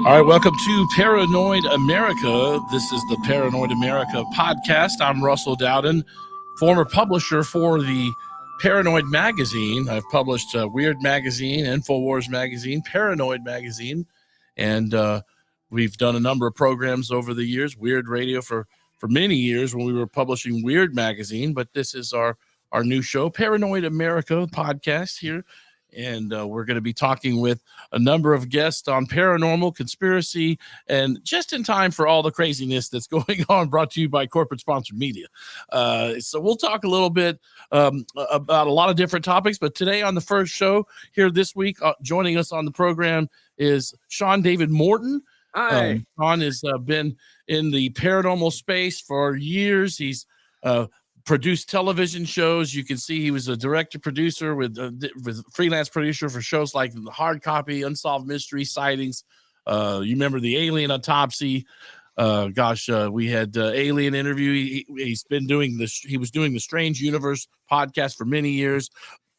All right, welcome to Paranoid America. This is the Paranoid America podcast. I'm Russell Dowden, former publisher for the Paranoid magazine. I've published Weird Magazine, InfoWars Magazine, Paranoid Magazine, and we've done a number of programs over the years. Weird Radio for many years when we were publishing Weird Magazine, but this is our new show, Paranoid America podcast here. And we're going to be talking with a number of guests on paranormal, conspiracy, and just in time for all the craziness that's going on, brought to you by corporate sponsored media. So we'll talk a little bit about a lot of different topics. But today on the first show here this week, joining us on the program is Sean David Morton. Hi. Sean has been in the paranormal space for years. He's produced television shows. You can see he was a director producer with freelance producer for shows like The Hard Copy, Unsolved Mystery, Sightings. You remember the Alien Autopsy. We had Alien Interview. He's been doing this. He was doing the Strange Universe podcast for many years.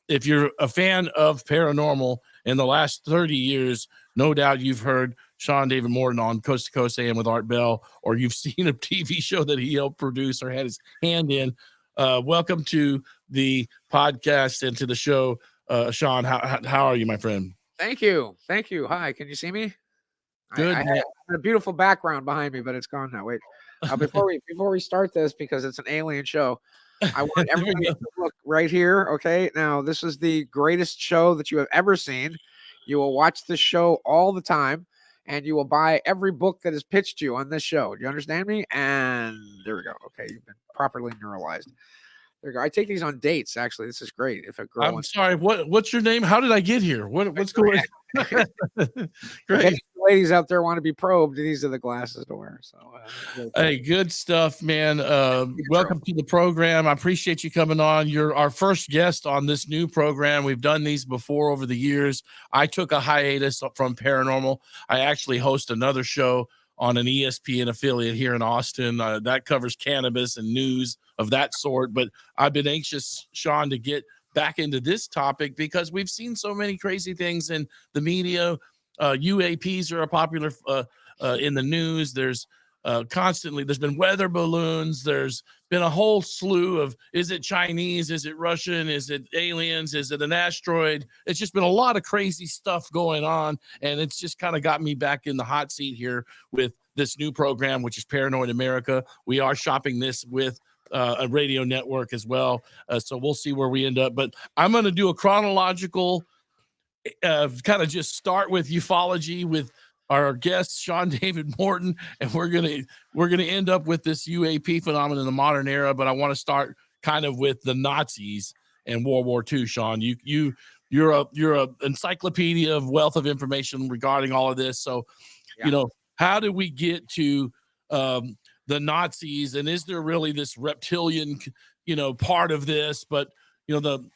If you're a fan of paranormal in the last 30 years, no doubt you've heard Sean David Morton on Coast to Coast AM with Art Bell, or you've seen a TV show that he helped produce or had his hand in. Welcome to the podcast and to the show, Sean. How are you, my friend? Thank you. Hi, can you see me? Good. I had a beautiful background behind me, but it's gone now. Wait, before we start this, because it's an alien show, I want everybody to look right here. Okay, now this is the greatest show that you have ever seen. You will watch this show all the time, and you will buy every book that is pitched to you on this show. Do you understand me? And there we go. Okay, you've been properly neuralized. There we go. I take these on dates. Actually, this is great. If a girl, I'm sorry. What's your name? How did I get here? What's going on? Great. Ladies out there want to be probed. These are the glasses to wear. So, hey, good stuff, man. Welcome to the program. I appreciate you coming on. You're our first guest on this new program. We've done these before over the years. I took a hiatus from paranormal. I actually host another show on an ESPN affiliate here in Austin that covers cannabis and news of that sort. But I've been anxious, Sean, to get back into this topic because we've seen so many crazy things in the media. UAPs are popular in the news. There's constantly, there's been weather balloons. There's been a whole slew of, is it Chinese? Is it Russian? Is it aliens? Is it an asteroid? It's just been a lot of crazy stuff going on. And it's just kind of got me back in the hot seat here with this new program, which is Paranoid America. We are shopping this with a radio network as well. So we'll see where we end up. But I'm going to do a chronological kind of just start with ufology with our guest Sean David Morton, and we're gonna end up with this UAP phenomenon in the modern era. But I want to start kind of with the Nazis and World War II. Sean, you're a encyclopedia of wealth of information regarding all of this. So, how did we get to the Nazis, and is there really this reptilian part of this? But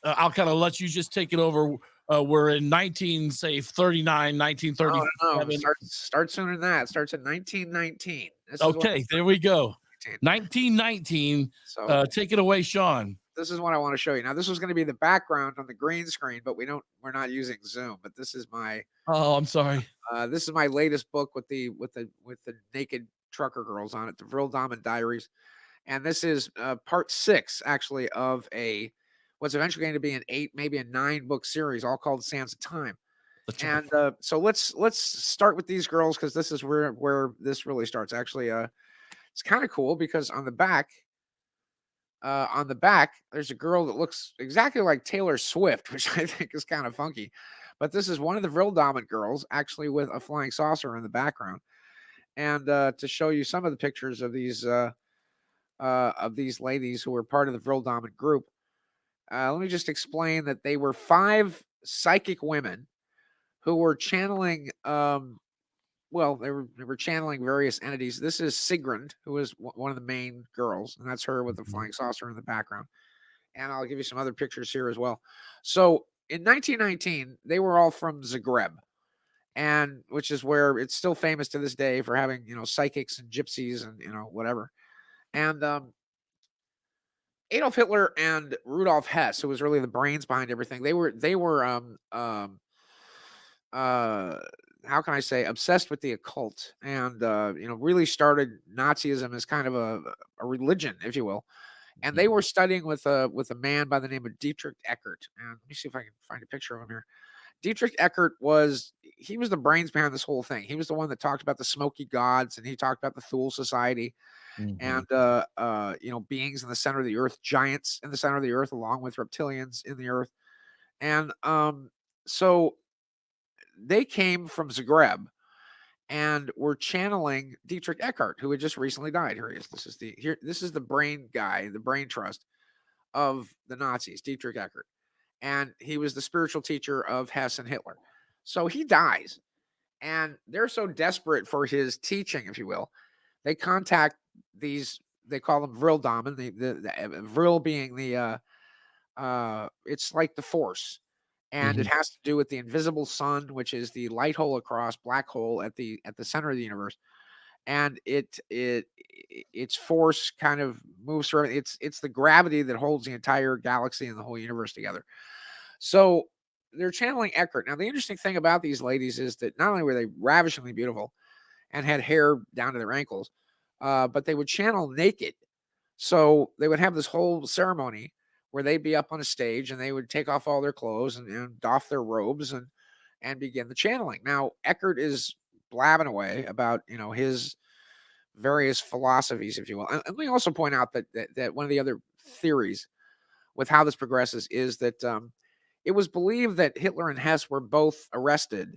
I'll kind of let you just take it over. We're in 1939, 1930. No. Start sooner than that. It starts in 1919. Okay, there we go. 1919. So take it away, Sean. This is what I want to show you. Now, this was going to be the background on the green screen, but we're not using Zoom. But this is my. Oh, I'm sorry. This is my latest book with the naked trucker girls on it, the Vril Dahmen Diaries, and this is part 6 actually of what's eventually going to be an 8, maybe a 9-book series, all called Sands of Time. And so let's start with these girls, because this is where this really starts. Actually, it's kind of cool because on the back, there's a girl that looks exactly like Taylor Swift, which I think is kind of funky. But this is one of the Vril Dahmen girls, actually with a flying saucer in the background. And to show you some of the pictures of these ladies who were part of the Vril Dahmen group. Let me just explain that they were 5 psychic women who were channeling. They were channeling various entities. This is Sigrun, who is one of the main girls, and that's her with the flying saucer in the background. And I'll give you some other pictures here as well. So in 1919, they were all from Zagreb, and which is where it's still famous to this day for having psychics and gypsies and whatever. And Adolf Hitler and Rudolf Hess, who was really the brains behind everything, they were how can I say, obsessed with the occult, and really started Nazism as kind of a religion, if you will. And they were studying with a man by the name of Dietrich Eckert. And let me see if I can find a picture of him here. Dietrich Eckert was the brains behind this whole thing. He was the one that talked about the smoky gods, and he talked about the Thule Society, Mhm. and beings in the center of the earth, giants in the center of the earth, along with reptilians in the earth. And so they came from Zagreb and were channeling Dietrich Eckart, who had just recently died. Here he is. This is the brain guy, the brain trust of the Nazis, Dietrich Eckart. And he was the spiritual teacher of Hess and Hitler. So he dies. And they're so desperate for his teaching, if you will, they contact these, they call them Vril Damen, the Vril being it's like the Force. And it Mhm. has to do with the invisible sun, which is the light hole across black hole at the center of the universe. And its force kind of moves through. It's the gravity that holds the entire galaxy and the whole universe together. So they're channeling Eckert. Now, the interesting thing about these ladies is that not only were they ravishingly beautiful and had hair down to their ankles, but they would channel naked. So they would have this whole ceremony where they'd be up on a stage and they would take off all their clothes and doff their robes and begin the channeling. Now, Eckert is blabbing away about his various philosophies, if you will. And let me also point out that one of the other theories with how this progresses is that it was believed that Hitler and Hess were both arrested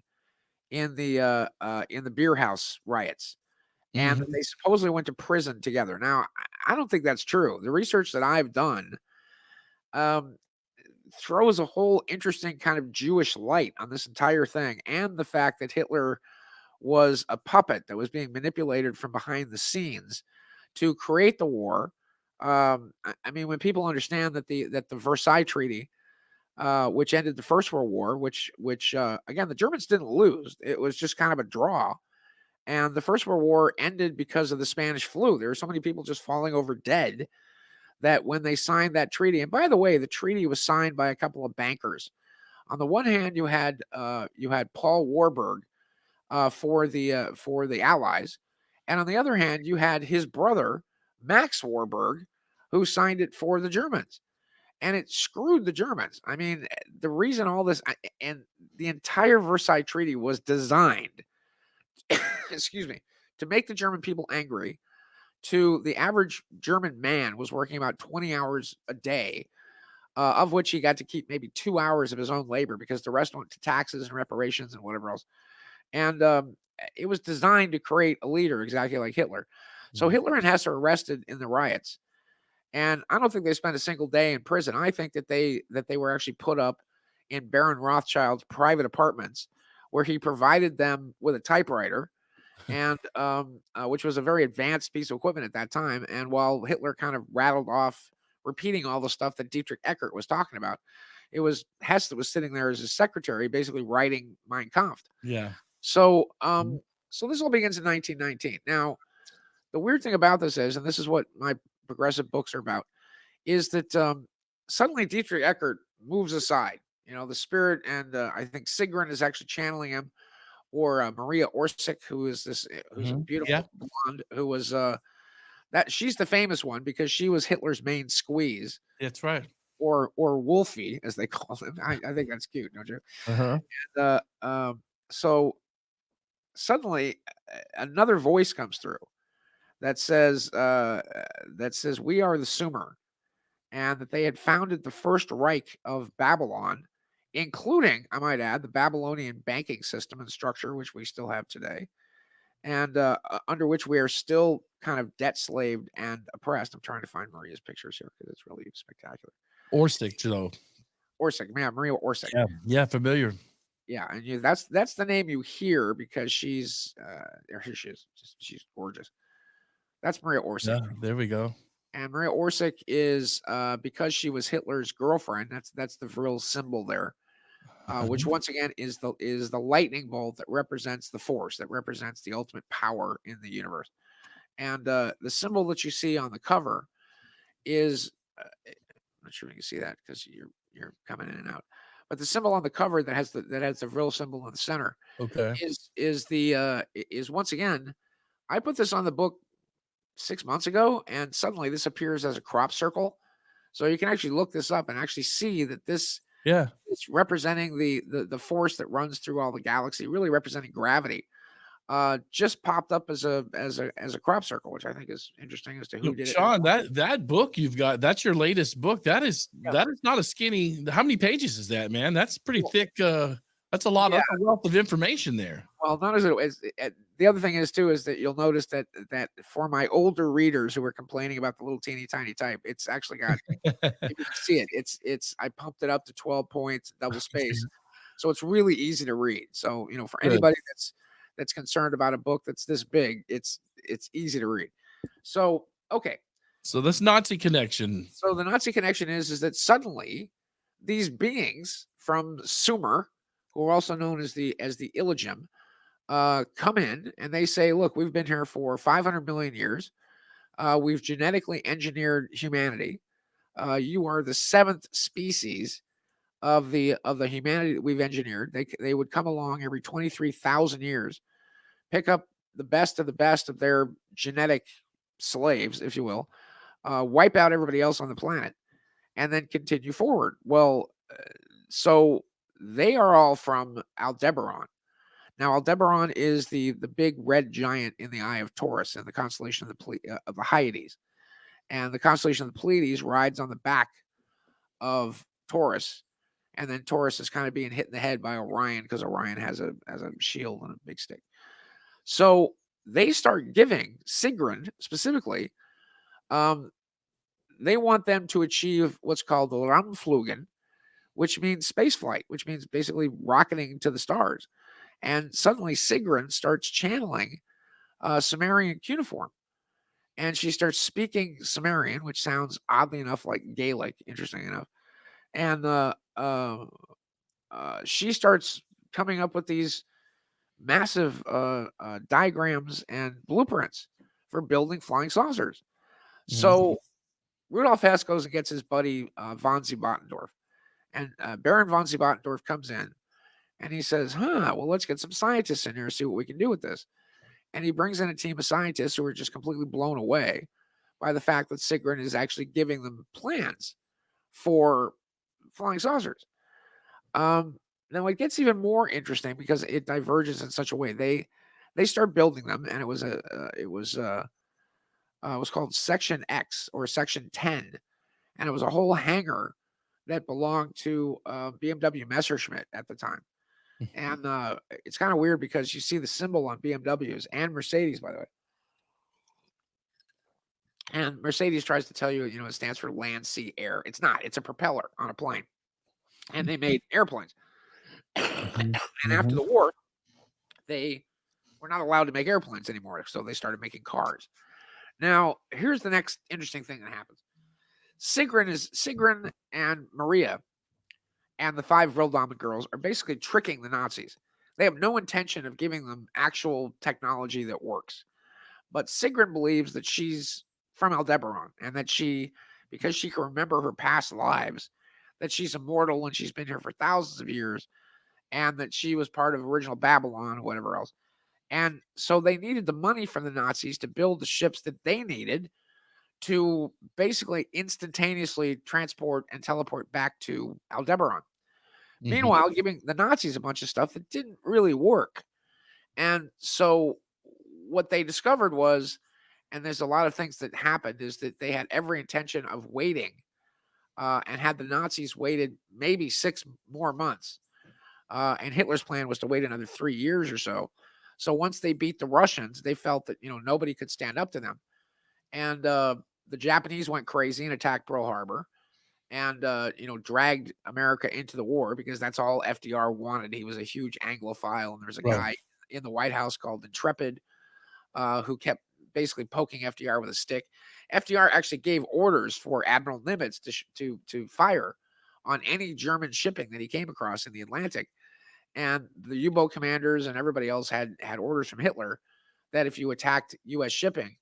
in the beer house riots, and that Mhm. they supposedly went to prison together. Now, I don't think that's true. The research that I've done um, throws a whole interesting kind of Jewish light on this entire thing, and the fact that Hitler was a puppet that was being manipulated from behind the scenes to create the war. I mean, when people understand that the Versailles Treaty, which ended the First World War, which again the Germans didn't lose; it was just kind of a draw. And the First World War ended because of the Spanish flu. There were so many people just falling over dead that when they signed that treaty, and by the way, the treaty was signed by a couple of bankers. On the one hand, you had Paul Warburg for the Allies, and on the other hand, you had his brother Max Warburg, who signed it for the Germans, and it screwed the Germans. I mean, the reason all this and the entire Versailles Treaty was designed, excuse me, to make the German people angry. To the average German man was working about 20 hours a day, of which he got to keep maybe 2 hours of his own labor because the rest went to taxes and reparations and whatever else. And it was designed to create a leader exactly like Hitler. So Mhm. Hitler and Hess are arrested in the riots, and I don't think they spent a single day in prison. I think that they were actually put up in Baron Rothschild's private apartments, where he provided them with a typewriter, and which was a very advanced piece of equipment at that time. And while Hitler kind of rattled off, repeating all the stuff that Dietrich Eckert was talking about, it was Hess that was sitting there as his secretary, basically writing Mein Kampf. Yeah. So, Mhm. so this all begins in 1919. Now, the weird thing about this is, and this is what my progressive books are about, is that suddenly Dietrich Eckert moves aside. The spirit, and I think Sigrun is actually channeling him, or Maria Orsic, who's a Mhm. Yeah, beautiful blonde, who was that she's the famous one because she was Hitler's main squeeze, that's right. or Wolfie as they call him. I think that's cute, don't you? Uh-huh. So suddenly another voice comes through that says we are the Sumer, and that they had founded the first Reich of Babylon, including, I might add, the Babylonian banking system and structure, which we still have today, and under which we are still kind of debt slaved and oppressed. I'm trying to find Maria's pictures here because it's really spectacular. Orsic, Joe. Orsic, man, Maria Orsic. Yeah. Yeah, familiar. Yeah, and that's the name you hear because she's there. Here she is. She's gorgeous. That's Maria Orsic. Yeah, there we go. And Maria Orsic is because she was Hitler's girlfriend. That's the real symbol there, which once again is the lightning bolt that represents the force, that represents the ultimate power in the universe. And the symbol that you see on the cover is I'm not sure if you can see that because you're coming in and out, but the symbol on the cover that has the real symbol in the center Okay. is once again. I put this on the book 6 months ago, and suddenly this appears as a crop circle. So you can actually look this up and actually see that this Yeah. is representing the force that runs through all the galaxy, really representing gravity. Just popped up as a crop circle, which I think is interesting as to who did it. Sean, that book you've got, that's your latest book. That is not a skinny. How many pages is that, man? That's pretty thick. That's a lot. Yeah. That's a wealth of information there. Well, not as it is. The other thing is too is that you'll notice that for my older readers who were complaining about the little teeny tiny type, it's actually got. You can see it. It's I pumped it up to 12 points, double space, so it's really easy to read. So for Good. anybody that's concerned about a book that's this big, it's easy to read. So okay, So this Nazi connection. so the Nazi connection is that suddenly these beings from Sumer, who are also known as the Illagim, come in and they say, "Look, we've been here for 500 million years. We've genetically engineered humanity. You are the seventh species of the humanity that we've engineered. They would come along every 23,000 years, pick up the best of their genetic slaves, if you will, wipe out everybody else on the planet, and then continue forward." Well, so they are all from Aldebaran. Now, Aldebaran is the big red giant in the eye of Taurus in the constellation of the Hyades, and the constellation of the Pleiades rides on the back of Taurus, and then Taurus is kind of being hit in the head by Orion because Orion has a shield and a big stick. So they start giving Sigrun specifically. They want them to achieve what's called the Raumflügen, which means space flight, which means basically rocketing to the stars. And suddenly Sigrun starts channeling Sumerian cuneiform. And she starts speaking Sumerian, which sounds oddly enough like Gaelic, interesting enough. And she starts coming up with these massive diagrams and blueprints for building flying saucers. So Rudolf Hess goes and gets his buddy von Bottendorf. And Baron von Bottendorf comes in and he says, well, let's get some scientists in here and see what we can do with this. And he brings in a team of scientists who are just completely blown away by the fact that Sigrun is actually giving them plans for flying saucers. Now it gets even more interesting because it diverges in such a way. They start building them, and it was called Section X or Section 10, and it was a whole hangar that belonged to BMW Messerschmitt at the time. And it's kind of weird because you see the symbol on BMWs and Mercedes, by the way. And Mercedes tries to tell you, it stands for land, sea, air. It's not. It's a propeller on a plane. And they made airplanes. And after the war, they were not allowed to make airplanes anymore. So they started making cars. Now, here's the next interesting thing that happens. Sigrun and Maria and the 5 Vildaman girls are basically tricking the Nazis. They have no intention of giving them actual technology that works. But Sigrun believes that she's from Aldebaran and that because she can remember her past lives, that she's immortal and she's been here for thousands of years, and that she was part of original Babylon or whatever else. And so they needed the money from the Nazis to build the ships that they needed to basically instantaneously transport and teleport back to Aldebaran. Meanwhile, giving the Nazis a bunch of stuff that didn't really work. And so what they discovered was, and there's a lot of things that happened, is that they had every intention of waiting and had the Nazis waited maybe 6 more months. And Hitler's plan was to wait another 3 years or so. So once they beat the Russians, they felt that, nobody could stand up to them. And the Japanese went crazy and attacked Pearl Harbor and, dragged America into the war because that's all FDR wanted. He was a huge Anglophile. And there was a guy in the White House called Intrepid who kept basically poking FDR with a stick. FDR actually gave orders for Admiral Nimitz to fire on any German shipping that he came across in the Atlantic. And the U-boat commanders and everybody else had orders from Hitler that if you attacked U.S. shipping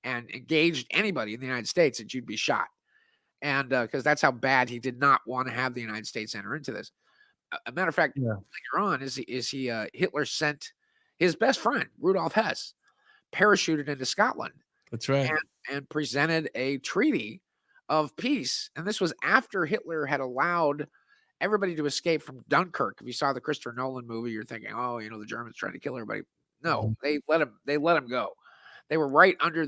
and engaged anybody in the United States, that you'd be shot. And because that's how bad he did not want to have the United States enter into this. a matter of fact, Yeah, later on, Hitler sent his best friend Rudolf Hess parachuted into Scotland that's right. and presented a treaty of peace. And this was after Hitler had allowed everybody to escape from Dunkirk. If you saw the Christopher Nolan movie, you're thinking, oh, the Germans trying to kill everybody. No, Mhm. they let him go. They were right under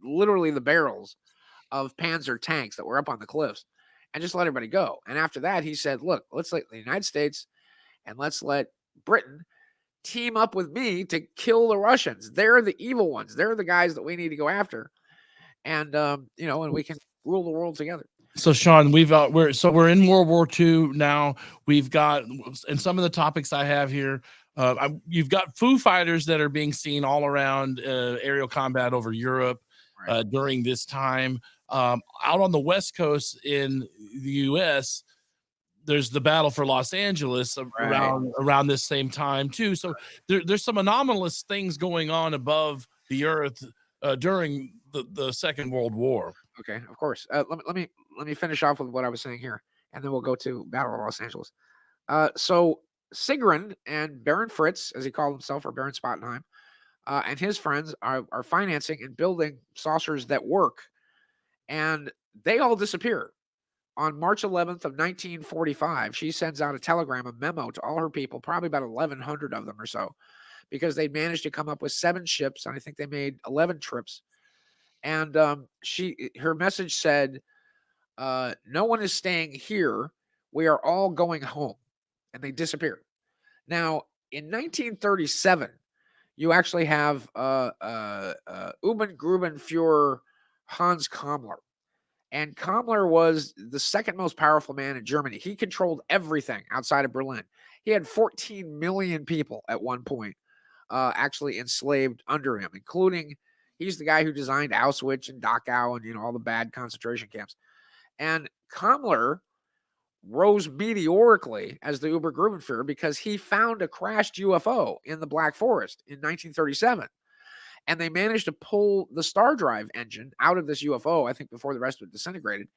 literally the barrels of Panzer tanks that were up on the cliffs, and just let everybody go. And after that, he said, look, let's let the United States and let's let Britain team up with me to kill the Russians. They're the evil ones. They're the guys that we need to go after. And and we can rule the world together. So Sean, we're in World War II now. We've got, and some of the topics I have here, you've got Foo Fighters that are being seen all around aerial combat over Europe Right. during this time. Out on the West Coast in the U.S., there's the battle for Los Angeles Right. around this same time too. So there's some anomalous things going on above the earth during the Second World War. Okay, of course. Let me finish off with what I was saying here, and then we'll go to Battle of Los Angeles. So Sigrun and Baron Fritz, as he called himself, or Baron Spottenheim, and his friends are financing and building saucers that work, and they all disappear. On March 11th of 1945, she sends out a telegram, a memo to all her people, probably about 1,100 of them or so, because they managed to come up with 7 ships, and I think they made 11 trips. And her message said, "No one is staying here. We are all going home," and they disappeared. Now, in 1937, you actually have Obergruppenführer Hans Kammler. And Kammler was the second most powerful man in Germany. He controlled everything outside of Berlin. He had 14 million people at one point actually enslaved under him, including he's the guy who designed Auschwitz and Dachau and all the bad concentration camps. And Kammler rose meteorically as the Obergruppenführer because he found a crashed UFO in the Black Forest in 1937. And they managed to pull the star drive engine out of this UFO, I think before the rest of it disintegrated,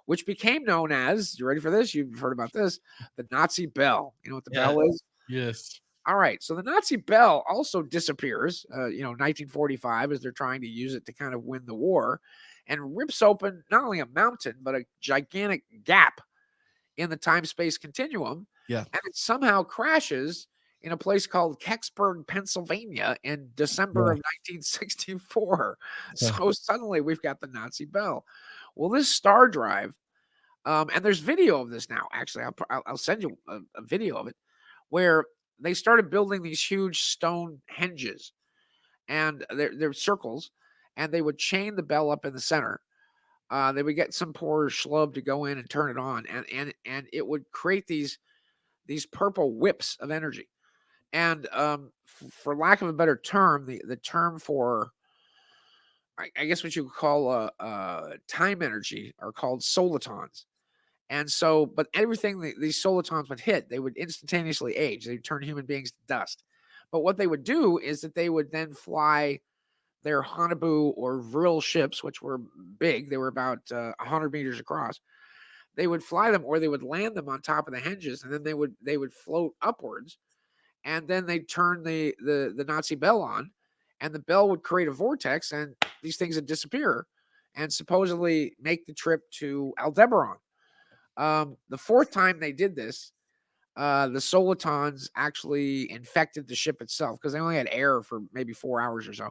which became known as, you ready for this? You've heard about this, the Nazi bell. You know what the bell is? Yes. All right. So the Nazi bell also disappears, 1945, as they're trying to use it to kind of win the war, and rips open not only a mountain, but a gigantic gap in the time-space continuum. Yeah. And it somehow crashes in a place called Kecksburg, Pennsylvania in December of 1964. So suddenly we've got the Nazi bell. Well, this star drive, and there's video of this now. Actually, I'll send you a video of it where they started building these huge stone hinges, and they're circles, and they would chain the bell up in the center. They would get some poor schlub to go in and turn it on, and it would create these purple whips of energy. And for lack of a better term, the term for I guess what you would call time energy are called solitons. And so, but everything these solitons would hit, they would instantaneously age. They'd turn human beings to dust. But what they would do is that they would then fly their Hanabu or Vril ships, which were big. They were about 100 meters across. They would fly them, or they would land them on top of the hinges, and then they would float upwards, and then they'd turn the Nazi bell on, and the bell would create a vortex, and these things would disappear, and supposedly make the trip to Aldebaran. The fourth time they did this, the solitons actually infected the ship itself because they only had air for maybe 4 hours or so.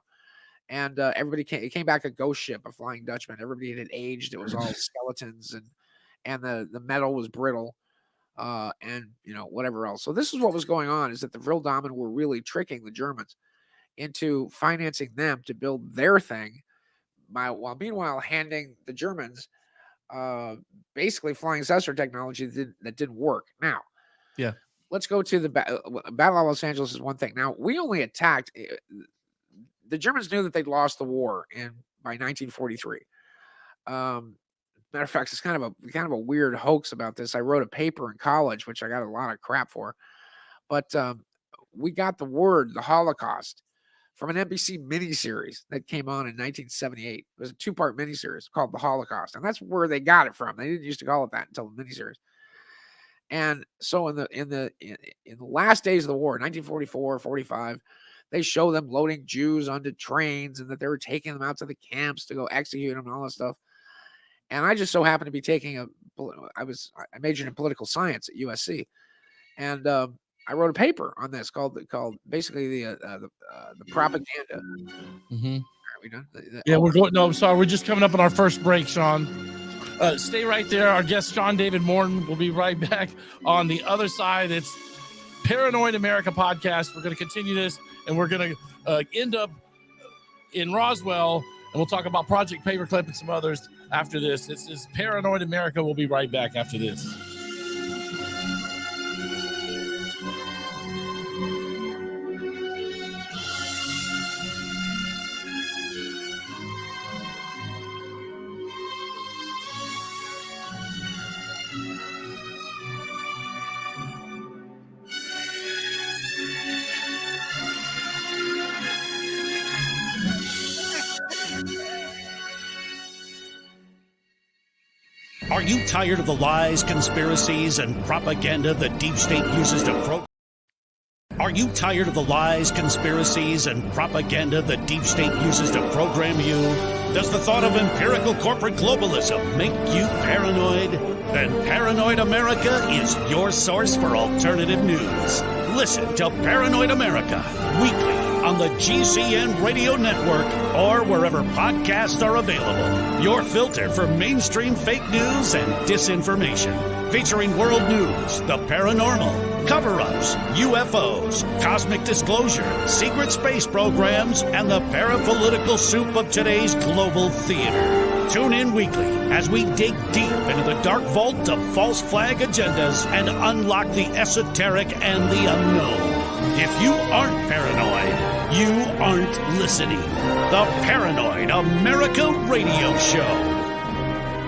And it came back a ghost ship, a Flying Dutchman. Everybody had aged. It was all skeletons, and the metal was brittle, and whatever else. So this is what was going on: is that the Vril Damen were really tricking the Germans into financing them to build their thing, while meanwhile handing the Germans basically flying saucer technology that didn't work. Now, Yeah. let's go to the Battle of Los Angeles is one thing. Now, we only attacked. The Germans knew that they'd lost the war by 1943. Matter of fact, it's kind of a weird hoax about this. I wrote a paper in college, which I got a lot of crap for, but we got the word, the Holocaust, from an NBC miniseries that came on in 1978. It was a 2-part miniseries called The Holocaust, and that's where they got it from. They didn't used to call it that until the miniseries. And so in the last days of the war, 1944, 45, they show them loading Jews onto trains and that they were taking them out to the camps to go execute them and all that stuff. And I just so happened to be taking I majored in political science at USC, and I wrote a paper on this called basically the propaganda. Mm-hmm. Are we done? Yeah, we're going. No, I'm sorry. We're just coming up on our first break, Sean. Stay right there. Our guest, Sean David Morton, will be right back on the other side. It's Paranoid America podcast. We're going to continue this, and we're going to end up in Roswell, and we'll talk about Project Paperclip and some others after this. This is Paranoid America. We'll be right back after this. Are you tired of the lies, conspiracies, and propaganda the deep state uses to Are you tired of the lies, conspiracies, and propaganda the deep state uses to program you? Does the thought of empirical corporate globalism make you paranoid? Then Paranoid America is your source for alternative news. Listen to Paranoid America weekly on the GCN Radio Network or wherever podcasts are available. Your filter for mainstream fake news and disinformation. Featuring world news, the paranormal, cover-ups, UFOs, cosmic disclosure, secret space programs, and the parapolitical soup of today's global theater. Tune in weekly as we dig deep into the dark vault of false flag agendas and unlock the esoteric and the unknown. If you aren't paranoid, you aren't listening. The Paranoid America Radio Show.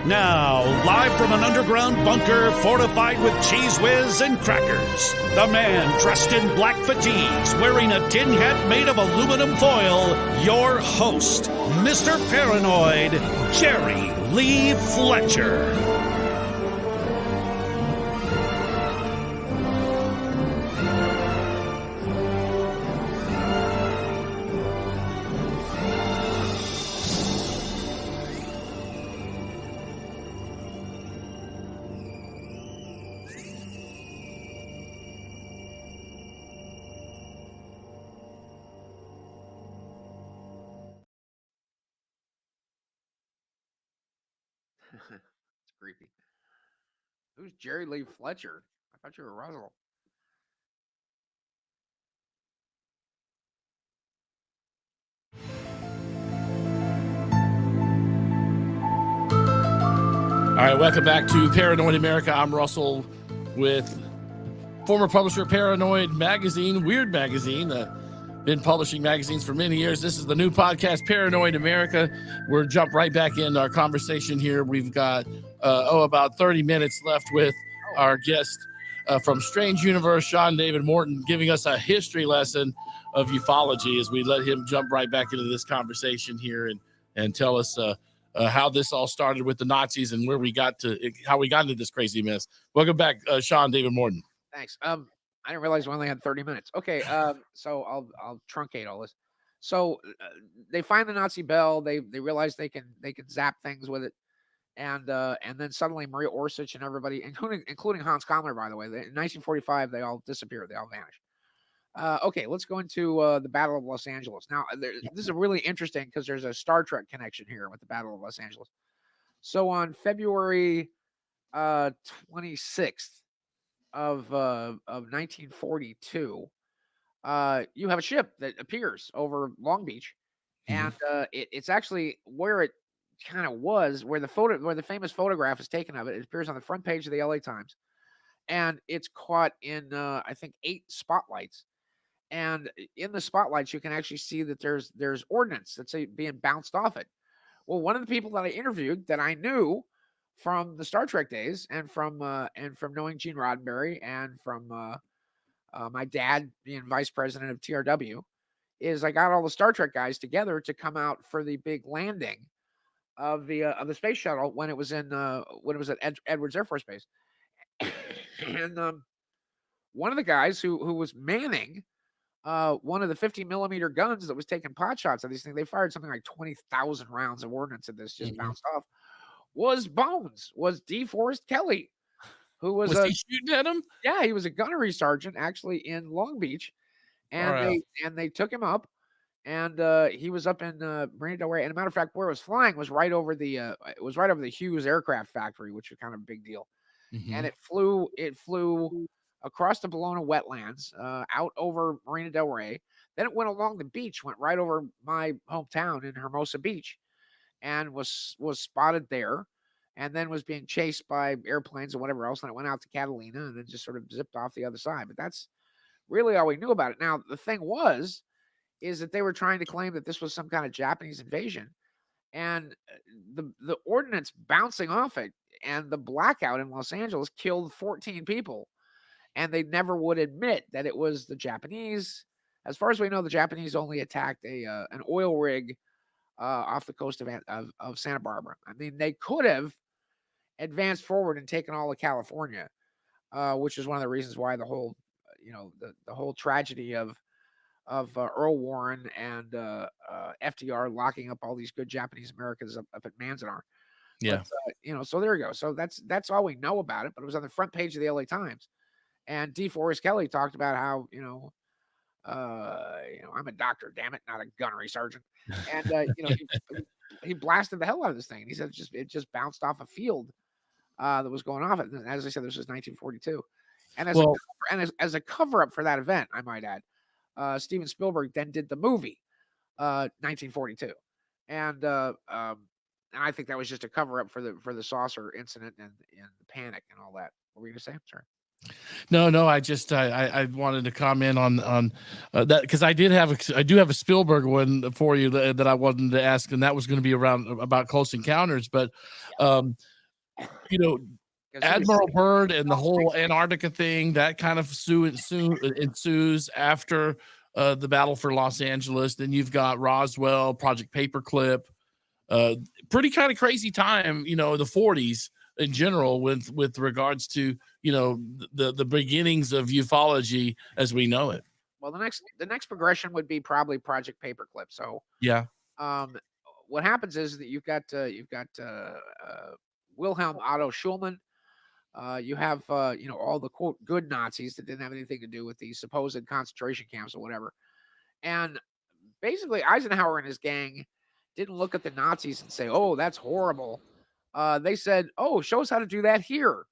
Now, live from an underground bunker fortified with cheese whiz and crackers, the man dressed in black fatigues, wearing a tin hat made of aluminum foil, your host, Mr. Paranoid, Jerry Lee Fletcher. It's creepy. Who's Jerry Lee Fletcher? I thought you were Roswell. All right, welcome back to Paranoid America. I'm Russell with former publisher of Paranoid Magazine, Weird Magazine. Been publishing magazines for many years. This is the new podcast, Paranoid America. We'll jump right back into our conversation here. We've got about 30 minutes left with our guest from Strange Universe, Sean David Morton, giving us a history lesson of ufology as we let him jump right back into this conversation here and tell us how this all started with the Nazis and how we got into this crazy mess. Welcome back, Sean David Morton. Thanks. I didn't realize we only had 30 minutes. Okay, so I'll truncate all this. So they find the Nazi bell. They realize they can zap things with it, and then suddenly Maria Orsich and everybody, including Hans Kammler, by the way, in 1945 they all disappeared. They all vanished. Okay, let's go into the Battle of Los Angeles. Now, this is really interesting because there's a Star Trek connection here with the Battle of Los Angeles. So on February 26th of 1942, you have a ship that appears over Long Beach, and it's actually where it kind of was, where the famous photograph is taken of it. It appears on the front page of the LA Times, and it's caught in I think 8 spotlights. And in the spotlights, you can actually see that there's ordnance that's being bounced off it. Well, one of the people that I interviewed that I knew from the Star Trek days and from knowing Gene Roddenberry and from my dad being vice president of TRW is I got all the Star Trek guys together to come out for the big landing of the space shuttle when it was at Edwards Air Force Base. And one of the guys who was manning one of the 50mm guns that was taking pot shots at these things, they fired something like 20,000 rounds of ordnance at this, just bounced off, was DeForest Kelly, who was he shooting at him? Yeah, he was a gunnery sergeant actually in Long Beach, and they took him up, and he was up in Marina Del Rey. And a matter of fact, where it was flying was right over the Hughes aircraft factory, which was kind of a big deal. And it flew across the Bologna wetlands, out over Marina Del Rey. Then it went along the beach, went right over my hometown in Hermosa Beach, and was spotted there, and then was being chased by airplanes and whatever else. And it went out to Catalina and then just sort of zipped off the other side. But that's really all we knew about it. Now, the thing is that they were trying to claim that this was some kind of Japanese invasion, and the ordnance bouncing off it and the blackout in Los Angeles killed 14 people, and they never would admit that it was the Japanese. As far as we know, the Japanese only attacked an oil rig off the coast of Santa Barbara. I mean, they could have advanced forward and taken all of California, which is one of the reasons why the whole, the whole tragedy of Earl Warren and FDR locking up all these good Japanese Americans up at Manzanar. Yeah. But, so there you go. So that's all we know about it. But it was on the front page of the LA Times, and DeForest Kelly talked about how I'm a doctor, damn it, not a gunnery sergeant. And he blasted the hell out of this thing. He said it just bounced off a field that was going off it. And as I said, this was 1942. And as a cover up for that event, I might add, Steven Spielberg then did the movie 1942, and I think that was just a cover up for the saucer incident and the panic and all that. What were you gonna say? Sorry. No. I wanted to comment on that, because I do have a Spielberg one for you that I wanted to ask, and that was going to be about Close Encounters, but Admiral Byrd and the whole Antarctica thing, that kind of ensues after the battle for Los Angeles. Then you've got Roswell, Project Paperclip, pretty kind of crazy time, the 40s in general with regards to, the beginnings of ufology as we know it. Well, the next progression would be probably Project Paperclip. So yeah. What happens is that you've got Wilhelm Otto Schulman. You have all the quote good Nazis that didn't have anything to do with these supposed concentration camps or whatever. And basically Eisenhower and his gang didn't look at the Nazis and say, "Oh, that's horrible." They said, "Oh, show us how to do that here."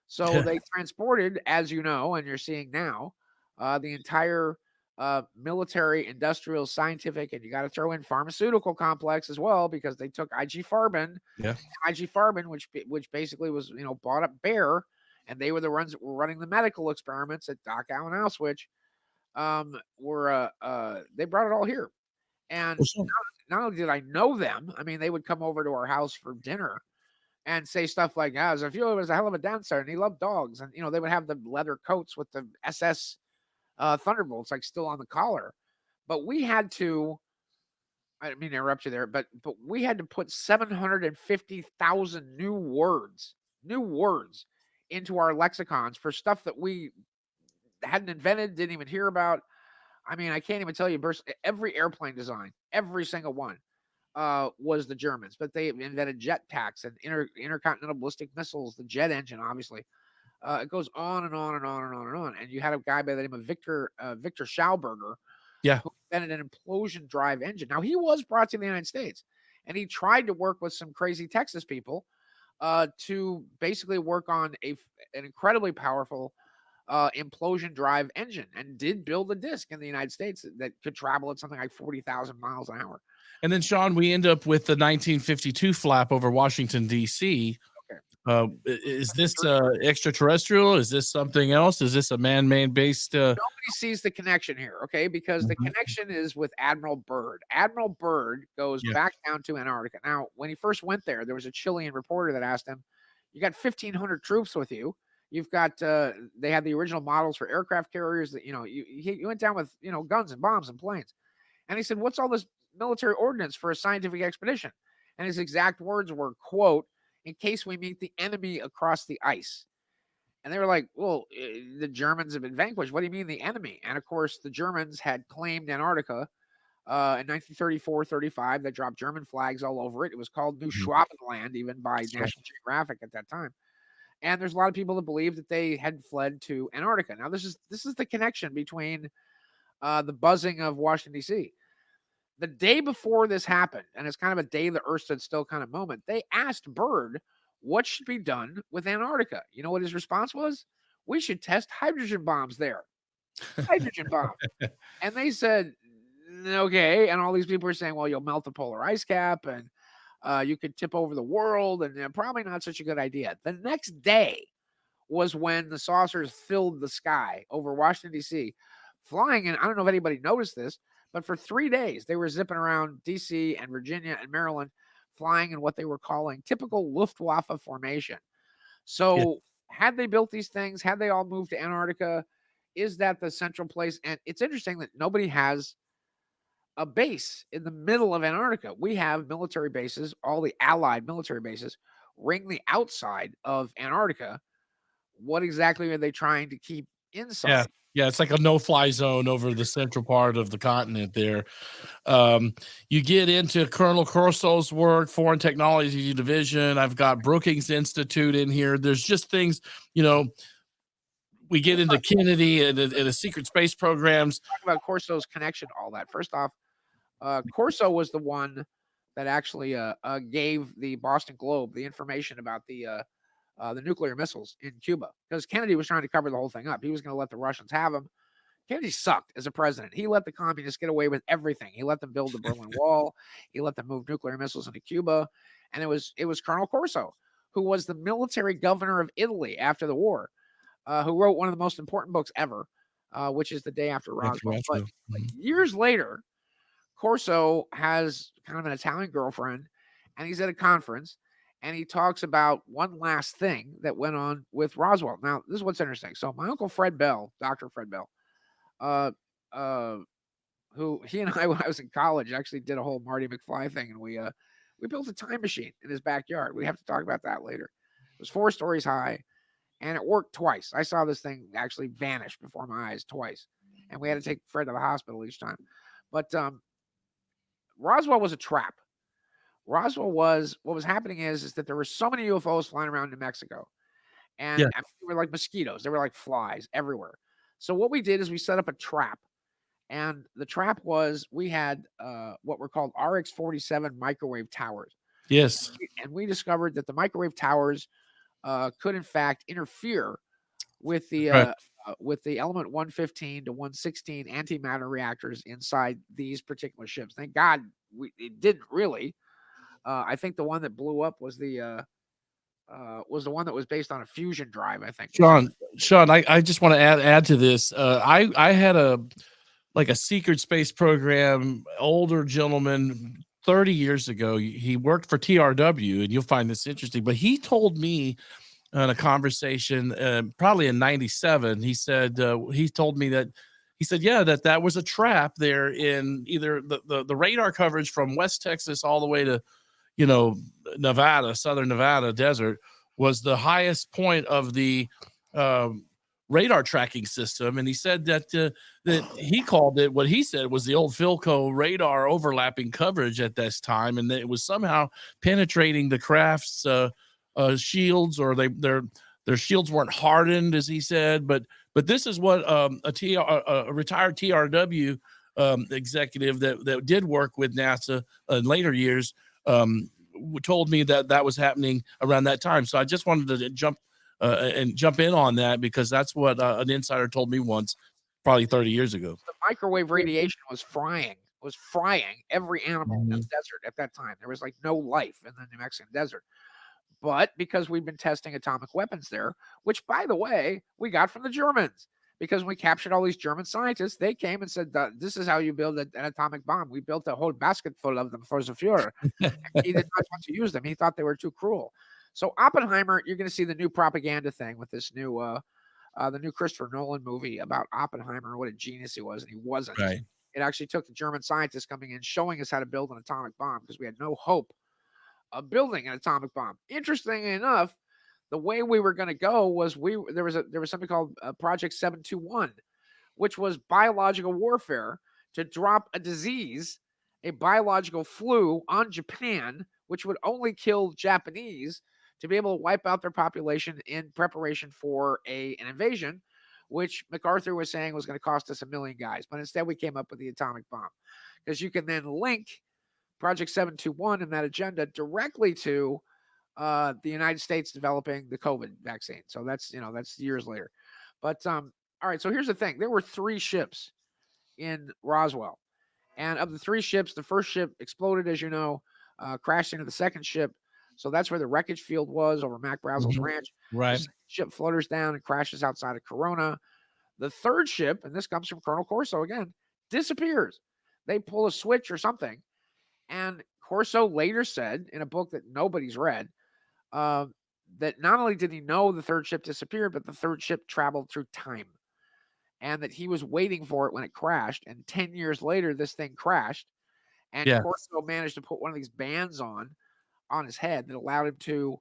So they transported, as you know, and you're seeing now, the entire military, industrial, scientific, and you got to throw in pharmaceutical complex as well, because they took IG Farben. Yeah. IG Farben, which basically was bought up Bayer, and they were the ones that were running the medical experiments at Dachau and Auschwitz. They brought it all here, and not only did I know them, I mean, they would come over to our house for dinner and say stuff like, Zafio was a hell of a dancer and he loved dogs. And, they would have the leather coats with the SS Thunderbolts like still on the collar. But we had to, I didn't mean to interrupt you there, but we had to put 750,000 new words into our lexicons for stuff that we hadn't invented, didn't even hear about. I mean, I can't even tell you every airplane design, every single one. Was the Germans, but they invented jetpacks and intercontinental ballistic missiles, the jet engine, obviously. It goes on and on and on and on and on. And you had a guy by the name of Victor Schauberger, who invented an implosion drive engine. Now, he was brought to the United States, and he tried to work with some crazy Texas people to basically work on an incredibly powerful implosion drive engine, and did build a disc in the United States that could travel at something like 40,000 miles an hour. And then, Sean, we end up with the 1952 flap over Washington, D.C. Okay. Is this extraterrestrial? Is this something else? Is this a man-made based? Nobody sees the connection here, okay? Because the connection is with Admiral Byrd. Admiral Byrd goes back down to Antarctica. Now, when he first went there was a Chilean reporter that asked him, "You got 1,500 troops with you. You've got they had the original models for aircraft carriers that you went down with guns and bombs and planes." And he said, "What's all this military ordnance for a scientific expedition?" And his exact words were, quote, "In case we meet the enemy across the ice." And they were like, well, the Germans have been vanquished. What do you mean the enemy? And of course, the Germans had claimed Antarctica in 1934-35. They dropped German flags all over it. It was called New Mhm. Schwabenland, even by That's right. National Geographic at that time. And there's a lot of people that believe that they had fled to Antarctica. Now, this is the connection between the buzzing of Washington, D.C. The day before this happened, and it's kind of a day the Earth stood still kind of moment, they asked Byrd what should be done with Antarctica. You know what his response was? We should test hydrogen bombs there. Hydrogen bomb. And they said, okay. And all these people are saying, well, you'll melt the polar ice cap and you could tip over the world, and probably not such a good idea. The next day was when the saucers filled the sky over Washington, D.C., flying. And I don't know if anybody noticed this, but for 3 days, they were zipping around D.C. and Virginia and Maryland, flying in what they were calling typical Luftwaffe formation. So had they built these things, had they all moved to Antarctica, is that the central place? And it's interesting that nobody has a base in the middle of Antarctica. We have military bases, all the allied military bases ring the outside of Antarctica. What exactly are they trying to keep inside? Yeah, it's like a no-fly zone over the central part of the continent there. You get into Colonel Corso's work, Foreign Technology Division. I've got Brookings Institute in here. There's just things, we get into Kennedy and the secret space programs. Talk about Corso's connection to all that. First off, Corso was the one that actually gave the Boston Globe the information about the nuclear missiles in Cuba, because Kennedy was trying to cover the whole thing up. He was going to let the Russians have them. Kennedy sucked as a president. He let the communists get away with everything. He let them build the Berlin Wall. He let them move nuclear missiles into Cuba. And it was Colonel Corso, who was the military governor of Italy after the war, who wrote one of the most important books ever, which is The Day After Roswell. But years later, Corso has kind of an Italian girlfriend, and he's at a conference, and he talks about one last thing that went on with Roswell. Now, this is what's interesting. So my uncle Fred Bell, Dr. Fred Bell, who he and I, when I was in college, actually did a whole Marty McFly thing, and we built a time machine in his backyard. We have to talk about that later. It was 4 stories high, and it worked twice. I saw this thing actually vanish before my eyes twice, and we had to take Fred to the hospital each time. But Roswell was a trap. Roswell was, what was happening is that there were so many UFOs flying around New Mexico, and they were like mosquitoes. They were like flies everywhere. So what we did is we set up a trap, and the trap was we had what were called RX-47 microwave towers. Yes. And we discovered that the microwave towers could in fact interfere with the element 115 to 116 antimatter reactors inside these particular ships. Thank God it didn't really. I think the one that blew up was the one that was based on a fusion drive, I think. Sean, I just want to add to this. I had a secret space program, older gentleman, 30 years ago. He worked for TRW, and you'll find this interesting, but he told me in a conversation, probably in 97, he said, he told me that, he said, yeah, that was a trap there in either the radar coverage from West Texas all the way to, Nevada, Southern Nevada desert was the highest point of the radar tracking system. And he said that he called it, what he said was the old Philco radar overlapping coverage at this time. And that it was somehow penetrating the craft's shields, or their shields weren't hardened, as he said. But this is what a retired TRW executive that did work with NASA in later years told me that was happening around that time. So I just wanted to jump in on that, because that's what an insider told me once, probably 30 years ago. The microwave radiation was frying every animal in the desert at that time. There was like no life in the New Mexican desert. But because we've been testing atomic weapons there, which, by the way, we got from the Germans, because we captured all these German scientists. They came and said, this is how you build an atomic bomb. We built a whole basket full of them for the Fuhrer. He did not want to use them. He thought they were too cruel. So Oppenheimer, you're going to see the new propaganda thing with this new, the new Christopher Nolan movie about Oppenheimer, what a genius he was, and he wasn't. Right. It actually took the German scientists coming in, showing us how to build an atomic bomb, because we had no hope of building an atomic bomb. Interestingly enough, the way we were going to go was there was something called Project 721, which was biological warfare to drop a disease, a biological flu on Japan, which would only kill Japanese, to be able to wipe out their population in preparation for an invasion, which MacArthur was saying was going to cost us 1 million guys. But instead we came up with the atomic bomb, because you can then link Project 721 and that agenda directly to the United States developing the COVID vaccine. So that's years later. But all right, so here's the thing. There were 3 ships in Roswell. And of the 3 ships, the first ship exploded, as you know, crashed into the second ship. So that's where the wreckage field was, over Mac Brazel's ranch. Right. The second ship flutters down and crashes outside of Corona. The third ship, and this comes from Colonel Corso again, disappears. They pull a switch or something. And Corso later said in a book that nobody's read, that not only did he know the third ship disappeared, but the third ship traveled through time, and that he was waiting for it when it crashed. And 10 years later, this thing crashed, and Corso managed to put one of these bands on his head that allowed him to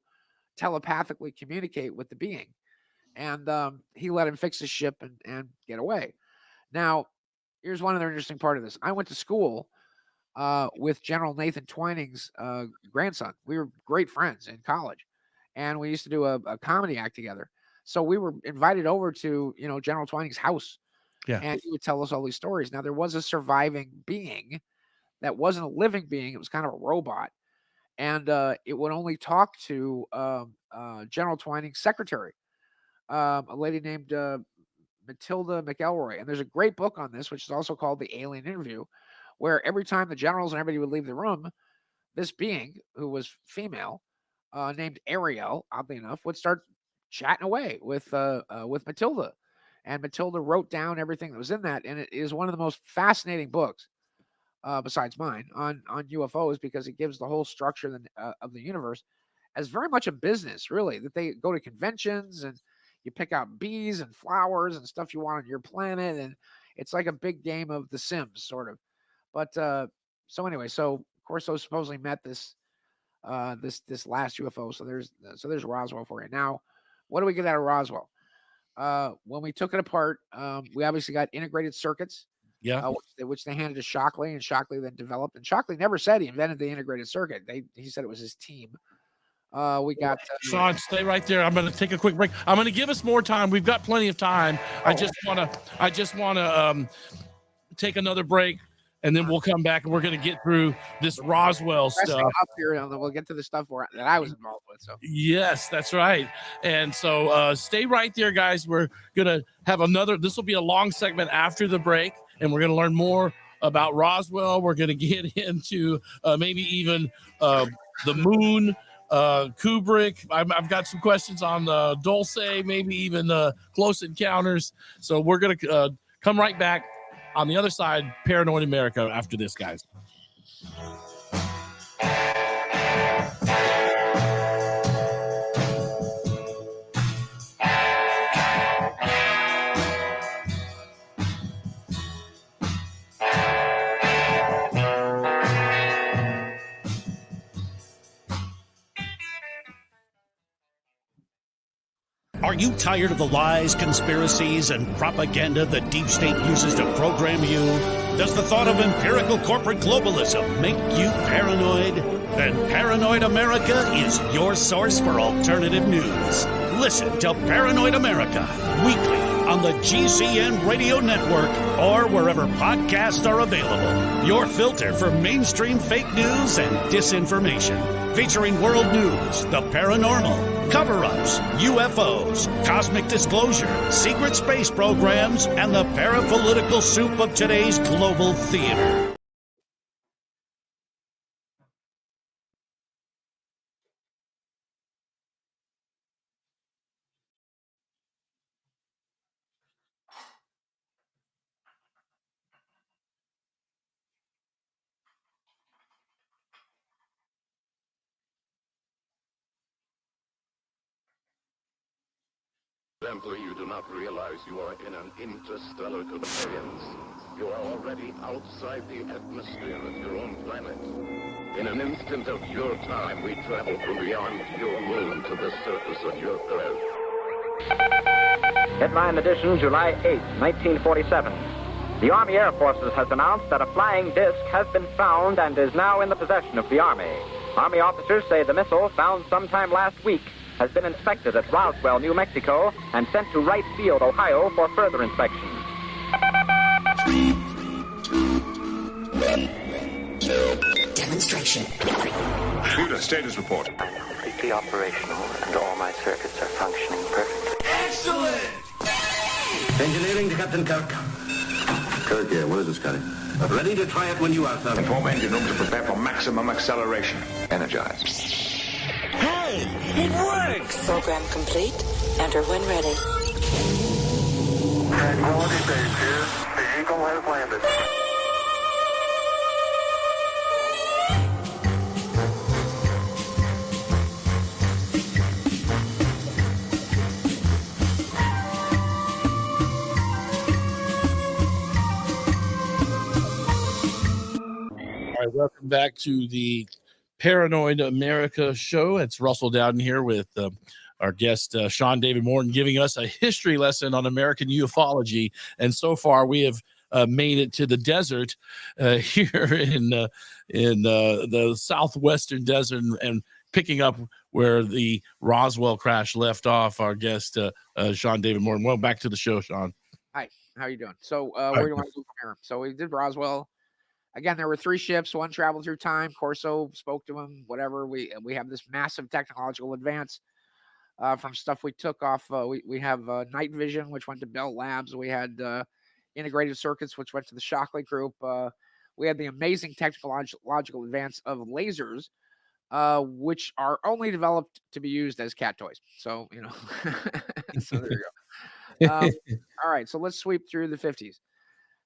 telepathically communicate with the being. And he let him fix his ship and get away. Now, here's one other interesting part of this. I went to school with General Nathan Twining's grandson. We were great friends in college, and we used to do a comedy act together. So we were invited over to, General Twining's house, and he would tell us all these stories. Now, there was a surviving being that wasn't a living being. It was kind of a robot, and it would only talk to General Twining's secretary, a lady named Matilda McElroy. And there's a great book on this, which is also called The Alien Interview, where every time the generals and everybody would leave the room, this being, who was female, named Ariel, oddly enough, would start chatting away with Matilda. And Matilda wrote down everything that was in that. And it is one of the most fascinating books, besides mine, on UFOs, because it gives the whole structure of the universe as very much a business, really, that they go to conventions and you pick out bees and flowers and stuff you want on your planet. And it's like a big game of The Sims, sort of. But so anyway, so Corso supposedly met this last UFO. So there's Roswell for you. Now, what do we get out of Roswell? When we took it apart, we obviously got integrated circuits. Which they handed to Shockley, and Shockley then developed. And Shockley never said he invented the integrated circuit. He said it was his team. We got Sean, stay right there. I'm going to take a quick break. I'm going to give us more time. We've got plenty of time. I just want to take another break, and then we'll come back and we're going to get through this Roswell stuff up here, and then we'll get to the stuff that I was involved with. So yes, that's right. And so stay right there, guys. We're going to have this will be a long segment after the break, and we're going to learn more about Roswell. We're going to get into maybe even the moon, Kubrick. I've got some questions on Dulce, maybe even Close Encounters. So we're going to come right back on the other side, Paranoid America, after this, guys. Are you tired of the lies, conspiracies, and propaganda the deep state uses to program you? Does the thought of empirical corporate globalism make you paranoid? Then Paranoid America is your source for alternative news. Listen to Paranoid America weekly on the GCN Radio Network or wherever podcasts are available. Your filter for mainstream fake news and disinformation. Featuring world news, the paranormal, cover-ups, UFOs, cosmic disclosure, secret space programs, and the parapolitical soup of today's global theater. Simply, you do not realize you are in an interstellar experience. You are already outside the atmosphere of your own planet. In an instant of your time, we travel from beyond your moon to the surface of your Earth. Headline edition, July 8, 1947. The Army Air Forces has announced that a flying disc has been found and is now in the possession of the Army. Army officers say the missile, found sometime last week, has been inspected at Roswell, New Mexico, and sent to Wright Field, Ohio, for further inspection. 3, 2, 1. Demonstration. Computer, status report. I'm completely operational, and all my circuits are functioning perfectly. Excellent! Engineering to Captain Kirk. Kirk here. What is this, Scotty? Ready to try it when you are, sir. Inform engine room to prepare for maximum acceleration. Energize. Hey, it works! Program complete. Enter when ready. Tranquility Base here. The Eagle has landed. All right, welcome back to the Paranoid America show. It's Russell Dowden here with our guest, Sean David Morton, giving us a history lesson on American ufology. And so far, we have made it to the desert here in the southwestern desert and picking up where the Roswell crash left off. Our guest, Sean David Morton. Welcome back to the show, Sean. Hi, how you doing? So where do you want to go from here? So we did Roswell. Again, there were 3 ships. One traveled through time. Corso spoke to him. Whatever. We have this massive technological advance from stuff we took off. We have night vision, which went to Bell Labs. We had integrated circuits, which went to the Shockley Group. We had the amazing technological advance of lasers, which are only developed to be used as cat toys. So so there you go. All right, so let's sweep through the 50s.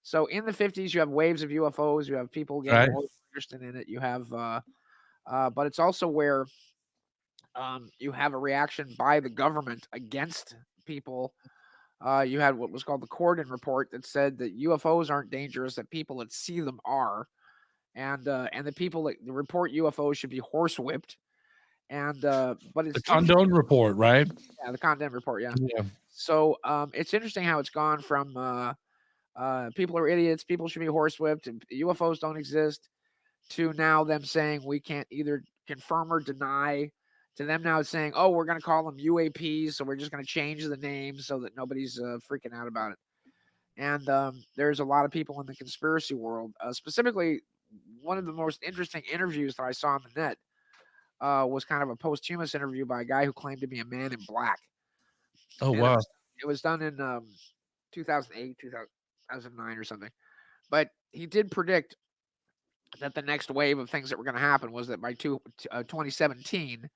So in the 50s, you have waves of UFOs. You have people getting more interested in it. You have, but it's also where you have a reaction by the government against people. You had what was called the Corden report that said that UFOs aren't dangerous, that people that see them are, and the people that report UFOs should be horsewhipped. And but it's the Condon report, right? Yeah, the Condon report. Yeah. Yeah. So it's interesting how it's gone from people are idiots, people should be horsewhipped, UFOs don't exist, to now them saying we can't either confirm or deny, to them now saying, oh, we're going to call them UAPs, so we're just going to change the name so that nobody's freaking out about it. And there's a lot of people in the conspiracy world, specifically one of the most interesting interviews that I saw on the net was kind of a posthumous interview by a guy who claimed to be a man in black. Oh, And wow. it was done in 2008, 2009 or something. But he did predict that the next wave of things that were going to happen was that by 2017,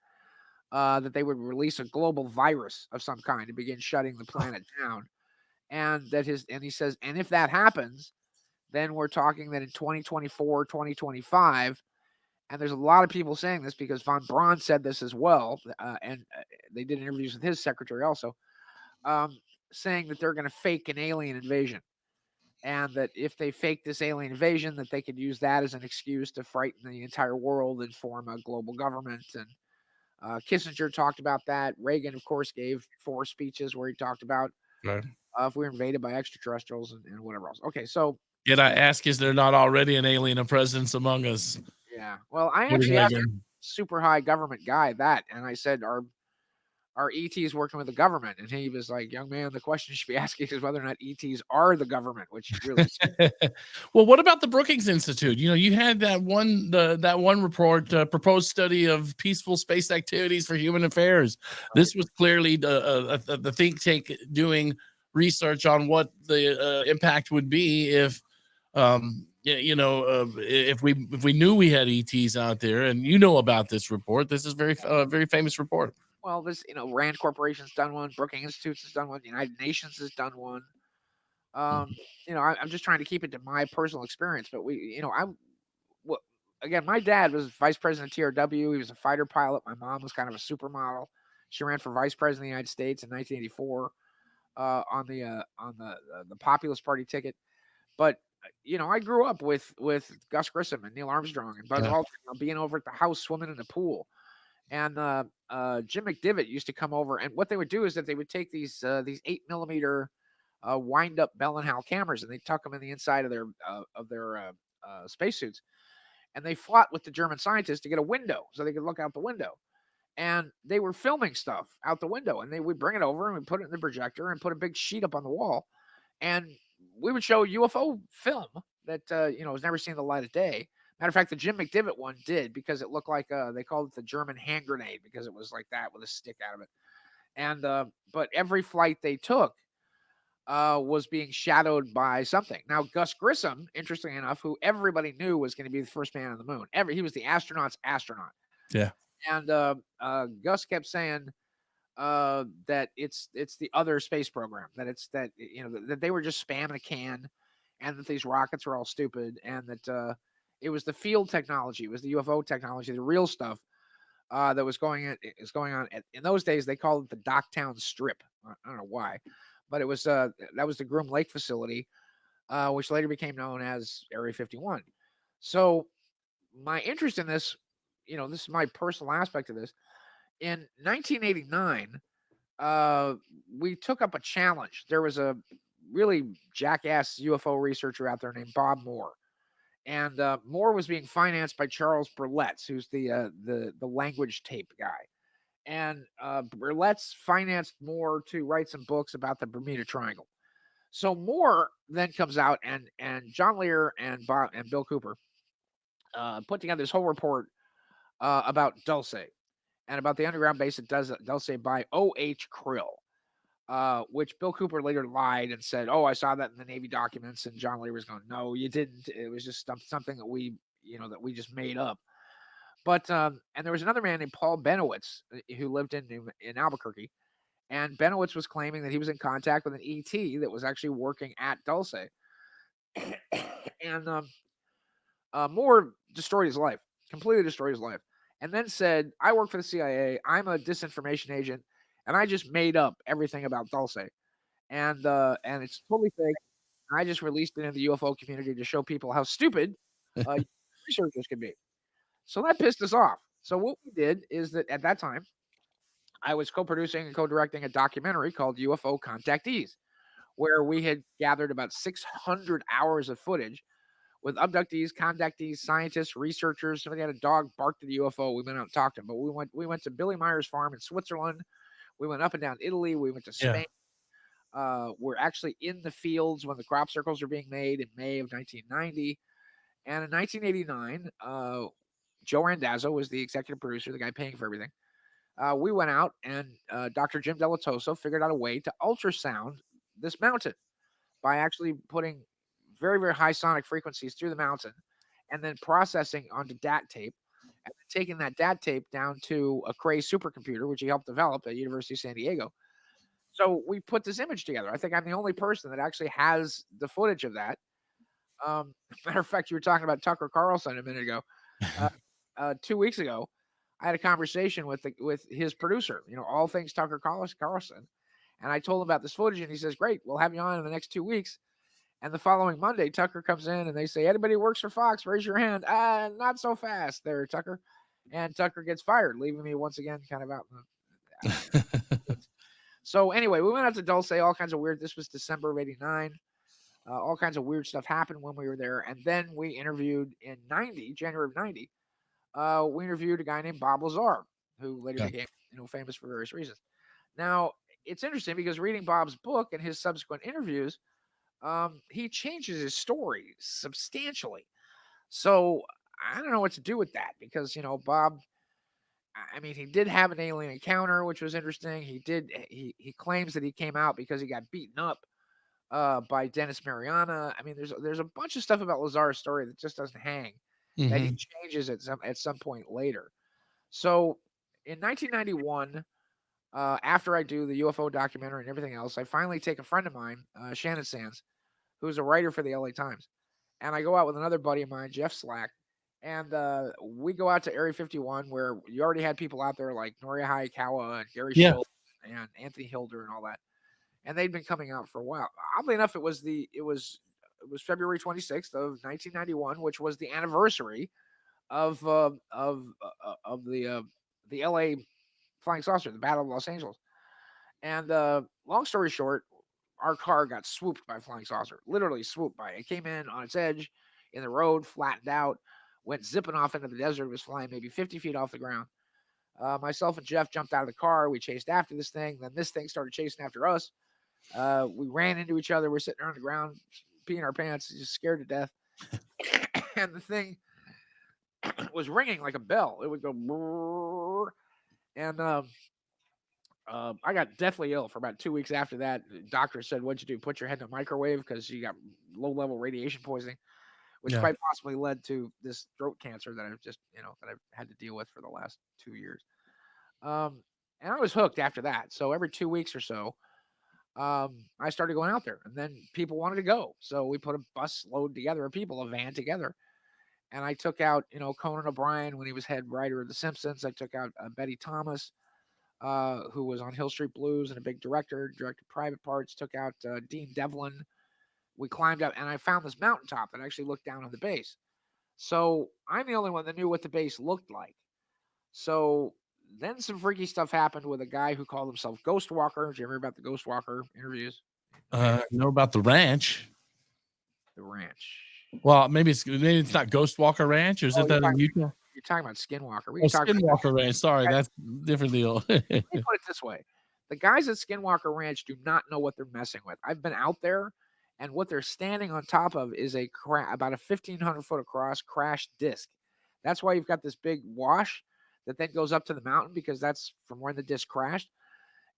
that they would release a global virus of some kind to begin shutting the planet down. And he says, and if that happens, then we're talking that in 2024, 2025, and there's a lot of people saying this because von Braun said this as well, and they did interviews with his secretary also, saying that they're going to fake an alien invasion. And that if they fake this alien invasion, that they could use that as an excuse to frighten the entire world and form a global government. And Kissinger talked about that. Reagan, of course, gave 4 speeches where he talked about if we were invaded by extraterrestrials and whatever else. Okay, so Yet I ask, is there not already an alien presence among us? yeah. Well, I actually asked a super high government guy that, and I said, are ETs working with the government? And he was like, young man, the question you should be asking is whether or not ETs are the government, which really Well, what about the Brookings Institute? You had that one report, proposed study of peaceful space activities for human affairs. This was clearly the think tank doing research on what the impact would be if if we knew we had ETs out there. And about this report. This is very famous report. Well, this, Rand Corporation's done one, Brookings Institute has done one, the United Nations has done one. I'm just trying to keep it to my personal experience, but again, my dad was vice president of TRW. He was a fighter pilot. My mom was kind of a supermodel. She ran for vice president of the United States in 1984 on the Populist Party ticket. But I grew up with Gus Grissom and Neil Armstrong and Buzz Yeah. Aldrin, being over at the house swimming in the pool. And Jim McDivitt used to come over, and what they would do is that they would take these 8mm wind up Bell and Howell cameras, and they tuck them in the inside of their spacesuits, and they fought with the German scientists to get a window so they could look out the window. And they were filming stuff out the window, and they would bring it over and we'd put it in the projector and put a big sheet up on the wall, and we would show UFO film that was never seen the light of day. Matter of fact, the Jim McDivitt one did, because it looked like they called it the German hand grenade, because it was like that with a stick out of it. And but every flight they took was being shadowed by something. Now, Gus Grissom, interestingly enough, who everybody knew was going to be the first man on the moon, he was the astronaut's astronaut. Yeah. And Gus kept saying that it's the other space program, that it's that that they were just spamming a can, and that these rockets were all stupid, and that it was the field technology, it was the UFO technology, the real stuff that was going on. In those days, they called it the Docktown Strip. I don't know why, but it was that was the Groom Lake facility, which later became known as Area 51. So my interest in this, this is my personal aspect of this. In 1989, we took up a challenge. There was a really jackass UFO researcher out there named Bob Moore, and Moore was being financed by Charles Berletz, who's the language tape guy. And Berletz financed Moore to write some books about the Bermuda Triangle. So Moore then comes out, and John Lear and Bill Cooper put together this whole report about Dulce, and about the underground base at Dulce by O.H. Krill, which Bill Cooper later lied and said, "Oh, I saw that in the Navy documents." And John Lear was going, "No, you didn't. It was just something that we just made up." But and there was another man named Paul Benowitz who lived in Albuquerque, and Benowitz was claiming that he was in contact with an ET that was actually working at Dulce. And Moore destroyed his life, completely destroyed his life, and then said, "I work for the CIA. I'm a disinformation agent, and I just made up everything about Dulce, and it's totally fake. I just released it in the UFO community to show people how stupid researchers can be." So that pissed us off. So what we did is that at that time, I was co-producing and co-directing a documentary called UFO Contactees, where we had gathered about 600 hours of footage with abductees, contactees, scientists, researchers. Somebody had a dog barked at the UFO. We went out and talked to him. But we went to Billy Meyer's farm in Switzerland. We went up and down Italy. We went to Spain. We're actually in the fields when the crop circles were being made in May of 1990. And in 1989, Joe Randazzo was the executive producer, the guy paying for everything. We went out, and Dr. Jim Delatoso figured out a way to ultrasound this mountain by actually putting very, very high sonic frequencies through the mountain, and then processing onto DAT tape, and then taking that DAT tape down to a Cray supercomputer, which he helped develop at University of San Diego. So we put this image together. I think I'm the only person that actually has the footage of that. Matter of fact, you were talking about Tucker Carlson a minute ago. 2 weeks ago, I had a conversation with his producer, all things Tucker Carlson, and I told him about this footage, and he says, "Great, we'll have you on in the next 2 weeks." And the following Monday, Tucker comes in and they say, "Anybody who works for Fox, raise your hand." Not so fast there, Tucker. And Tucker gets fired, leaving me once again kind of out. So anyway, we went out to Dulce, all kinds of weird. This was December of '89. All kinds of weird stuff happened when we were there. And then we interviewed in January of '90, we interviewed a guy named Bob Lazar, who later became famous for various reasons. Now, it's interesting because reading Bob's book and his subsequent interviews, he changes his story substantially. So I don't know what to do with that, because Bob, I mean, he did have an alien encounter, which was interesting. He claims that he came out because he got beaten up by Dennis Mariana. I mean, there's a bunch of stuff about Lazar's story that just doesn't hang, that he changes at some point later. So in 1991, after I do the UFO documentary and everything else, I finally take a friend of mine, Shannon Sands, who's a writer for the LA Times, and I go out with another buddy of mine, Jeff Slack, and we go out to Area 51, where you already had people out there like Noria Hayakawa and Gary Schultz and Anthony Hilder and all that, and they'd been coming out for a while. Oddly enough, it was it was February 26th of 1991, which was the anniversary of the LA flying saucer, the Battle of Los Angeles. And long story short, our car got swooped by a flying saucer, literally swooped by it. It came in on its edge in the road, flattened out, went zipping off into the desert. It was flying maybe 50 feet off the ground. Myself and Jeff jumped out of the car. We chased after this thing. Then this thing started chasing after us. We ran into each other. We're sitting there on the ground, peeing our pants, just scared to death. And the thing was ringing like a bell. It would go, brrr, and I got deathly ill for about 2 weeks after that. The doctor said, "What'd you do? Put your head in a microwave because you got low-level radiation poisoning," which quite possibly led to this throat cancer that I've just, that I've had to deal with for the last 2 years. And I was hooked after that. So every 2 weeks or so, I started going out there, and then people wanted to go. So we put a bus load together of people, a van together. And I took out, Conan O'Brien when he was head writer of The Simpsons. I took out Betty Thomas, who was on Hill Street Blues and a big director, directed Private Parts. Took out Dean Devlin. We climbed up, and I found this mountaintop that actually looked down on the base. So I'm the only one that knew what the base looked like. So then some freaky stuff happened with a guy who called himself Ghost Walker. Did you ever hear about the Ghost Walker interviews? Know about the ranch. The ranch. Well, maybe it's not Ghost Walker Ranch, or is it that in Utah? You're talking about Skinwalker. Skinwalker Ranch. Sorry, that's a different deal. Let me put it this way. The guys at Skinwalker Ranch do not know what they're messing with. I've been out there, and what they're standing on top of is about a 1,500 foot across crashed disc. That's why you've got this big wash that then goes up to the mountain, because that's from where the disc crashed.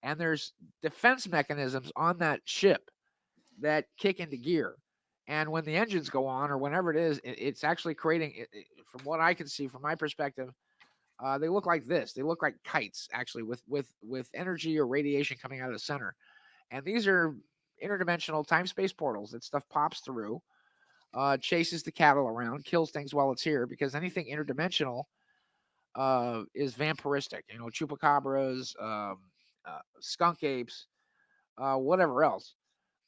And there's defense mechanisms on that ship that kick into gear. And when the engines go on, or whenever it is, it's actually creating, from what I can see from my perspective, they look like this. They look like kites, actually, with energy or radiation coming out of the center. And these are interdimensional time-space portals that stuff pops through, chases the cattle around, kills things while it's here, because anything interdimensional is vampiristic. Chupacabras, skunk apes, whatever else.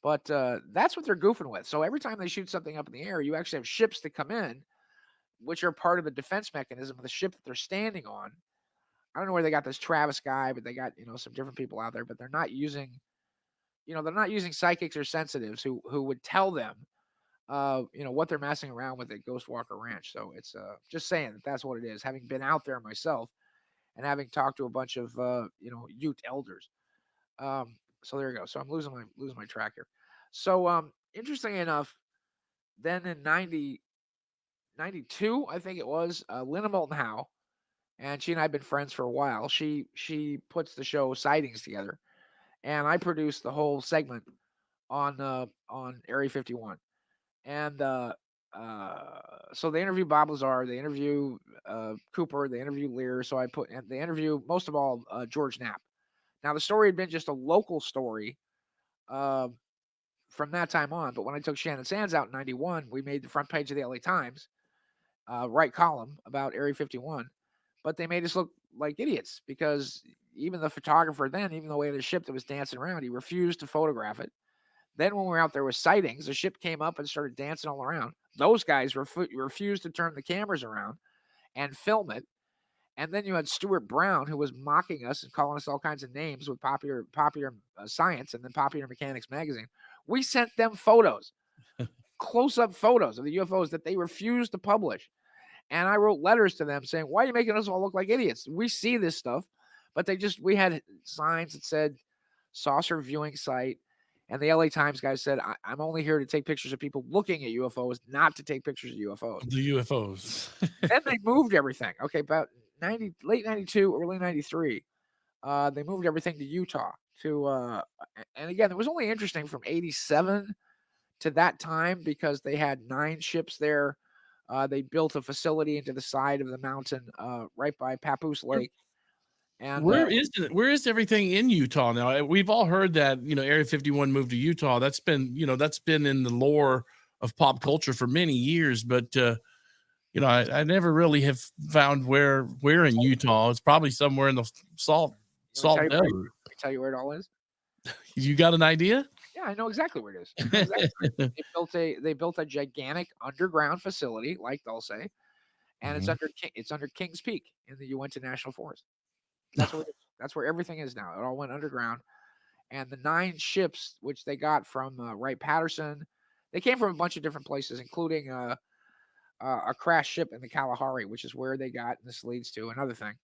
But that's what they're goofing with. So every time they shoot something up in the air, you actually have ships that come in, which are part of the defense mechanism of the ship that they're standing on. I don't know where they got this Travis guy, but they got, some different people out there, but they're not using, they're not using psychics or sensitives who would tell them, what they're messing around with at Ghost Walker Ranch. So it's just saying that's what it is. Having been out there myself and having talked to a bunch of, Ute elders. So there you go. So I'm losing my track here. So interesting enough, then in 92, I think it was, Lynna Moulton Howe, and she and I have been friends for a while. She puts the show Sightings together, and I produced the whole segment on Area 51. And so they interview Bob Lazar, they interview Cooper, they interview Lear. So they interview most of all George Knapp. Now, the story had been just a local story from that time on. But when I took Shannon Sands out in 91, we made the front page of the LA Times, right column about Area 51. But they made us look like idiots, because even the photographer then, even though we had a ship that was dancing around, he refused to photograph it. Then when we were out there with sightings, the ship came up and started dancing all around. Those guys refused to turn the cameras around and film it. And then you had Stuart Brown, who was mocking us and calling us all kinds of names with Popular Science and then Popular Mechanics magazine. We sent them photos, close-up photos of the UFOs that they refused to publish. And I wrote letters to them saying, "Why are you making us all look like idiots? We see this stuff." But we had signs that said saucer viewing site. And the LA Times guy said, "I'm only here to take pictures of people looking at UFOs, not to take pictures of UFOs." The UFOs. Then they moved everything. Okay, about late 92, early 93. They moved everything to Utah. And again, it was only interesting from 87 to that time, because they had 9 ships there. They built a facility into the side of the mountain right by Papoose Lake. And where is everything in Utah now? We've all heard that, Area 51 moved to Utah. That's been in the lore of pop culture for many years, but I never really have found where in Utah. It's probably somewhere in the salt desert. Can I tell you where it all is? You got an idea? Yeah, Yeah, I know exactly where it is. I know exactly where it is. They built a gigantic underground facility like Dulce, and it's under Kings Peak in the Uinta National Forest. That's where that's where everything is now. It all went underground, and the 9 ships which they got from Wright-Patterson, they came from a bunch of different places, including a crash ship in the Kalahari, which is where they got. And this leads to another thing.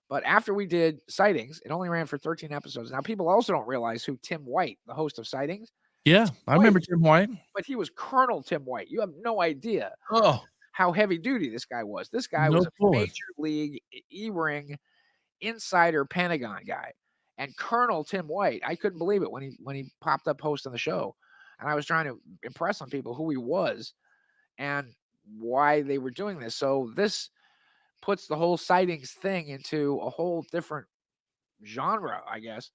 But after we did Sightings, it only ran for 13 episodes. Now, people also don't realize who Tim White, the host of Sightings. Yeah, I remember Tim White. But he was Colonel Tim White. You have no idea how heavy duty this guy was. This guy was a major league E-ring insider Pentagon guy. And Colonel Tim White, I couldn't believe it when he popped up hosting the show. And I was trying to impress on people who he was and why they were doing this. So this puts the whole Sightings thing into a whole different genre, I guess,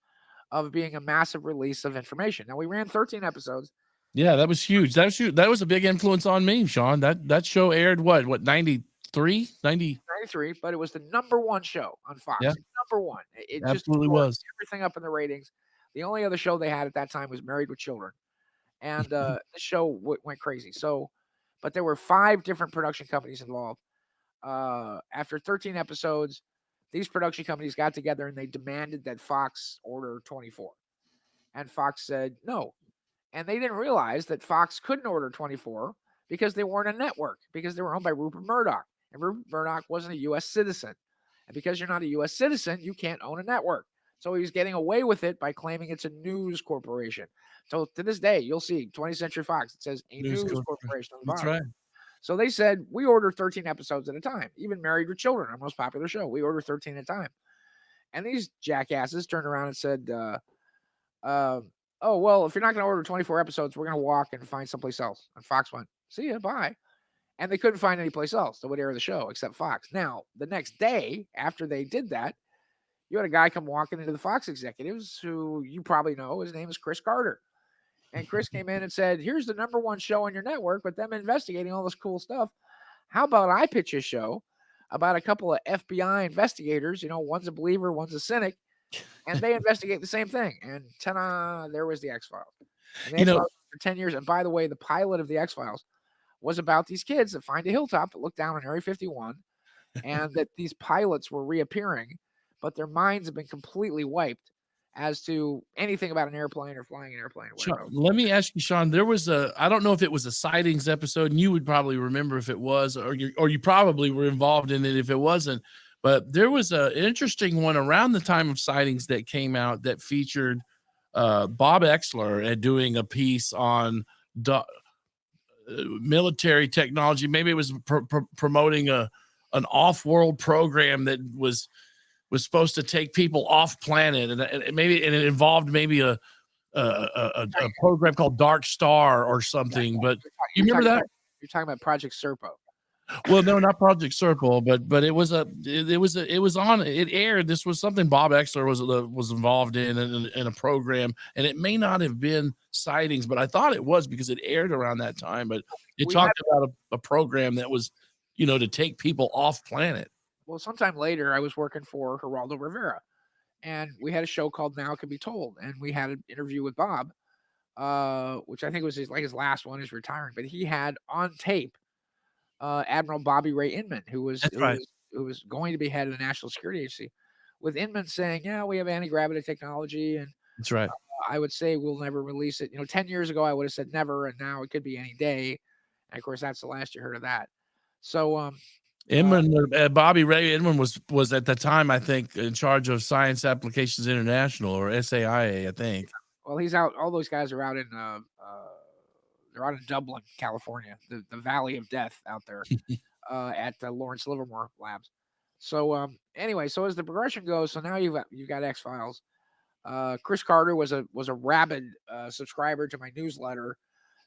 of being a massive release of information. Now, we ran 13 episodes. Yeah, that was huge. That was huge. That was a big influence on me, Sean. That show aired what 93, 93, but it was the #1 show on Fox. Yeah. #1. It absolutely just was everything up in the ratings. The only other show they had at that time was Married with Children, and the show went crazy. So, but there were 5 different production companies involved. After 13 episodes, these production companies got together and they demanded that Fox order 24. And Fox said no. And they didn't realize that Fox couldn't order 24 because they weren't a network, because they were owned by Rupert Murdoch. And Rupert Murdoch wasn't a U.S. citizen. And because you're not a U.S. citizen, you can't own a network. So he was getting away with it by claiming it's a news corporation. So to this day, you'll see 20th Century Fox. It says a news corporation on the bottom. That's right. So they said, we order 13 episodes at a time. Even Married with Children, our most popular show, we order 13 at a time. And these jackasses turned around and said, oh, well, if you're not going to order 24 episodes, we're going to walk and find someplace else. And Fox went, see ya, bye. And they couldn't find any place else that would air the show except Fox. Now, the next day after they did that, you had a guy come walking into the Fox executives who you probably know. His name is Chris Carter. And Chris came in and said, here's the #1 show on your network with them investigating all this cool stuff. How about I pitch a show about a couple of FBI investigators? You know, one's a believer, one's a cynic. And they investigate the same thing. And ta-da, there was the X-Files. And the X-Files for 10 years. And by the way, the pilot of the X-Files was about these kids that find a hilltop that look down on Area 51 and that these pilots were reappearing, but their minds have been completely wiped as to anything about an airplane or flying an airplane. Or Sean, let me ask you, Sean, there was I don't know if it was a Sightings episode, and you would probably remember if it was, or you probably were involved in it if it wasn't, but there was an interesting one around the time of Sightings that came out that featured Bob Exler doing a piece on military technology. Maybe it was promoting an off-world program that was supposed to take people off planet, and it involved maybe a program called Dark Star or something. But you remember that? You're talking about Project Serpo. Well, no, not Project Serpo, but it was on. It aired. This was something Bob Exler was involved in a program, and it may not have been Sightings, but I thought it was because it aired around that time. But it talked about a program that was, to take people off planet. Well, sometime later, I was working for Geraldo Rivera, and we had a show called Now It Can Be Told, and we had an interview with Bob, which I think was his last one. He's retiring, but he had on tape Admiral Bobby Ray Inman, who was going to be head of the National Security Agency, with Inman saying, "Yeah, we have anti-gravity technology," and that's right. I would say we'll never release it. 10 years ago, I would have said never, and now it could be any day. And of course, that's the last you heard of that. So, Inman, Bobby Ray Inman was at the time, I think, in charge of Science Applications International, or SAIA, I think. Well, he's out. All those guys are out in they're out in Dublin, California, the Valley of Death out there at the Lawrence Livermore Labs. So anyway, so as the progression goes, so now you've got X-Files. Chris Carter was a rabid subscriber to my newsletter.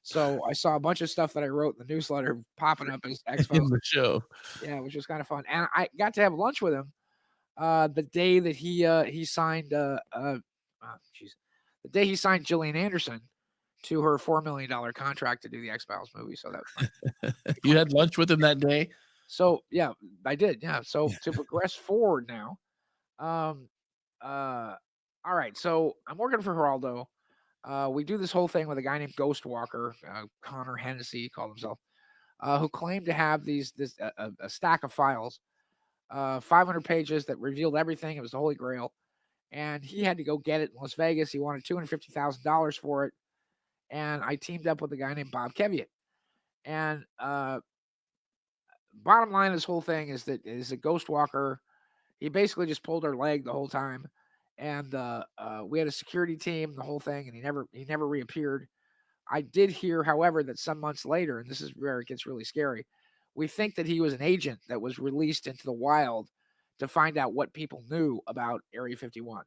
So I saw a bunch of stuff that I wrote in the newsletter popping up as X-Files in the show. Yeah, which was kind of fun. And I got to have lunch with him the day that he signed the day he signed Gillian Anderson to her $4 million contract to do the X-Files movie. So that was fun. You had lunch with him that day? So yeah, I did. Yeah. So to progress forward now. All right. So I'm working for Geraldo. We do this whole thing with a guy named Ghost Walker, Connor Hennessy, he called himself, who claimed to have a stack of files, 500 pages that revealed everything. It was the Holy Grail, and he had to go get it in Las Vegas. He wanted $250,000 for it, and I teamed up with a guy named Bob Keviat. And bottom line of this whole thing is that a Ghost Walker. He basically just pulled our leg the whole time, and we had a security team, the whole thing, and he never reappeared. I did hear, however, that some months later, and this is where it gets really scary, we think that he was an agent that was released into the wild to find out what people knew about Area 51.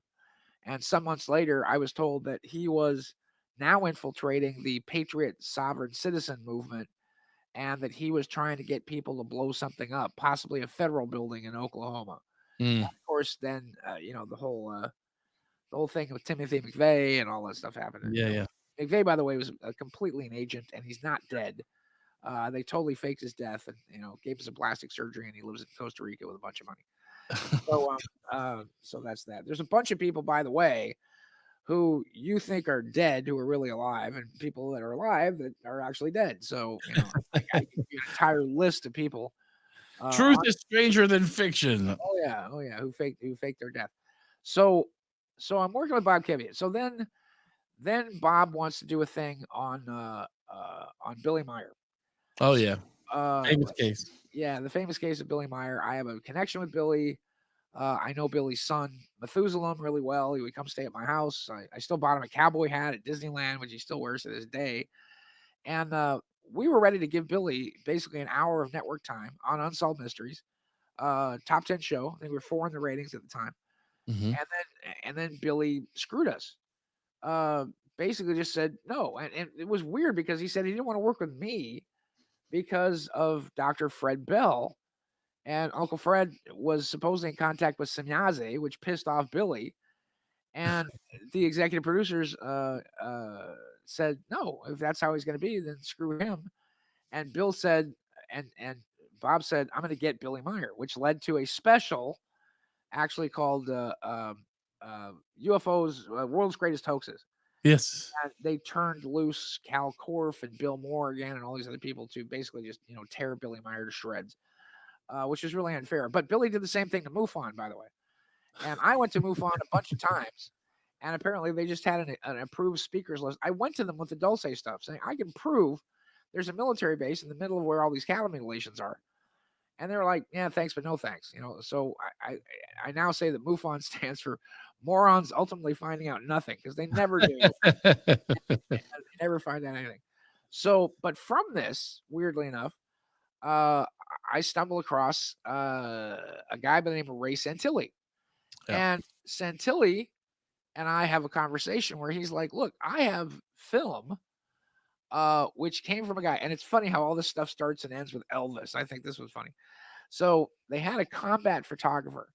And some months later, I was told that he was now infiltrating the Patriot Sovereign Citizen movement, and that he was trying to get people to blow something up, possibly a federal building in Oklahoma. Of course, then the whole thing with Timothy McVeigh and all that stuff happened. Yeah. McVeigh, by the way, was completely an agent, and he's not dead. They totally faked his death, and gave him some plastic surgery, and he lives in Costa Rica with a bunch of money. So that's that. There's a bunch of people, by the way, who you think are dead who are really alive, and people that are alive that are actually dead. So I give you an entire list of people. Truth is stranger than fiction. Oh yeah, who faked their death. So I'm working with Bob Keviat. So then Bob wants to do a thing on Billy Meyer. Oh yeah, famous case. Yeah, the famous case of Billy Meyer. I have a connection with Billy. I know Billy's son Methuselah really well. He would come stay at my house. I still bought him a cowboy hat at Disneyland, which he still wears to this day. And we were ready to give Billy basically an hour of network time on Unsolved Mysteries, top 10 show. I think we were 4 in the ratings at the time. And then Billy screwed us. Basically just said no. And it was weird because he said he didn't want to work with me because of Dr. Fred Bell. And Uncle Fred was supposedly in contact with Semyaze, which pissed off Billy. And the executive producers said, no, if that's how he's going to be, then screw him. And Bill said, and Bob said, I'm going to get Billy Meyer, which led to a special actually called UFOs, World's Greatest Hoaxes. Yes. And they turned loose Cal Korff and Bill Morgan and all these other people to basically just, tear Billy Meyer to shreds, which is really unfair. But Billy did the same thing to MUFON, by the way. And I went to MUFON a bunch of times, and apparently they just had an approved speakers list. I went to them with the Dulce stuff, saying, I can prove there's a military base in the middle of where all these cattle mutilations are. And they were like, yeah, thanks, but no thanks. So I now say that MUFON stands for morons ultimately finding out nothing, because they never do. They never find out anything. So, but from this, weirdly enough, I stumbled across a guy by the name of Ray Santilli. Yeah. And Santilli and I have a conversation where he's like, look, I have film which came from a guy. And it's funny how all this stuff starts and ends with Elvis. I think this was funny. So they had a combat photographer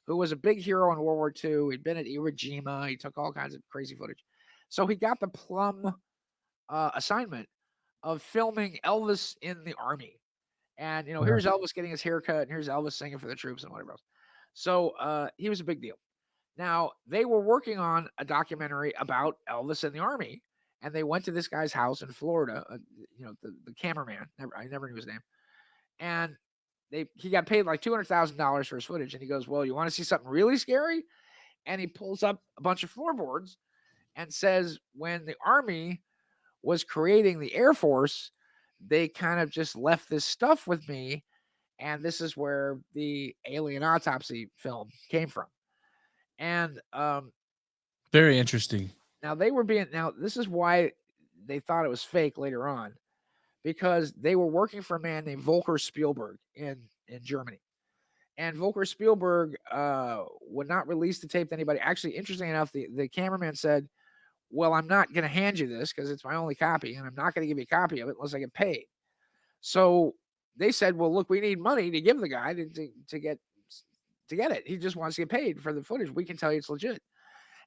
who was a big hero in World War II. He'd been at Iwo Jima. He took all kinds of crazy footage. So he got the plum assignment of filming Elvis in the Army. And, here's Elvis getting his haircut, and here's Elvis singing for the troops and whatever else. So he was a big deal. Now, they were working on a documentary about Elvis in the Army, and they went to this guy's house in Florida, the cameraman. I never knew his name. And he got paid like $200,000 for his footage. And he goes, well, you want to see something really scary? And he pulls up a bunch of floorboards and says, when the Army was creating the Air Force, they kind of just left this stuff with me. And this is where the alien autopsy film came from. And very interesting. Now this is why they thought it was fake later on, because they were working for a man named Volker Spielberg in Germany. And Volker Spielberg would not release the tape to anybody. Actually, interesting enough, the cameraman said, well, I'm not going to hand you this because it's my only copy, and I'm not going to give you a copy of it unless I get paid. So they said, well, look, we need money to give the guy to get it. He just wants to get paid for the footage. We can tell you it's legit.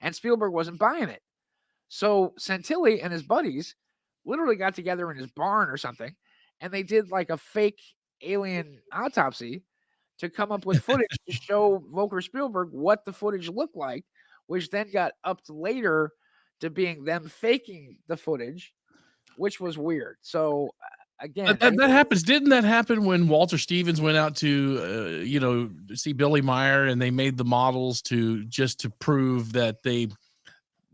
And Spielberg wasn't buying it. So Santilli and his buddies literally got together in his barn or something, and they did like a fake alien autopsy to come up with footage to show Volker Spielberg what the footage looked like, which then got upped later to being them faking the footage, which was weird. So again, that happens. Didn't that happen when Walter Stevens went out to see Billy Meyer, and they made the models to prove that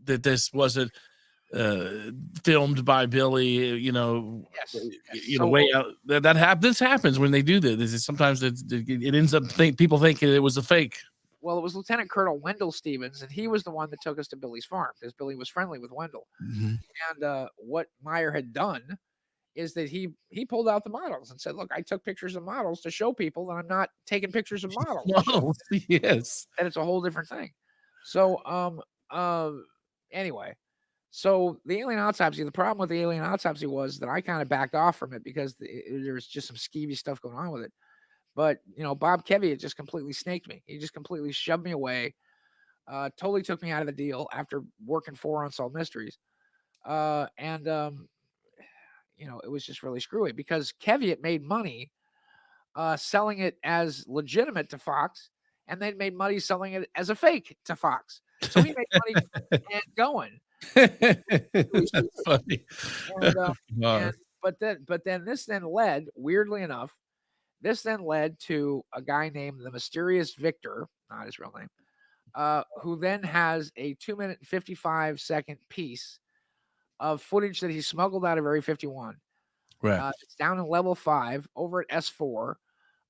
this wasn't filmed by Billy, yes. way out. This happens when they do this. Sometimes it ends up people thinking it was a fake. Well, it was Lieutenant Colonel Wendell Stevens, and he was the one that took us to Billy's farm because Billy was friendly with Wendell. Mm-hmm. And what Meyer had done is that he pulled out the models and said, "Look, I took pictures of models to show people that I'm not taking pictures of models." Models, yes. And it's a whole different thing. So, anyway, so the alien autopsy. The problem with the alien autopsy was that I kind of backed off from it because there was just some skeevy stuff going on with it. But Bob Kevitt just completely snaked me. He just completely shoved me away. Totally took me out of the deal after working 4 Unsolved Mysteries. And it was just really screwy because Kevitt made money selling it as legitimate to Fox, and they made money selling it as a fake to Fox. So he made money and going. That's funny. But then this led, weirdly enough, to a guy named the Mysterious Victor, not his real name, who then has a 2-minute and 55-second piece of footage that he smuggled out of Area 51. Right. It's down in level 5 over at S4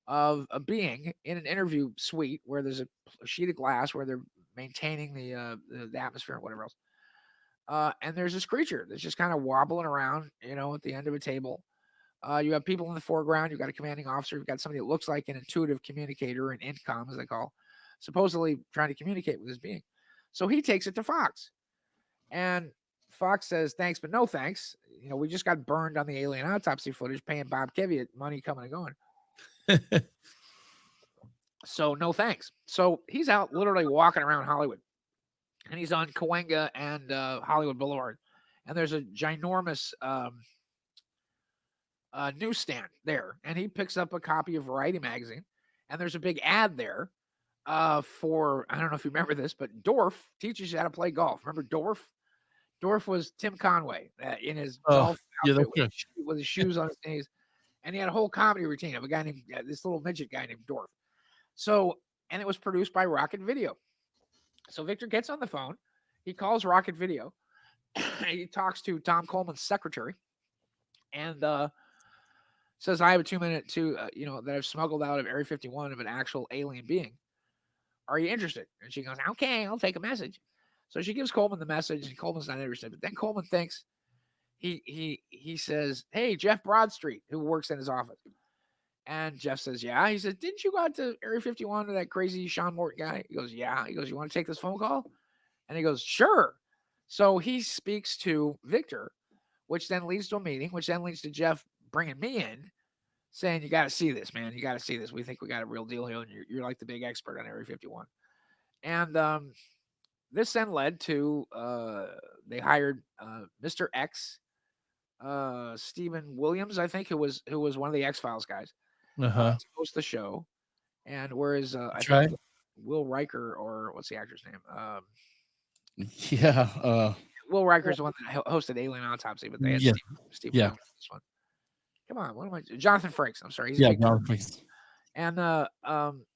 of a being in an interview suite where there's a sheet of glass where they're maintaining the atmosphere and whatever else. And there's this creature that's just kind of wobbling around, at the end of a table. You have people in the foreground. You've got a commanding officer. You've got somebody that looks like an intuitive communicator, an INCOM, as they call, supposedly trying to communicate with this being. So he takes it to Fox. And Fox says, thanks, but no thanks. We just got burned on the alien autopsy footage, paying Bob Kevitt money coming and going. So no thanks. So he's out literally walking around Hollywood. And he's on Cahuenga and Hollywood Boulevard. And there's a ginormous newsstand there, and he picks up a copy of Variety magazine, and there's a big ad there for, I don't know if you remember this, but Dorf teaches you how to play golf. Remember Dorf? Dorf was Tim Conway in his golf outfit with his shoes on his knees, and he had a whole comedy routine of a guy named this little midget guy named Dorf. So, and it was produced by Rocket Video. So Victor gets on the phone, he calls Rocket Video, he talks to Tom Coleman's secretary, and says, I have a 2-minute that I've smuggled out of Area 51 of an actual alien being. Are you interested? And she goes, okay, I'll take a message. So she gives Coleman the message, and Coleman's not interested. But then Coleman thinks, he says, hey, Jeff Broadstreet, who works in his office. And Jeff says, yeah. He says, didn't you go out to Area 51 to that crazy Sean Morton guy? He goes, yeah. He goes, you want to take this phone call? And he goes, sure. So he speaks to Victor, which then leads to a meeting, which then leads to Jeff bringing me in, saying, you got to see this, man. You got to see this. We think we got a real deal here, and you're like the big expert on Area 51. And this then led to they hired Mr. X, Stephen Williams, I think, who was one of the X-Files guys, to host the show. And whereas I think Will Riker, or what's the actor's name? Will Riker's the one that hosted Alien Autopsy, but they had Steve Williams this one. Come on, what am I? Jonathan Frakes. I'm sorry. Jonathan Frakes. And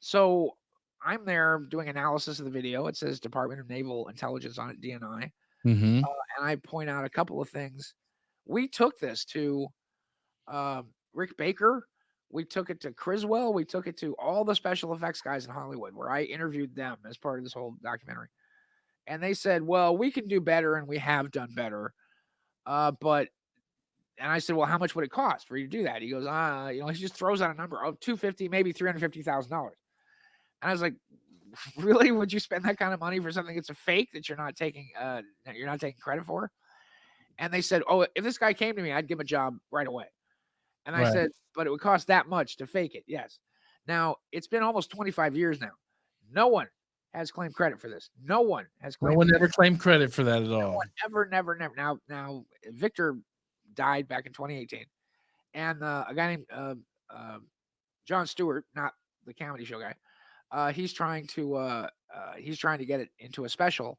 so I'm there doing analysis of the video. It says Department of Naval Intelligence on it, DNI. Mm-hmm. And I point out a couple of things. We took this to Rick Baker. We took it to Criswell. We took it to all the special effects guys in Hollywood, where I interviewed them as part of this whole documentary. And they said, well, we can do better, and we have done better. And I said, well, how much would it cost for you to do that? He goes, he just throws out a number of $250,000, maybe $350,000. And I was like, really? Would you spend that kind of money for something that's a fake that you're not taking credit for? And they said, oh, if this guy came to me, I'd give him a job right away. And I said, but it would cost that much to fake it. Yes. Now, it's been almost 25 years now. No one has claimed credit for this. No one has claimed. No one ever claimed credit for that at all. No one ever, never. Now, Victor died back in 2018, and a guy named Jon Stewart, not the comedy show guy, he's trying to get it into a special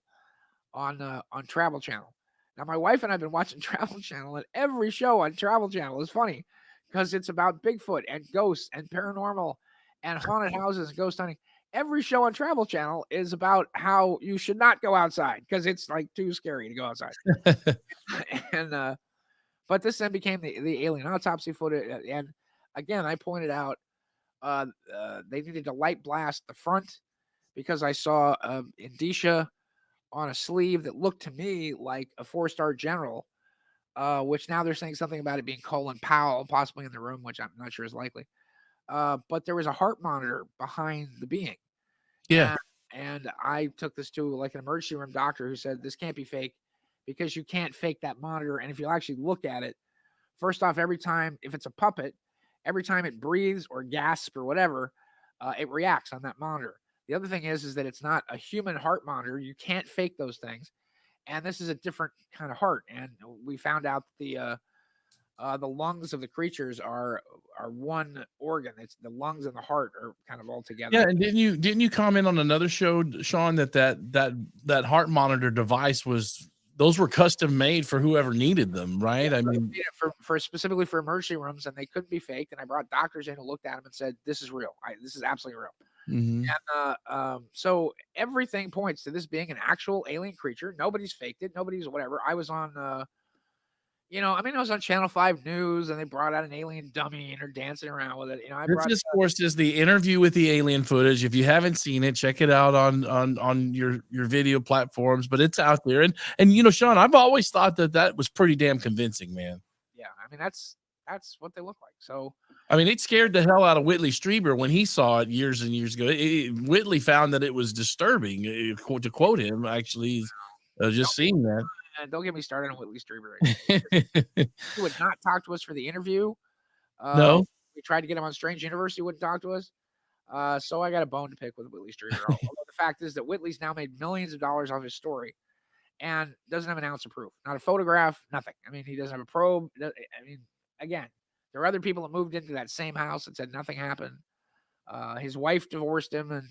on Travel Channel. Now, my wife and I have been watching Travel Channel, and every show on Travel Channel is funny because it's about Bigfoot and ghosts and paranormal and haunted houses and ghost hunting. Every show on Travel Channel is about how you should not go outside because it's like too scary to go outside. And but this then became the alien autopsy footage. And again, I pointed out they needed to light blast the front because I saw indicia on a sleeve that looked to me like a 4-star general, which now they're saying something about it being Colin Powell, possibly in the room, which I'm not sure is likely. But there was a heart monitor behind the being. Yeah. And I took this to like an emergency room doctor who said, this can't be fake because you can't fake that monitor. And if you actually look at it, first off, every time, if it's a puppet, every time it breathes or gasps or whatever, it reacts on that monitor. The other thing is that it's not a human heart monitor. You can't fake those things. And this is a different kind of heart. And we found out the lungs of the creatures are one organ. It's the lungs and the heart are kind of all together. Yeah, and didn't you comment on another show, Sean, that heart monitor device those were custom made for whoever needed them, right? Yeah, I mean, for specifically for emergency rooms, and they couldn't be faked. And I brought doctors in who looked at them and said, "This is real. This is absolutely real." mm-hmm. And so everything points to this being an actual alien creature. Nobody's faked it. Nobody's whatever. I was on, I was on Channel 5 News, and they brought out an alien dummy and are dancing around with it. This, of course, is the interview with the alien footage. If you haven't seen it, check it out on your video platforms. But it's out there, and Sean, I've always thought that was pretty damn convincing, man. Yeah, I mean that's what they look like. So. I mean, it scared the hell out of Whitley Strieber when he saw it years and years ago. Whitley found that it was disturbing, to quote him, actually, just seeing that. And don't get me started on Whitley Strieber. He would not talk to us for the interview. No. We tried to get him on Strange Universe. He wouldn't talk to us. So I got a bone to pick with Whitley Strieber. Although the fact is that Whitley's now made millions of dollars off his story and doesn't have an ounce of proof. Not a photograph, nothing. I mean, he doesn't have a probe. I mean, again, there are other people that moved into that same house that said nothing happened. His wife divorced him, and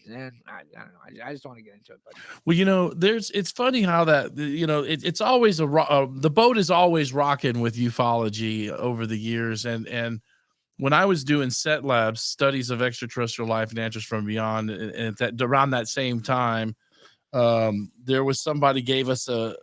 I don't know. I just don't want to get into it. But well, it's funny how that it's always the boat is always rocking with ufology over the years, and when I was doing set labs, studies of extraterrestrial life and answers from beyond, and around that same time, there was somebody gave us a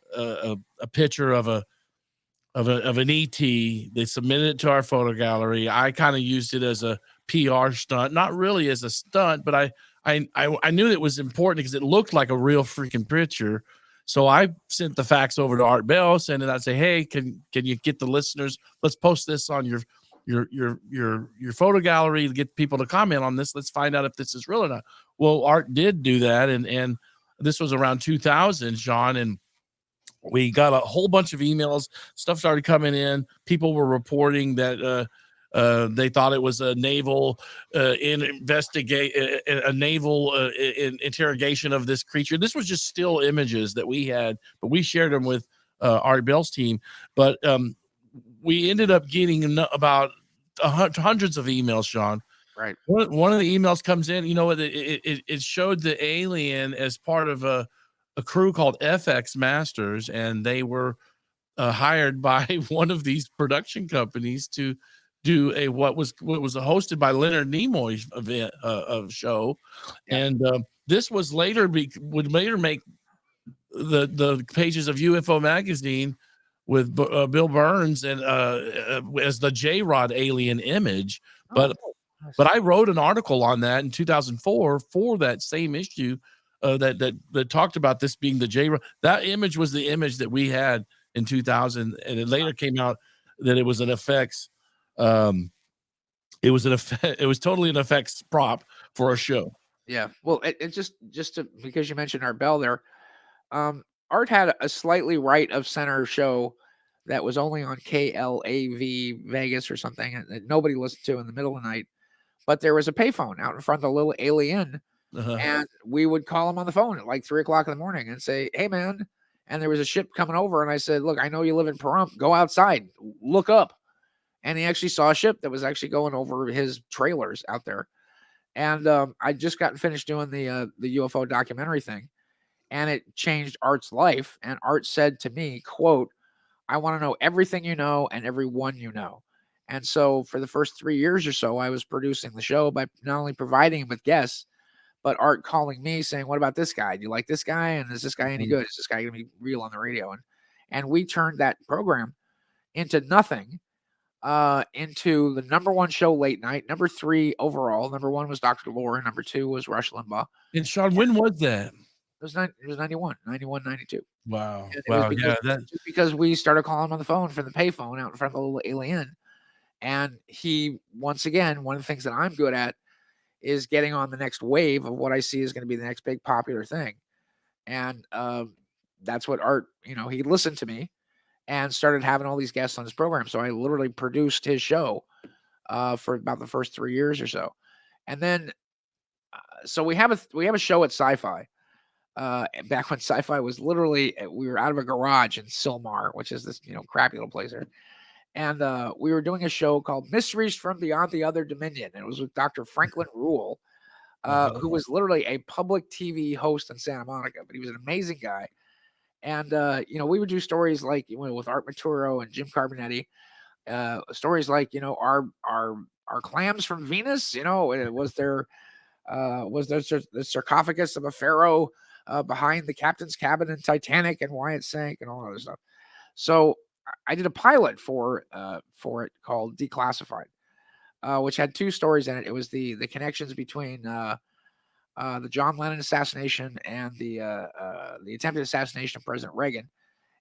picture of an ET. They submitted it to our photo gallery. I kind of used it as a PR stunt, not really as a stunt, but I knew it was important because it looked like a real freaking picture. So I sent the fax over to Art Bell, and I'd say, "Hey, can you get the listeners? Let's post this on your photo gallery to get people to comment on this. Let's find out if this is real or not." Well, Art did do that, and this was around 2000, John, and we got a whole bunch of emails. Stuff started coming in. People were reporting that they thought it was a naval interrogation of this creature. This was just still images that we had, but we shared them with Art Bell's team. But we ended up getting about hundreds of emails, Sean. Right. One of the emails comes in. It showed the alien as part of a crew called FX Masters, and they were hired by one of these production companies to do what was hosted by Leonard Nimoy's event of show, and this was would later make the pages of UFO magazine with Bill Burns and as the J-Rod alien image, but I wrote an article on that in 2004 for that same issue. That talked about this being the J-Rod. That image was the image that we had in 2000, and it later came out that it was an effects. It was totally an effects prop for a show. Yeah. Well, it just because you mentioned Art Bell there, Art had a slightly right of center show that was only on KLAV Vegas or something that nobody listened to in the middle of the night, but there was a payphone out in front of the little alien. And we would call him on the phone at like 3:00 in the morning and say, "Hey, man." And there was a ship coming over. And I said, "Look, I know you live in Pahrump. Go outside, look up." And he actually saw a ship that was actually going over his trailers out there. And I just got finished doing the UFO documentary thing. and it changed Art's life. And Art said to me, quote, "I want to know everything you know and everyone you know." And so for the first 3 years or so, I was producing the show by not only providing him with guests, but Art calling me saying, "What about this guy? Do you like this guy? And is this guy any good? Is this guy going to be real on the radio?" And we turned that program into nothing, into the number one show late night, number 3 overall. Number 1 was Dr. Lore. Number 2 was Rush Limbaugh. And Sean, when was that? It was 91, 92. Wow. And it Wow. was Yeah. just because we started calling him on the phone from the payphone out in front of the little alien. And he, once again, one of the things that I'm good at is getting on the next wave of what I see is going to be the next big popular thing. And that's what Art, he listened to me and started having all these guests on his program. So I literally produced his show for about the first 3 years or so. And then, so we have a show at Sci-Fi. Back when Sci-Fi was literally, we were out of a garage in Silmar, which is this, crappy little place there. And we were doing a show called Mysteries from Beyond the Other Dominion. And it was with Dr. Franklin Rule, who was literally a public TV host in Santa Monica, but he was an amazing guy. And, we would do stories like, with Art Maturo and Jim Carbonetti, stories like, our clams from Venus, was there the sarcophagus of a pharaoh behind the captain's cabin in Titanic and why it sank and all that other stuff. So I did a pilot for it called Declassified, which had 2 stories in it. It was the connections between the John Lennon assassination and the attempted assassination of President Reagan,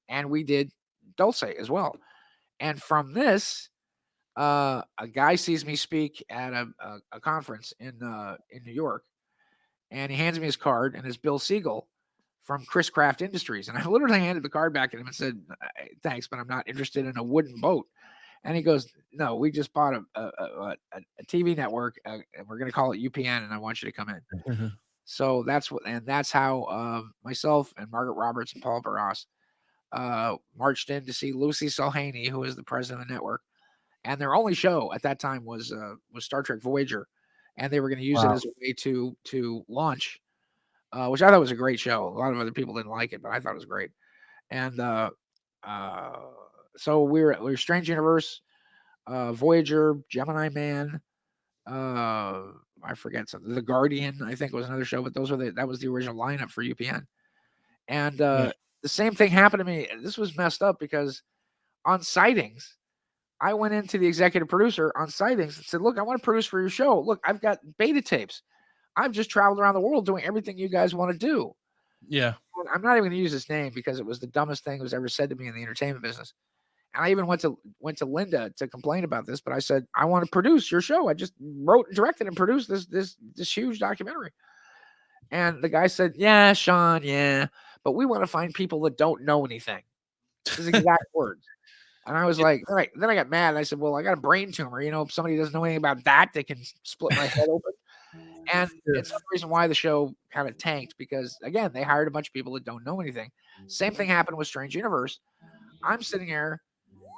and we did Dulce as well. And from this, a guy sees me speak at a conference in New York, and he hands me his card, and it's Bill Siegel from Chris Craft Industries. And I literally handed the card back at him and said, "Thanks, but I'm not interested in a wooden boat." And he goes, "No, we just bought a TV network, and we're going to call it UPN, and I want you to come in." So that's how myself and Margaret Roberts and Paul Barras marched in to see Lucy Sulhaney, who is the president of the network. And their only show at that time was Star Trek Voyager, and they were going to use it as a way to launch, which I thought was a great show. A lot of other people didn't like it, but I thought it was great. And so we were Strange Universe, Voyager, Gemini Man, I forget something. The Guardian, I think, was another show, but that was the original lineup for UPN. And the same thing happened to me. This was messed up because on Sightings, I went into the executive producer on Sightings and said, "Look, I want to produce for your show. Look, I've got beta tapes. I've just traveled around the world doing everything you guys want to do." Yeah. I'm not even going to use his name because it was the dumbest thing that was ever said to me in the entertainment business. And I even went to Linda to complain about this, but I said, "I want to produce your show. I just wrote, directed, and produced this huge documentary." And the guy said, "Yeah, Sean, yeah, but we want to find people that don't know anything." His exact words. And I was like, all right. Then I got mad. And I said, "Well, I got a brain tumor. If somebody doesn't know anything about that, they can split my head open." And it's the reason why the show kind of tanked, because, again, they hired a bunch of people that don't know anything. Same thing happened with Strange Universe. I'm sitting here,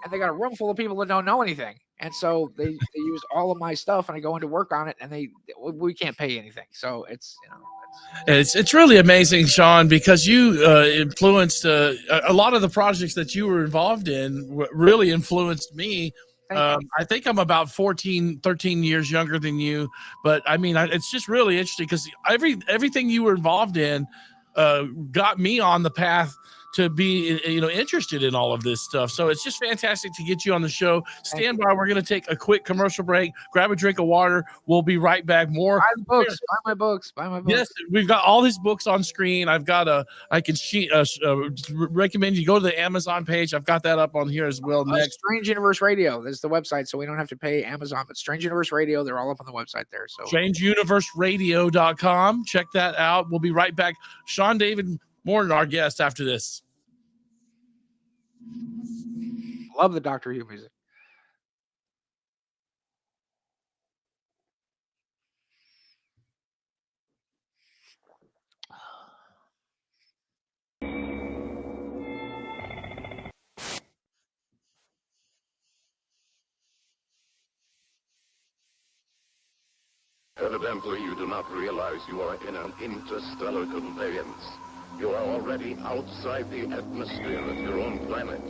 and they got a room full of people that don't know anything. And so they use all of my stuff, and I go into work on it, and we can't pay anything. So it's, it's really amazing, Sean, because you influenced a lot of the projects that you were involved in. Really influenced me. I think I'm about 13 years younger than you, but I mean, it's just really interesting because everything you were involved in got me on the path to be interested in all of this stuff. So it's just fantastic to get you on the show. Stand by. We're going to take a quick commercial break. Grab a drink of water. We'll be right back. More buy the books. Buy my books. Buy my books. Yes, we've got all his books on screen. I've got I can recommend you go to the Amazon page. I've got that up on here as well. Next, Strange Universe Radio. There's the website, so we don't have to pay Amazon. But Strange Universe Radio, they're all up on the website there. So StrangeUniverseRadio.com. Check that out. We'll be right back. Sean David Morton, our guest, after this. Love the Doctor Who music. Evidently, you do not realize you are in an interstellar conveyance. You are already outside the atmosphere of your own planet.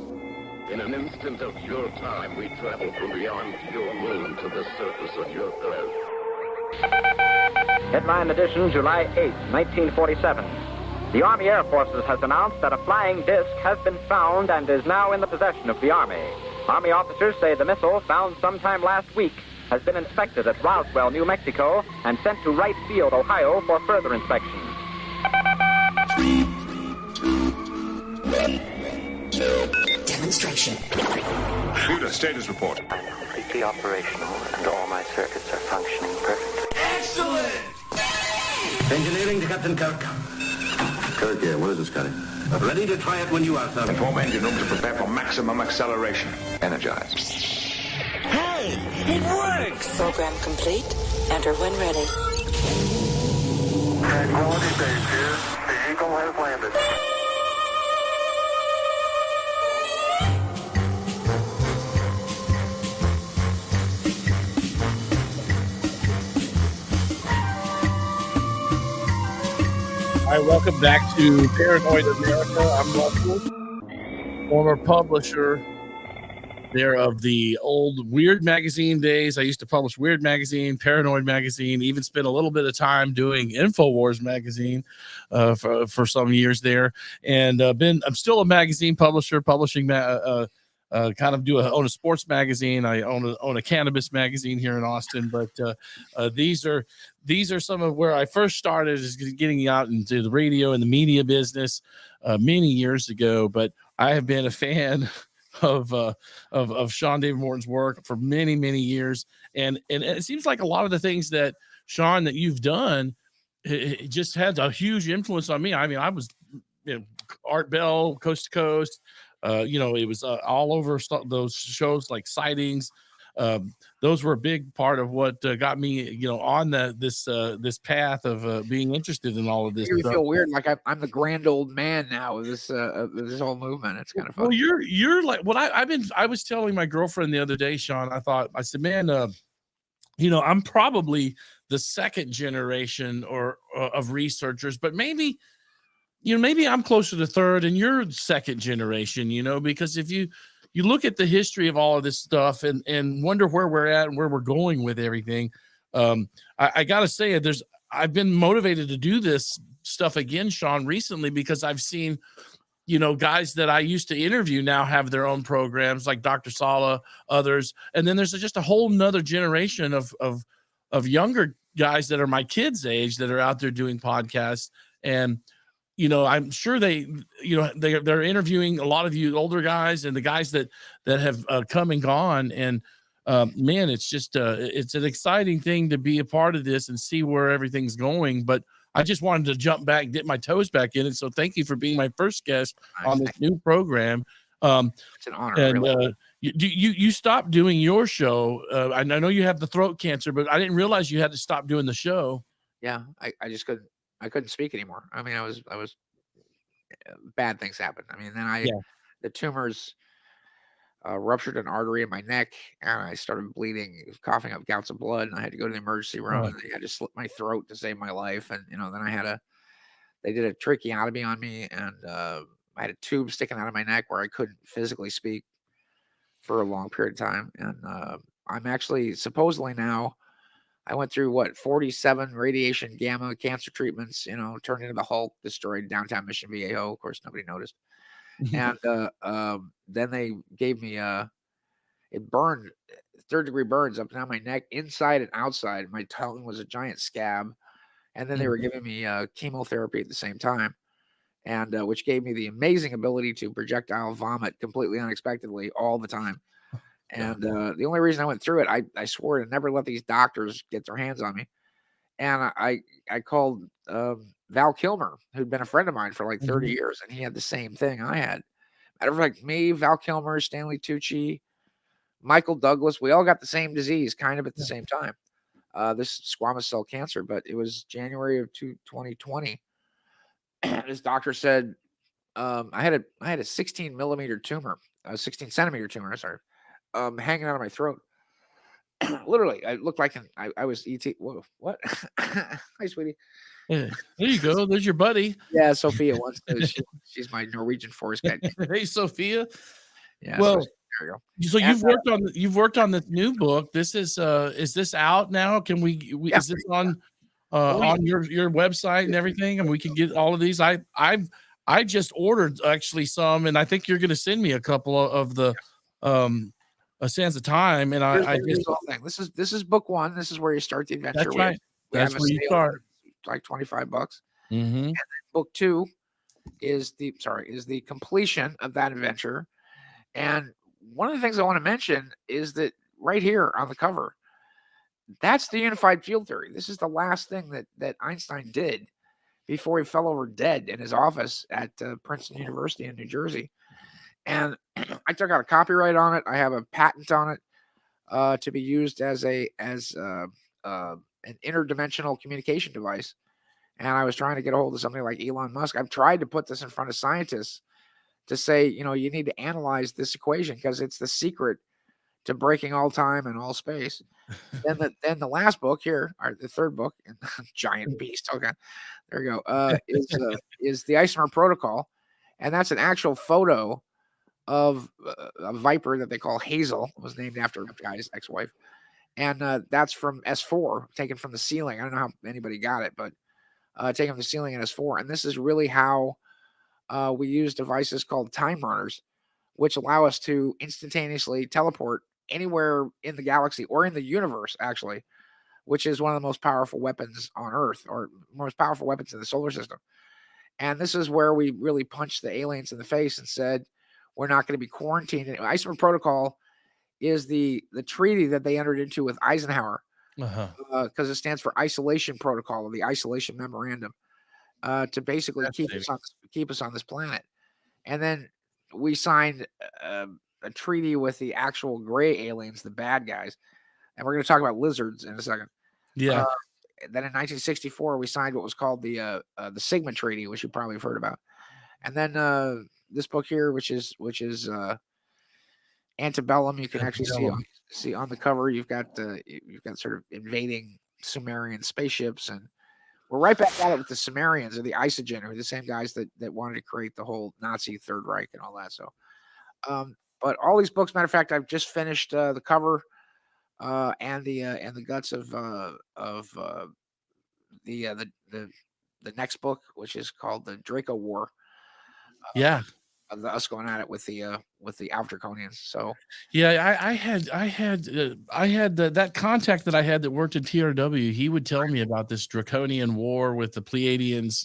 In an instant of your time, we travel from beyond your moon to the surface of your Earth. Headline edition, July 8, 1947. The Army Air Forces has announced that a flying disc has been found and is now in the possession of the Army. Army officers say the missile, found sometime last week, has been inspected at Roswell, New Mexico, and sent to Wright Field, Ohio, for further inspection. 3, 2, 1, 0. Demonstration. Shooter, status report. I'm completely operational and all my circuits are functioning perfectly. Excellent! Engineering to Captain Kirk. Kirk here. Where is this, Scotty? Ready to try it when you are, sir. Inform engine room to prepare for maximum acceleration. Energized. Hey, it works! Program complete. Enter when ready. Tranquility Base here. The Eagle has landed. All right, welcome back to Paranoid America. I'm Russell, former publisher there of the old Weird Magazine days. I used to publish Weird Magazine, Paranoid Magazine, even spent a little bit of time doing InfoWars Magazine for some years there. And I'm still a magazine publisher, publishing own a sports magazine. I own a cannabis magazine here in Austin, but these are some of where I first started, is getting out into the radio and the media business many years ago. But I have been a fan of Sean David Morton's work for many, many years. And it seems like a lot of the things that, Sean, that you've done, it just has a huge influence on me. I mean, I was, Art Bell, Coast to Coast, it was all over those shows like Sightings. Those were a big part of what got me, on this path of being interested in all of this. You feel weird, like I'm the grand old man now of this whole movement. It's kind of fun. Well, you're like what I was telling my girlfriend the other day, Sean. I said, man, I'm probably the second generation of researchers, but maybe I'm closer to third and you're second generation, because if you look at the history of all of this stuff and wonder where we're at and where we're going with everything. I got to say, I've been motivated to do this stuff again, Sean, recently, because I've seen, guys that I used to interview now have their own programs, like Dr. Sala, others. And then there's just a whole nother generation of younger guys that are my kids' age that are out there doing podcasts. And I'm sure they're interviewing a lot of you older guys and the guys that have come and gone. And man, it's just it's an exciting thing to be a part of this and see where everything's going. But I just wanted to jump back, dip my toes back in it. So thank you for being my first guest on this new program. It's an honor. And really. You stopped doing your show. I know you have the throat cancer, but I didn't realize you had to stop doing the show. Yeah, I just couldn't speak anymore. I mean, I was bad things happened. I mean, then the tumors ruptured an artery in my neck, and I started bleeding, coughing up gouts of blood, and I had to go to the emergency room, and they had to slit my throat to save my life. And then they did a tracheotomy on me, and I had a tube sticking out of my neck where I couldn't physically speak for a long period of time. And I'm actually supposedly now, I went through 47 radiation gamma cancer treatments, turned into the Hulk, destroyed downtown Mission Viejo. Of course, nobody noticed. And then they gave me it burned, third-degree burns up and down my neck, inside and outside. My tongue was a giant scab. And then they were giving me chemotherapy at the same time, and which gave me the amazing ability to projectile vomit completely unexpectedly all the time. And the only reason I went through it, I swore to never let these doctors get their hands on me. And I called Val Kilmer, who'd been a friend of mine for like 30 years, and he had the same thing I had. Matter of fact, me, Val Kilmer, Stanley Tucci, Michael Douglas, we all got the same disease kind of at the same time. This squamous cell cancer, but it was January of 2020. This doctor said I had a 16 millimeter tumor, a 16 centimeter tumor, sorry, hanging out of my throat. Literally, I looked like I was ET. Whoa, what? Hi, sweetie. Yeah, there you go. There's your buddy. Yeah, Sophia wants to. She's my Norwegian forest cat. Hey, Sophia. Yeah. Well, So there you go. so And, you've worked on this new book. This is this out now? Can we Yeah. is this on your website and everything, and we can get all of these? I just ordered actually some, and I think you're going to send me a couple of the a Sands of Time, and here's I the just whole thing. This is book one. This is where you start the adventure. that's right. That's where you start. Like $25. Mm-hmm. And then book two is the completion of that adventure. And one of the things I want to mention is that right here on the cover, that's the unified field theory. This is the last thing that Einstein did before he fell over dead in his office at Princeton University in New Jersey. And I took out a copyright on it. I have a patent on it to be used as an interdimensional communication device. And I was trying to get a hold of somebody like Elon Musk. I've tried to put this in front of scientists to say, you need to analyze this equation because it's the secret to breaking all time and all space. then the last book here, or the third book, giant beast. Okay, there you go. Is the Isomer Protocol, and that's an actual photo of a viper that they call Hazel. It was named after a guy's ex-wife, and that's from S4, taken from the ceiling. I don't know how anybody got it, but taken from the ceiling in S4. And this is really how we use devices called time runners, which allow us to instantaneously teleport anywhere in the galaxy or in the universe, actually, which is one of the most powerful weapons on Earth, or most powerful weapons in the solar system. And this is where we really punched the aliens in the face and said, we're not going to be quarantined. Isomer Protocol is the treaty that they entered into with Eisenhower, because it stands for Isolation Protocol, or the Isolation Memorandum, to basically keep us on this planet. And then we signed a treaty with the actual gray aliens, the bad guys, and we're going to talk about lizards in a second. Yeah. Then in 1964, we signed what was called the Sigma Treaty, which you probably have heard about. And then this book here, which is Antebellum, you can actually see on the cover. You've got sort of invading Sumerian spaceships, and we're right back at it with the Sumerians, or the Isogen, who are the same guys that wanted to create the whole Nazi Third Reich and all that. So, but all these books, matter of fact, I've just finished the cover and the guts of the next book, which is called the Draco War. Yeah. Of us going at it with the Draconians. So yeah, I had that contact that I had that worked in TRW. He would tell me about this draconian war with the Pleiadians.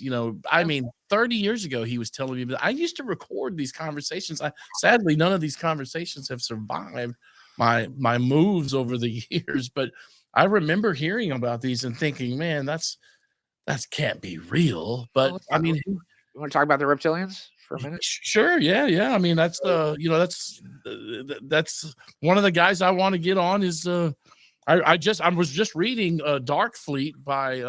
I mean, 30 years ago, he was telling me. But I used to record these conversations. Sadly, none of these conversations have survived my moves over the years. But I remember hearing about these and thinking, man, that can't be real. But I mean, you want to talk about the reptilians for a minute? Sure. Yeah. I mean, that's that's one of the guys I want to get on is I was just reading Dark Fleet by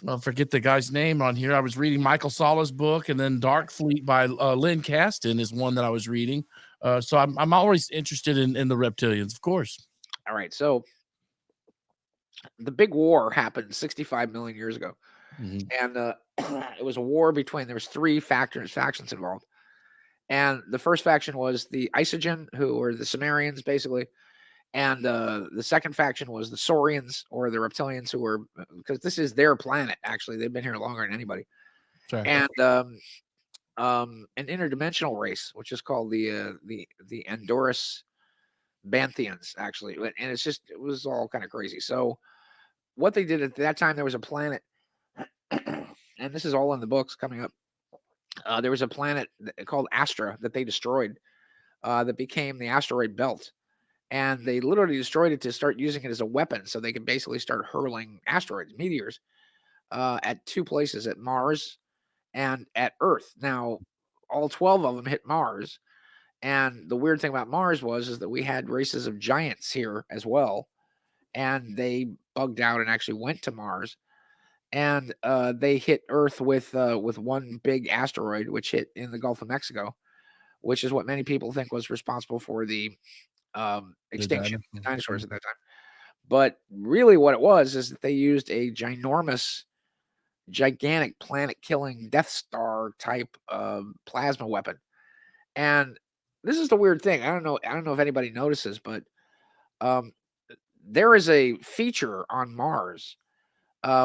I'll forget the guy's name on here. I was reading Michael Sala's book, and then Dark Fleet by Lynn Caston is one that I was reading. So I'm always interested in the reptilians, of course. All right. So the big war happened 65 million years ago. Mm-hmm. And it was a war between, there was three factions involved. And the first faction was the Isogen, who were the Sumerians, basically. And the second faction was the Saurians, or the Reptilians, who were, because this is their planet, actually. They've been here longer than anybody. Sorry. And an interdimensional race, which is called the Andorus Banthians, actually. And it was all kind of crazy. So what they did at that time, there was a planet, and this is all in the books coming up. There was a planet called Astra that they destroyed that became the asteroid belt. And they literally destroyed it to start using it as a weapon, so they could basically start hurling asteroids, meteors, at two places, at Mars and at Earth. Now, all 12 of them hit Mars. And the weird thing about Mars is that we had races of giants here as well. And they bugged out and actually went to Mars. And they hit Earth with one big asteroid, which hit in the Gulf of Mexico, which is what many people think was responsible for the extinction of the dinosaurs at that time. But really what it was is that they used a gigantic planet-killing Death Star type plasma weapon. And this is the weird thing. I don't know if anybody notices, but there is a feature on Mars,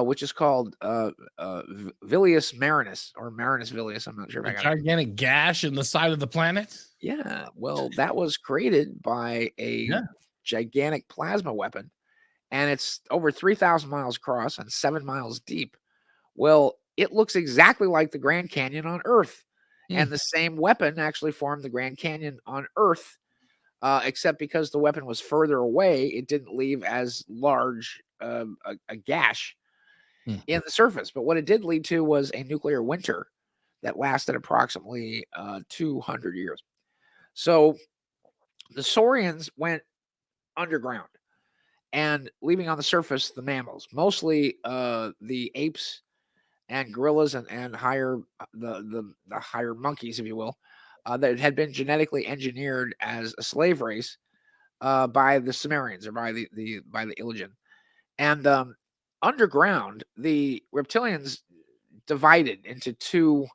which is called Vilius Marinus or Marinus Vilius. I'm not sure if A I got it. gigantic gash in the side of the planet. Yeah, well, that was created by a gigantic plasma weapon, and it's over 3,000 miles across and 7 miles deep. Well, it looks exactly like the Grand Canyon on Earth, and the same weapon actually formed the Grand Canyon on Earth, except because the weapon was further away, it didn't leave as large a gash in the surface. But what it did lead to was a nuclear winter that lasted approximately 200 years. So the Saurians went underground and leaving on the surface the mammals, mostly the apes and gorillas and higher the higher monkeys, if you will, that had been genetically engineered as a slave race by the Sumerians or by the Iligan. And underground, the reptilians divided into two.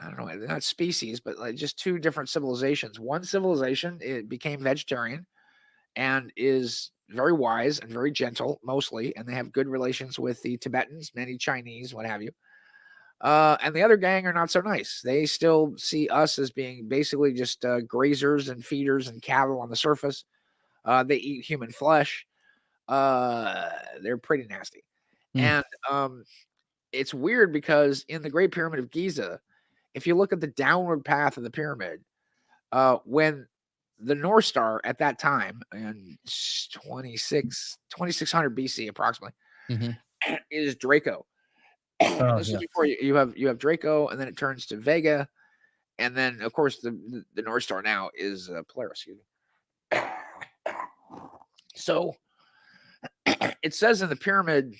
I don't know, not species, but like just two different civilizations. One civilization, it became vegetarian and is very wise and very gentle, mostly, and they have good relations with the Tibetans, many Chinese, what have you. And the other gang are not so nice. They still see us as being basically just grazers and feeders and cattle on the surface. They eat human flesh. They're pretty nasty. And it's weird because in the Great Pyramid of Giza, if you look at the downward path of the pyramid, when the North Star at that time in 2600 BC approximately is Draco. This is before you have Draco, and then it turns to Vega, and then of course the North Star now is Polaris. Excuse me. So it says in the pyramid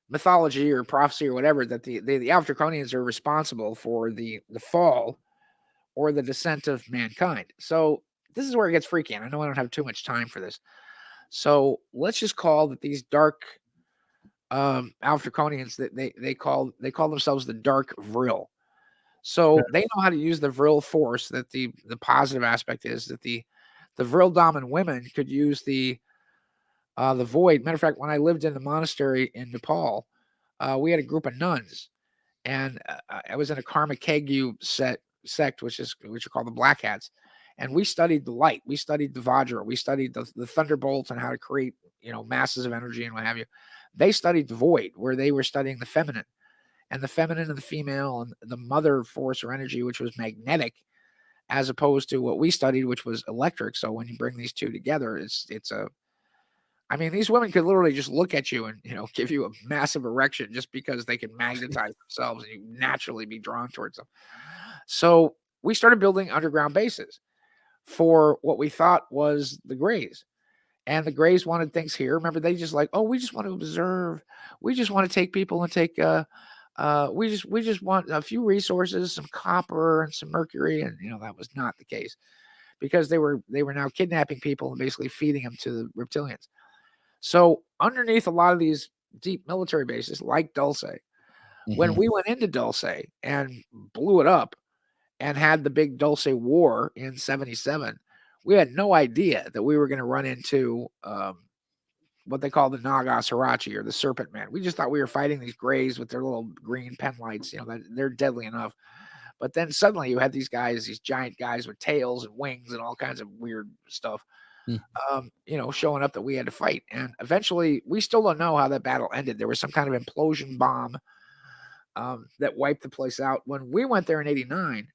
mythology or prophecy or whatever that the Alpha-Draconians are responsible for the fall or the descent of mankind. So this is where it gets freaky, and I know I don't have too much time for this. So let's just call that these dark Alpha-Draconians that they call themselves the Dark Vril. So they know how to use the Vril force. That the positive aspect is that the Vril dominant women could use the void. Matter of fact, when I lived in the monastery in Nepal, we had a group of nuns, and I was in a Karma Kagyu sect, which are called the Black Hats, and we studied the light, we studied the Vajra, we studied the thunderbolts and how to create masses of energy and what have you. They studied the void, where they were studying the feminine and the female and the mother force or energy, which was magnetic, as opposed to what we studied, which was electric. So when you bring these two together, I mean, these women could literally just look at you and give you a massive erection just because they can magnetize themselves and you naturally be drawn towards them. So we started building underground bases for what we thought was the Greys. And the Greys wanted things here. Remember, they just like, we just want to observe. We just want to take people and take we just want a few resources, some copper and some mercury. And that was not the case, because they were now kidnapping people and basically feeding them to the reptilians. So underneath a lot of these deep military bases like Dulce, when we went into Dulce and blew it up and had the big Dulce War in 77, we had no idea that we were going to run into what they call the Nagas Hirachi, or the Serpent Man. We just thought we were fighting these Greys with their little green pen lights, that they're deadly enough. But then suddenly you had these giant guys with tails and wings and all kinds of weird stuff, showing up that we had to fight. And eventually, we still don't know how that battle ended. There was some kind of implosion bomb that wiped the place out. When we went there in 89,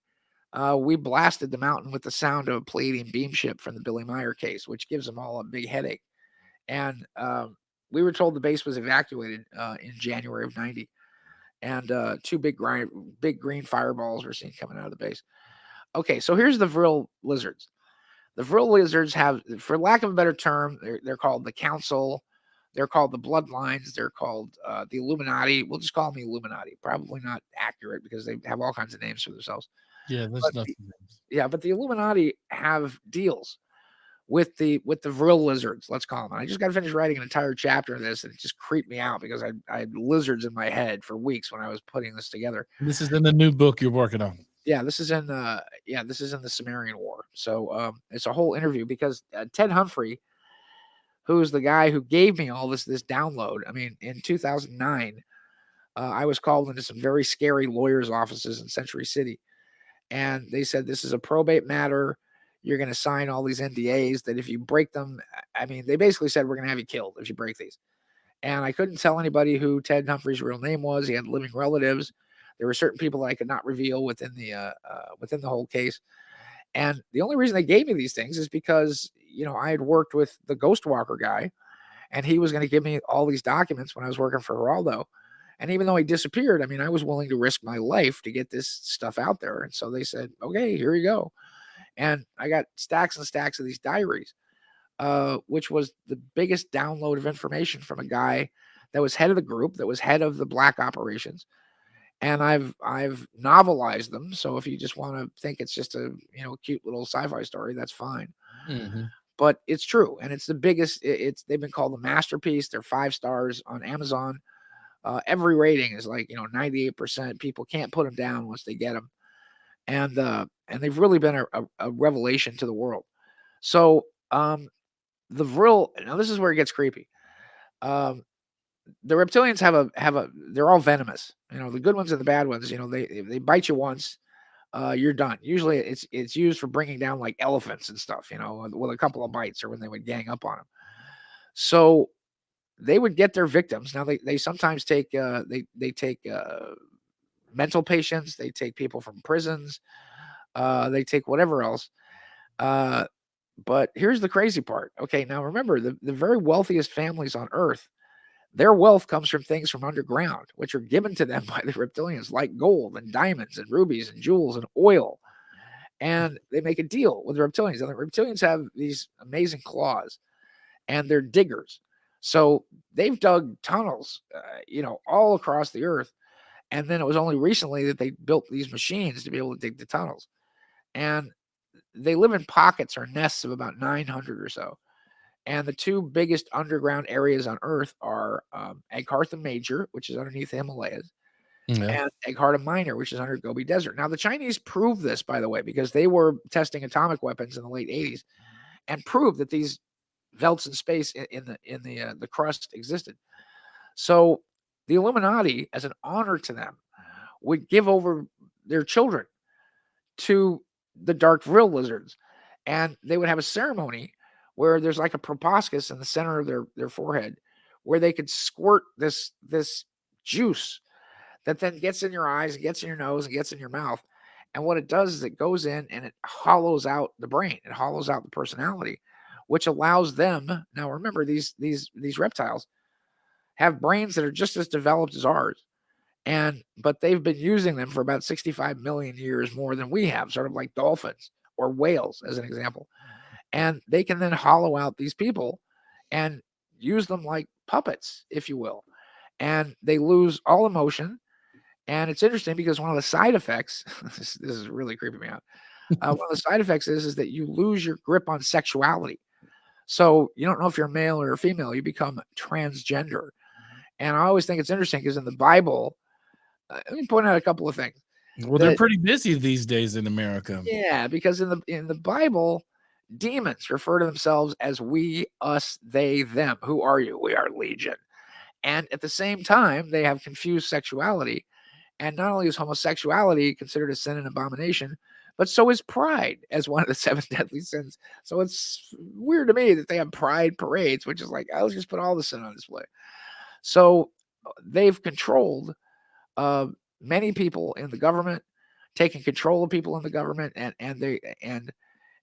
we blasted the mountain with the sound of a Palladium beam ship from the Billy Meyer case, which gives them all a big headache. And we were told the base was evacuated in January of 90. And two big green fireballs were seen coming out of the base. Okay, so here's the Vril lizards. The Vril lizards have, for lack of a better term, they're called the Council. They're called the Bloodlines. They're called the Illuminati. We'll just call them the Illuminati. Probably not accurate because they have all kinds of names for themselves. Yeah, there's nothing. Yeah, but the Illuminati have deals with the vril lizards, let's call them. And I just got to finish writing an entire chapter of this, and it just creeped me out because I had lizards in my head for weeks when I was putting this together. This is in the new book you're working on. Yeah, this is in the Sumerian War. So it's a whole interview because Ted Humphrey, who's the guy who gave me all this download. I mean, in 2009, I was called into some very scary lawyers' offices in Century City, and they said this is a probate matter. You're going to sign all these NDAs that if you break them, I mean, they basically said we're going to have you killed if you break these. And I couldn't tell anybody who Ted Humphrey's real name was. He had living relatives. There were certain people that I could not reveal within the whole case. And the only reason they gave me these things is because, I had worked with the Ghost Walker guy, and he was going to give me all these documents when I was working for Geraldo. And even though he disappeared, I mean, I was willing to risk my life to get this stuff out there. And so they said, okay, here you go. And I got stacks and stacks of these diaries, which was the biggest download of information from a guy that was head of the group, that was head of the black operations. And I've novelized them. So if you just want to think it's just a cute little sci-fi story, that's fine. Mm-hmm. But it's true, and it's the biggest. They've been called a masterpiece. They're 5 stars on Amazon. Every rating is like 98%. People can't put them down once they get them. And they've really been a revelation to the world. So the vril. Now this is where it gets creepy. The reptilians have a. They're all venomous. The good ones and the bad ones. They bite you once, you're done. Usually it's used for bringing down like elephants and stuff. With a couple of bites or when they would gang up on them. So they would get their victims. Now they sometimes take they take mental patients. They take people from prisons. They take whatever else. But here's the crazy part. Okay, now remember the very wealthiest families on Earth, their wealth comes from things from underground, which are given to them by the reptilians, like gold and diamonds and rubies and jewels and oil. And they make a deal with the reptilians. And the reptilians have these amazing claws, and they're diggers. So they've dug tunnels, all across the Earth. And then it was only recently that they built these machines to be able to dig the tunnels. And they live in pockets or nests of about 900 or so. And the 2 biggest underground areas on Earth are Aghartha Major, which is underneath the Himalayas, and Aghartha Minor, which is under Gobi Desert. Now, the Chinese proved this, by the way, because they were testing atomic weapons in the late 80s and proved that these velts in space in the crust existed. So the Illuminati, as an honor to them, would give over their children to the dark vril lizards, and they would have a ceremony where there's like a proboscis in the center of their forehead, where they could squirt this juice that then gets in your eyes, and gets in your nose, and gets in your mouth. And what it does is it goes in and it hollows out the brain. It hollows out the personality, which allows them. Now remember, these reptiles have brains that are just as developed as ours. But they've been using them for about 65 million years more than we have, sort of like dolphins or whales, as an example. And they can then hollow out these people and use them like puppets, if you will. And they lose all emotion. And it's interesting because one of the side effects, this is really creeping me out. One of the side effects is that you lose your grip on sexuality. So you don't know if you're a male or a female. You become transgender. And I always think it's interesting because in the Bible, let me point out a couple of things. Well, they're pretty busy these days in America. Yeah, because in the Bible, demons refer to themselves as we, us, they, them. Who are you? We are legion. And at the same time, they have confused sexuality. And not only is homosexuality considered a sin and abomination, but so is pride as one of the 7 deadly sins. So it's weird to me that they have pride parades, which is like, let's just put all the sin on display. So they've controlled many people in the government, taking control of people in the government, and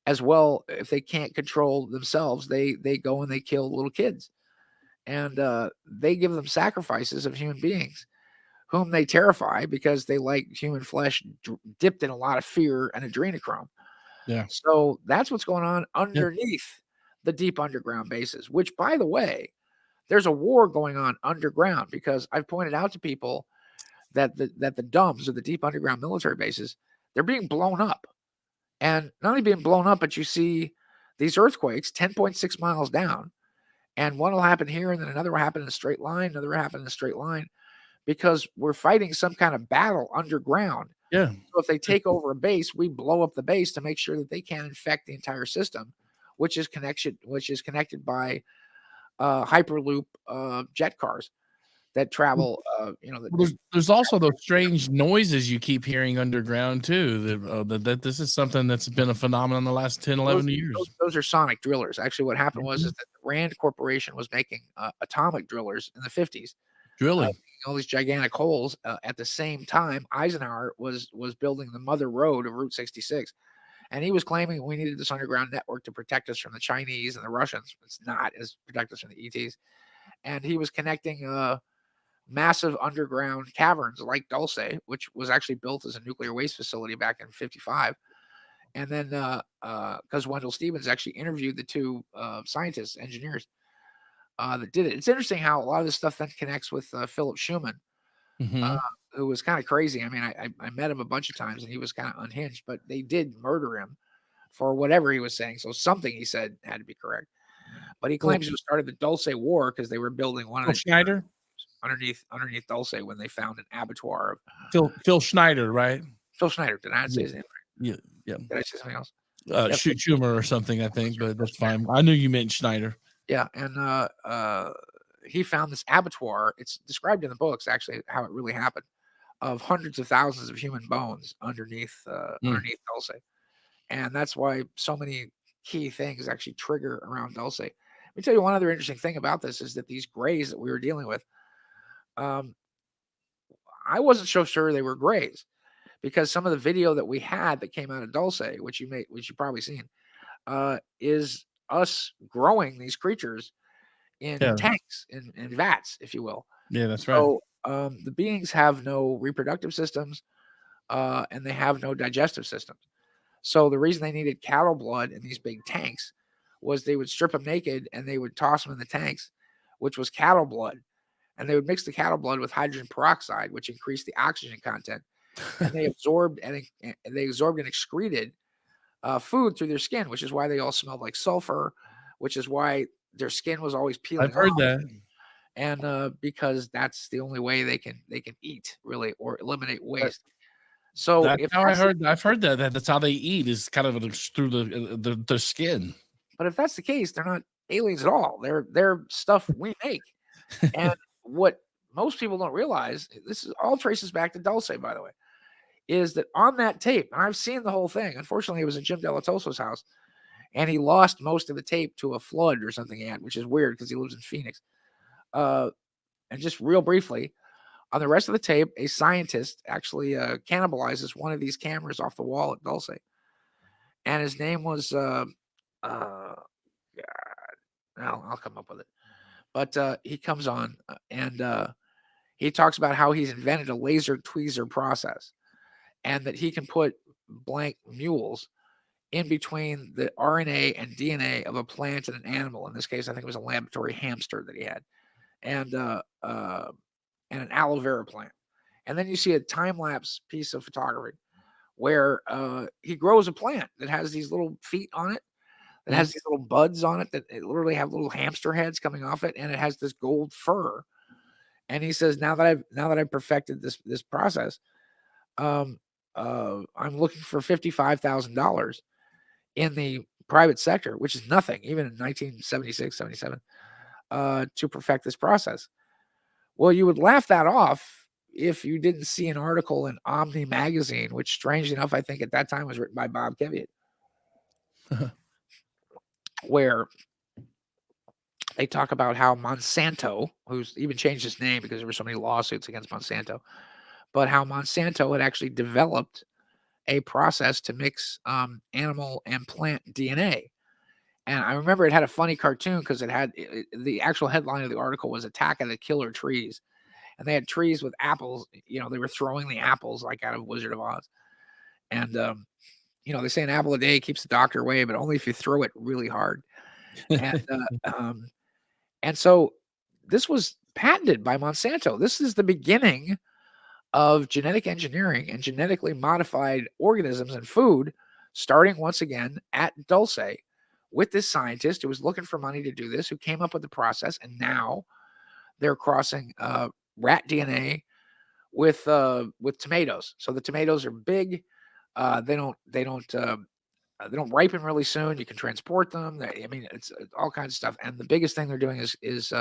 as well, if they can't control themselves, they go and they kill little kids, and they give them sacrifices of human beings, whom they terrify because they like human flesh dipped in a lot of fear and adrenochrome. Yeah. So that's what's going on underneath the deep underground bases, which, by the way, there's a war going on underground, because I've pointed out to people that the DUMBs, or the deep underground military bases, they're being blown up. And not only being blown up, but you see these earthquakes 10.6 miles down, and one will happen here, and then another will happen in a straight line, another will happen in a straight line, because we're fighting some kind of battle underground. Yeah. So if they take over a base, we blow up the base to make sure that they can't infect the entire system, which is connected by hyperloop jet cars that travel. Well, there's also those strange noises you keep hearing underground too. That this is something that's been a phenomenon in the last 10, 11 years. Those are sonic drillers. Actually, what happened was is that the Rand Corporation was making atomic drillers in the 50s. Drilling all these gigantic holes. At the same time, Eisenhower was building the mother road of Route 66. And he was claiming we needed this underground network to protect us from the Chinese and the Russians. It's not. It's protect us from the ETs. And he was connecting massive underground caverns like Dulce, which was actually built as a nuclear waste facility back in 55. And then because Wendell Stevens actually interviewed the two scientists, engineers that did it. It's interesting how a lot of this stuff then connects with Philip Schumann, who was kind of crazy. I mean, I met him a bunch of times and he was kind of unhinged, but they did murder him for whatever he was saying. So something he said had to be correct. But he claims he started the Dulce War because they were building one of the Schneider underneath Dulce when they found an abattoir of Phil Schneider, right? Phil Schneider. Did I say his name right? Yeah. Did I say something else? Schumer or something, I think, but that's fine. I knew you meant Schneider. Yeah, and he found this abattoir. It's described in the books, actually, how it really happened, of hundreds of thousands of human bones underneath Dulce, and that's why so many key things actually trigger around Dulce. Let me tell you one other interesting thing about this is that these grays that we were dealing with, I wasn't so sure they were grays because some of the video that we had that came out of Dulce, which you've probably seen, is us growing these creatures in tanks, in vats, if you will. Yeah, that's right. So the beings have no reproductive systems and they have no digestive systems. So the reason they needed cattle blood in these big tanks was they would strip them naked and they would toss them in the tanks, which was cattle blood. And they would mix the cattle blood with hydrogen peroxide, which increased the oxygen content. And they absorbed and excreted food through their skin, which is why they all smelled like sulfur, which is why their skin was always peeling. I've heard that. And because that's the only way they can eat, really, or eliminate waste. So that's how I've heard that that's how they eat, is kind of through the skin. But if that's the case, they're not aliens at all. They're stuff we make. And what most people don't realize, this is all traces back to Dulce, by the way, is that on that tape, and I've seen the whole thing. Unfortunately, it was at Jim Delatoso's house, and he lost most of the tape to a flood or something he had, which is weird because he lives in Phoenix. And just real briefly, on the rest of the tape, a scientist actually cannibalizes one of these cameras off the wall at Dulce. And his name was, I'll come up with it. But he comes on and he talks about how he's invented a laser tweezer process and that he can put blank mules in between the RNA and DNA of a plant and an animal. In this case, I think it was a laboratory hamster that he had, and an aloe vera plant. And then you see a time-lapse piece of photography where he grows a plant that has these little feet on it, that has these little buds on it that literally have little hamster heads coming off it, and it has this gold fur. And he says, now that I've perfected this process, I'm looking for $55,000 in the private sector, which is nothing, even in 1976, 77, to perfect this process. Well, you would laugh that off if you didn't see an article in Omni magazine, which strangely enough, I think at that time was written by Bob Keviat, where they talk about how Monsanto, who's even changed his name because there were so many lawsuits against Monsanto, but how Monsanto had actually developed a process to mix animal and plant DNA. And I remember it had a funny cartoon because it had the actual headline of the article was Attack of the Killer Trees. And they had trees with apples. You know, they were throwing the apples like out of Wizard of Oz. And, they say an apple a day keeps the doctor away, but only if you throw it really hard. And so this was patented by Monsanto. This is the beginning of genetic engineering and genetically modified organisms and food, starting once again at Dulce, with this scientist who was looking for money to do this, who came up with the process, and now they're crossing rat DNA with tomatoes. So the tomatoes are big. They don't ripen really soon. You can transport them. I mean, it's all kinds of stuff. And the biggest thing they're doing is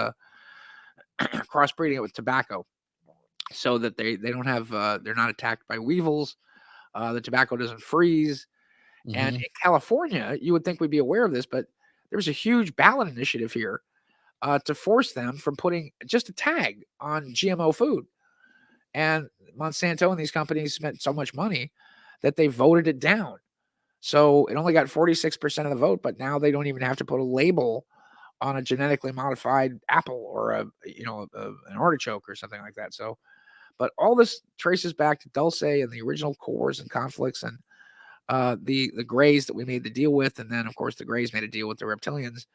crossbreeding it with tobacco, so that they don't have they're not attacked by weevils. The tobacco doesn't freeze. Mm-hmm. And in California, you would think we'd be aware of this, but there's a huge ballot initiative here to force them from putting just a tag on GMO food. And Monsanto and these companies spent so much money that they voted it down. So it only got 46% of the vote, but now they don't even have to put a label on a genetically modified apple or an artichoke or something like that. So, but all this traces back to Dulce and the original wars and conflicts, and the Greys that we made the deal with, and then of course the Greys made a deal with the Reptilians,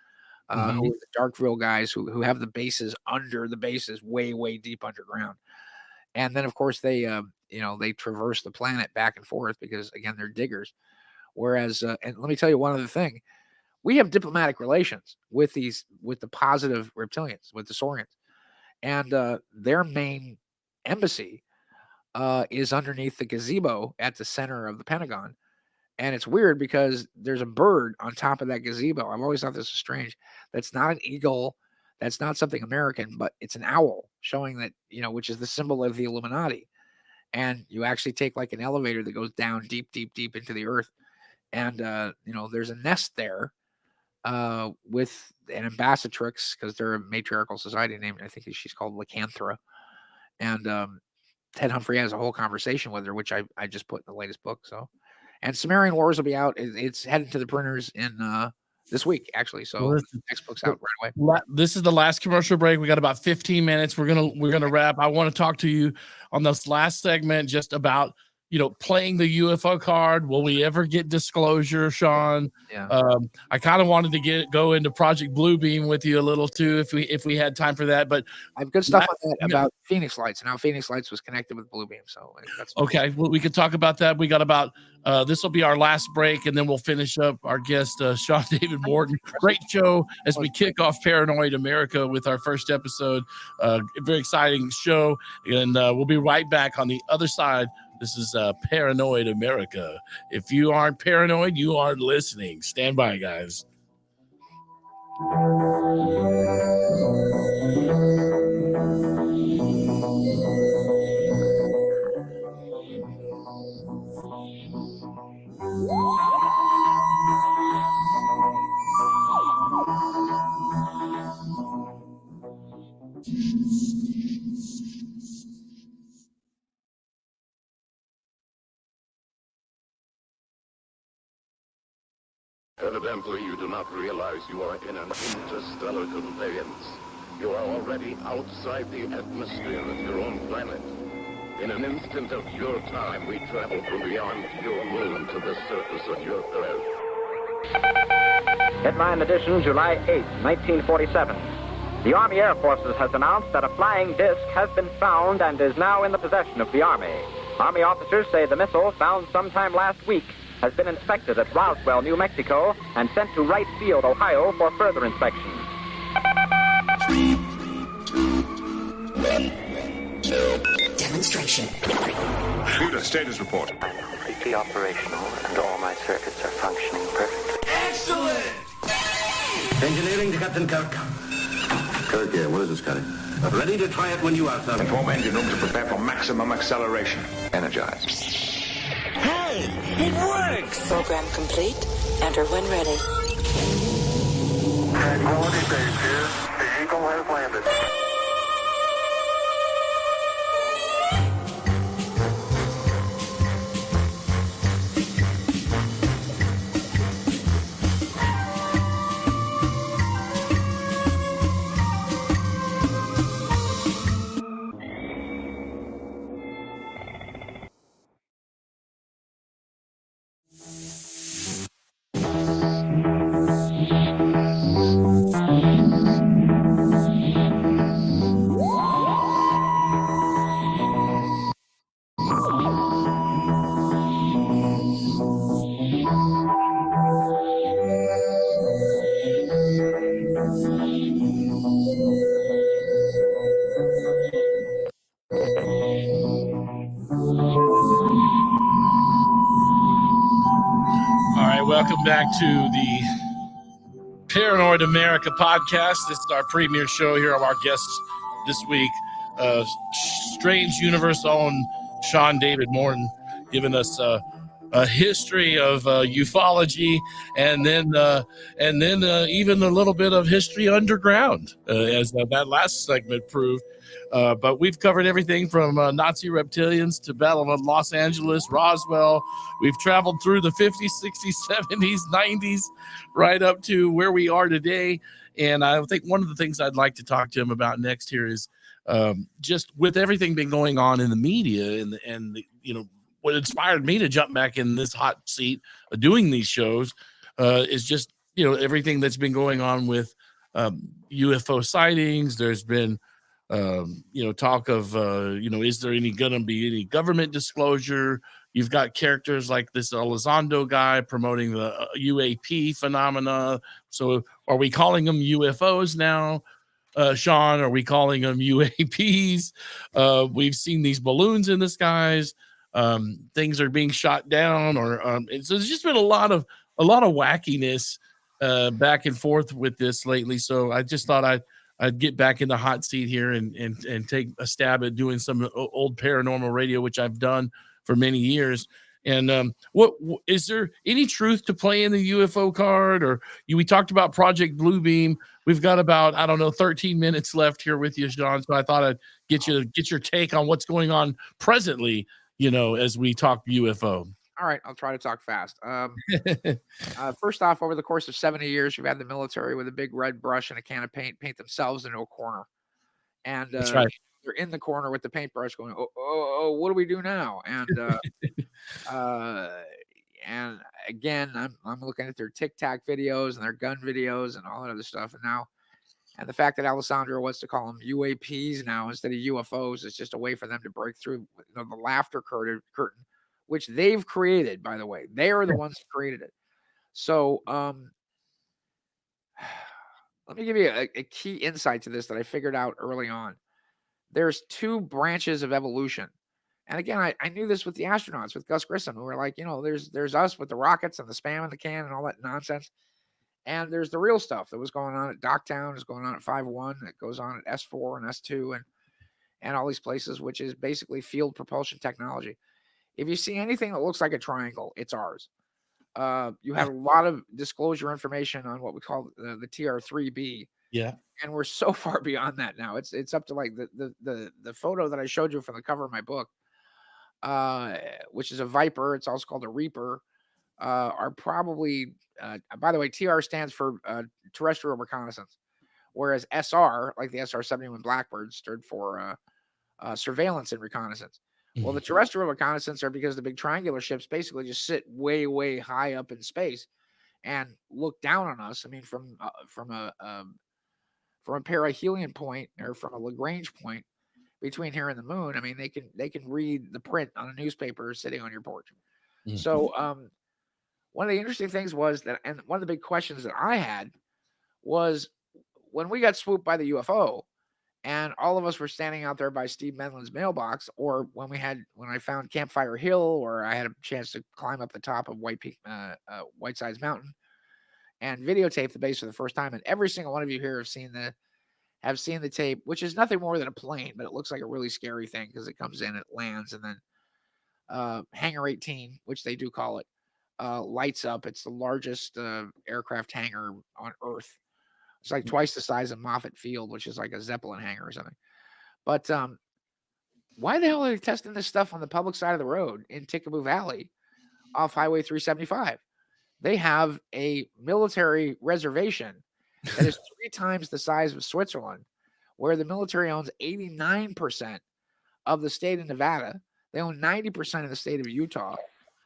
who are the Darkville guys who have the bases under the bases, way deep underground. And then of course they they traverse the planet back and forth because again they're diggers. Whereas, and let me tell you one other thing, we have diplomatic relations with the positive reptilians, with the Saurians, and their main embassy is underneath the gazebo at the center of the Pentagon. And it's weird because there's a bird on top of that gazebo. I've always thought this was strange. That's not an eagle. That's not something American, but it's an owl, showing that, which is the symbol of the Illuminati. And you actually take like an elevator that goes down deep into the earth. And, there's a nest there with an ambassadrix, because they're a matriarchal society named, I think she's called Lycanthra. And Ted Humphrey has a whole conversation with her, which I just put in the latest book. So, and Sumerian Wars will be out. It's headed to the printers in this week, actually. So the next book's out right away. This is the last commercial break. We got about 15 minutes. We're gonna wrap. I want to talk to you on this last segment just about playing the UFO card. Will we ever get disclosure, Sean? Yeah. I kind of wanted to go into Project Bluebeam with you a little too, if we had time for that. But I have good stuff on that about Phoenix Lights and how Phoenix Lights was connected with Bluebeam. So that's okay. Well, we could talk about that. We got about this will be our last break, and then we'll finish up our guest, Sean David Morton. Great show as we kick off Paranoid America with our first episode. Very exciting show, and we'll be right back on the other side. This is Paranoid America. If you aren't paranoid, you aren't listening. Stand by, guys. Evidently, you do not realize you are in an interstellar conveyance. You are already outside the atmosphere of your own planet. In an instant of your time, we travel from beyond your moon to the surface of your Earth. Headline edition, July 8, 1947. The Army Air Forces has announced that a flying disc has been found and is now in the possession of the Army. Army officers say the missile, found sometime last week, has been inspected at Roswell, New Mexico, and sent to Wright Field, Ohio, for further inspection. 3, 2, 1. Demonstration. Computer status report. I'm completely operational, and all my circuits are functioning perfectly. Excellent! Engineering to Captain Kirk. Kirk, yeah, what is this, Scotty? Ready to try it when you are, sir. Inform engine room to prepare for maximum acceleration. Energized. Hey, it works! Program complete. Enter when ready. Tranquility Base here. The Eagle has landed. welcome back to the Paranoid America podcast. This is our premiere show. Here are our guests this week. Strange Universe own Sean David Morton, giving us a history of ufology, and then even a little bit of history underground, as that last segment proved. But we've covered everything from Nazi reptilians to Battle of Los Angeles, Roswell. We've traveled through the 50s, 60s, 70s, 90s, right up to where we are today. And I think one of the things I'd like to talk to him about next here is just with everything been going on in the media and what inspired me to jump back in this hot seat doing these shows is just, everything that's been going on with UFO sightings. There's been talk of, is there going to be any government disclosure? You've got characters like this Elizondo guy promoting the UAP phenomena. So are we calling them UFOs now? Sean, are we calling them UAPs? We've seen these balloons in the skies. Things are being shot down, so there's just been a lot of wackiness back and forth with this lately. So I just thought I'd get back in the hot seat here and take a stab at doing some old paranormal radio, which I've done for many years. And what is there any truth to playing the UFO card? Or we talked about Project Bluebeam. We've got about 13 minutes left here with you, Sean. So I thought I'd get your take on what's going on presently, as we talk UFO. All right, I'll try to talk fast. First off, over the course of 70 years, you've had the military with a big red brush and a can of paint themselves into a corner. And that's right. They're in the corner with the paintbrush going, oh, what do we do now? And again, I'm looking at their Tic Tac videos and their gun videos and all that other stuff. And the fact that Alessandro wants to call them UAPs now instead of UFOs is just a way for them to break through the laughter curtain, which they've created, by the way. They are the ones who created it. So let me give you a key insight to this that I figured out early on. There's two branches of evolution. And again, I knew this with the astronauts, with Gus Grissom, who were like, there's us with the rockets and the spam in the can and all that nonsense. And there's the real stuff that was going on at Docktown, is going on at 5-1, that goes on at S4 and S2 and all these places, which is basically field propulsion technology. If you see anything that looks like a triangle, it's ours. You have a lot of disclosure information on what we call the TR3B. Yeah. And we're so far beyond that now. It's up to like the photo that I showed you from the cover of my book, which is a Viper. It's also called a Reaper. Are probably, by the way, TR stands for terrestrial reconnaissance, whereas SR, like the SR-71 Blackbird, stood for surveillance and reconnaissance. Well, the terrestrial reconnaissance are because the big triangular ships basically just sit way, way high up in space and look down on us. I mean, from a perihelion point or from a Lagrange point between here and the moon, I mean, they can read the print on a newspaper sitting on your porch. Mm-hmm. So one of the interesting things was that, and one of the big questions that I had was when we got swooped by the UFO and all of us were standing out there by Steve Menlin's mailbox, or when I found Campfire Hill, or I had a chance to climb up the top of Whitesides Mountain and videotape the base for the first time. And every single one of you here have seen the tape, which is nothing more than a plane, but it looks like a really scary thing because it comes in, it lands, and then Hangar 18, which they do call it, lights up. It's the largest aircraft hangar on Earth. It's like twice the size of Moffett Field, which is like a Zeppelin hangar or something. But why the hell are they testing this stuff on the public side of the road in Tickaboo Valley off Highway 375? They have a military reservation that is 3 times the size of Switzerland, where the military owns 89% of the state of Nevada. They own 90% of the state of Utah.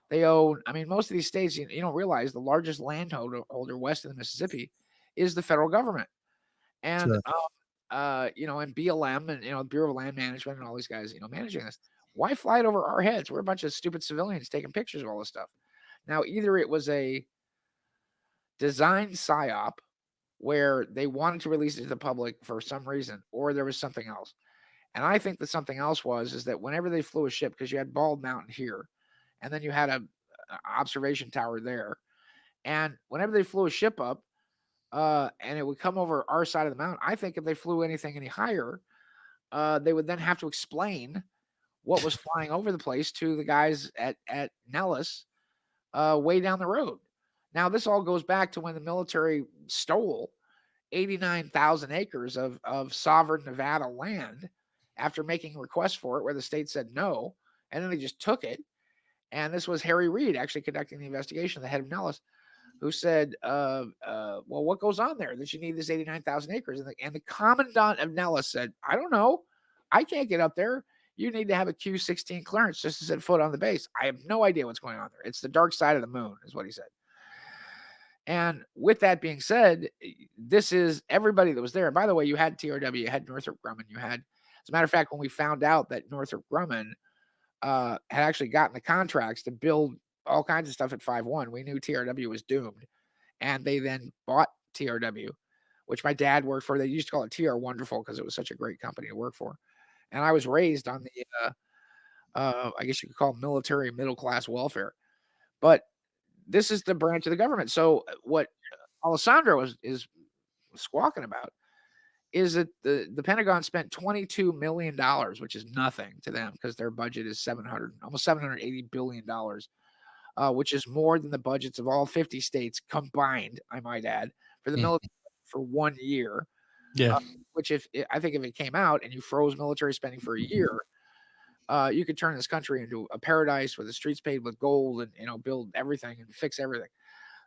They own, I mean, most of these states, you don't realize the largest landholder west of the Mississippi is the federal government. And, sure. And BLM and, Bureau of Land Management and all these guys, managing this. Why fly it over our heads? We're a bunch of stupid civilians taking pictures of all this stuff. Now, either it was a design psyop where they wanted to release it to the public for some reason, or there was something else. And I think that something else is that whenever they flew a ship, because you had Bald Mountain here, and then you had a observation tower there, And whenever they flew a ship up, and it would come over our side of the mountain, I think if they flew anything any higher, they would then have to explain what was flying over the place to the guys at Nellis, way down the road. Now, this all goes back to when the military stole 89,000 acres of sovereign Nevada land after making requests for it, where the state said no, and then they just took it. And this was Harry Reid actually conducting the investigation, the head of Nellis, who said, well, what goes on there that you need this 89,000 acres? And the commandant of Nellis said, I don't know. I can't get up there. You need to have a Q-16 clearance just to set foot on the base. I have no idea what's going on there. It's the dark side of the moon, is what he said. And with that being said, this is everybody that was there. By the way, you had TRW, you had Northrop Grumman, you had, as a matter of fact, when we found out that Northrop Grumman had actually gotten the contracts to build all kinds of stuff at 5-1, we knew TRW was doomed. And they then bought TRW, which my dad worked for. They used to call it TR Wonderful because it was such a great company to work for. And I was raised on the, I guess you could call it military middle class welfare. But this is the branch of the government. So what Alessandro is squawking about is that the Pentagon spent $22 million, which is nothing to them because their budget is almost $780 billion, which is more than the budgets of all 50 states combined, I might add, for the military for 1 year. Yeah. Which I think if it came out and you froze military spending for a year, you could turn this country into a paradise with the streets paved with gold and, build everything and fix everything.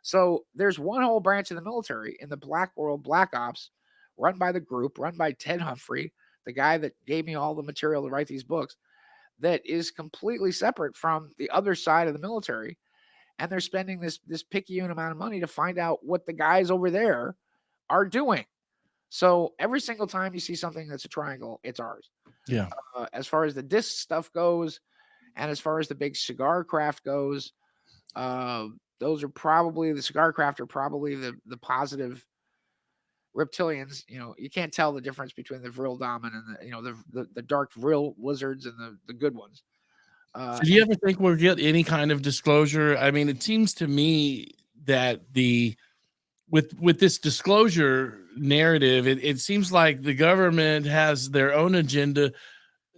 So there's one whole branch of the military in the Black World, Black Ops, run by the group, run by Ted Humphrey, the guy that gave me all the material to write these books, that is completely separate from the other side of the military. And they're spending this picayune amount of money to find out what the guys over there are doing. So every single time you see something that's a triangle, it's ours. Yeah. As far as the disc stuff goes, and as far as the big cigar craft goes, those are probably the cigar craft are probably the positive reptilians. You can't tell the difference between the Vril Damen and the dark Vril lizards and the good ones. So do you ever think we'll get any kind of disclosure? I mean, it seems to me that with this disclosure narrative, it seems like the government has their own agenda.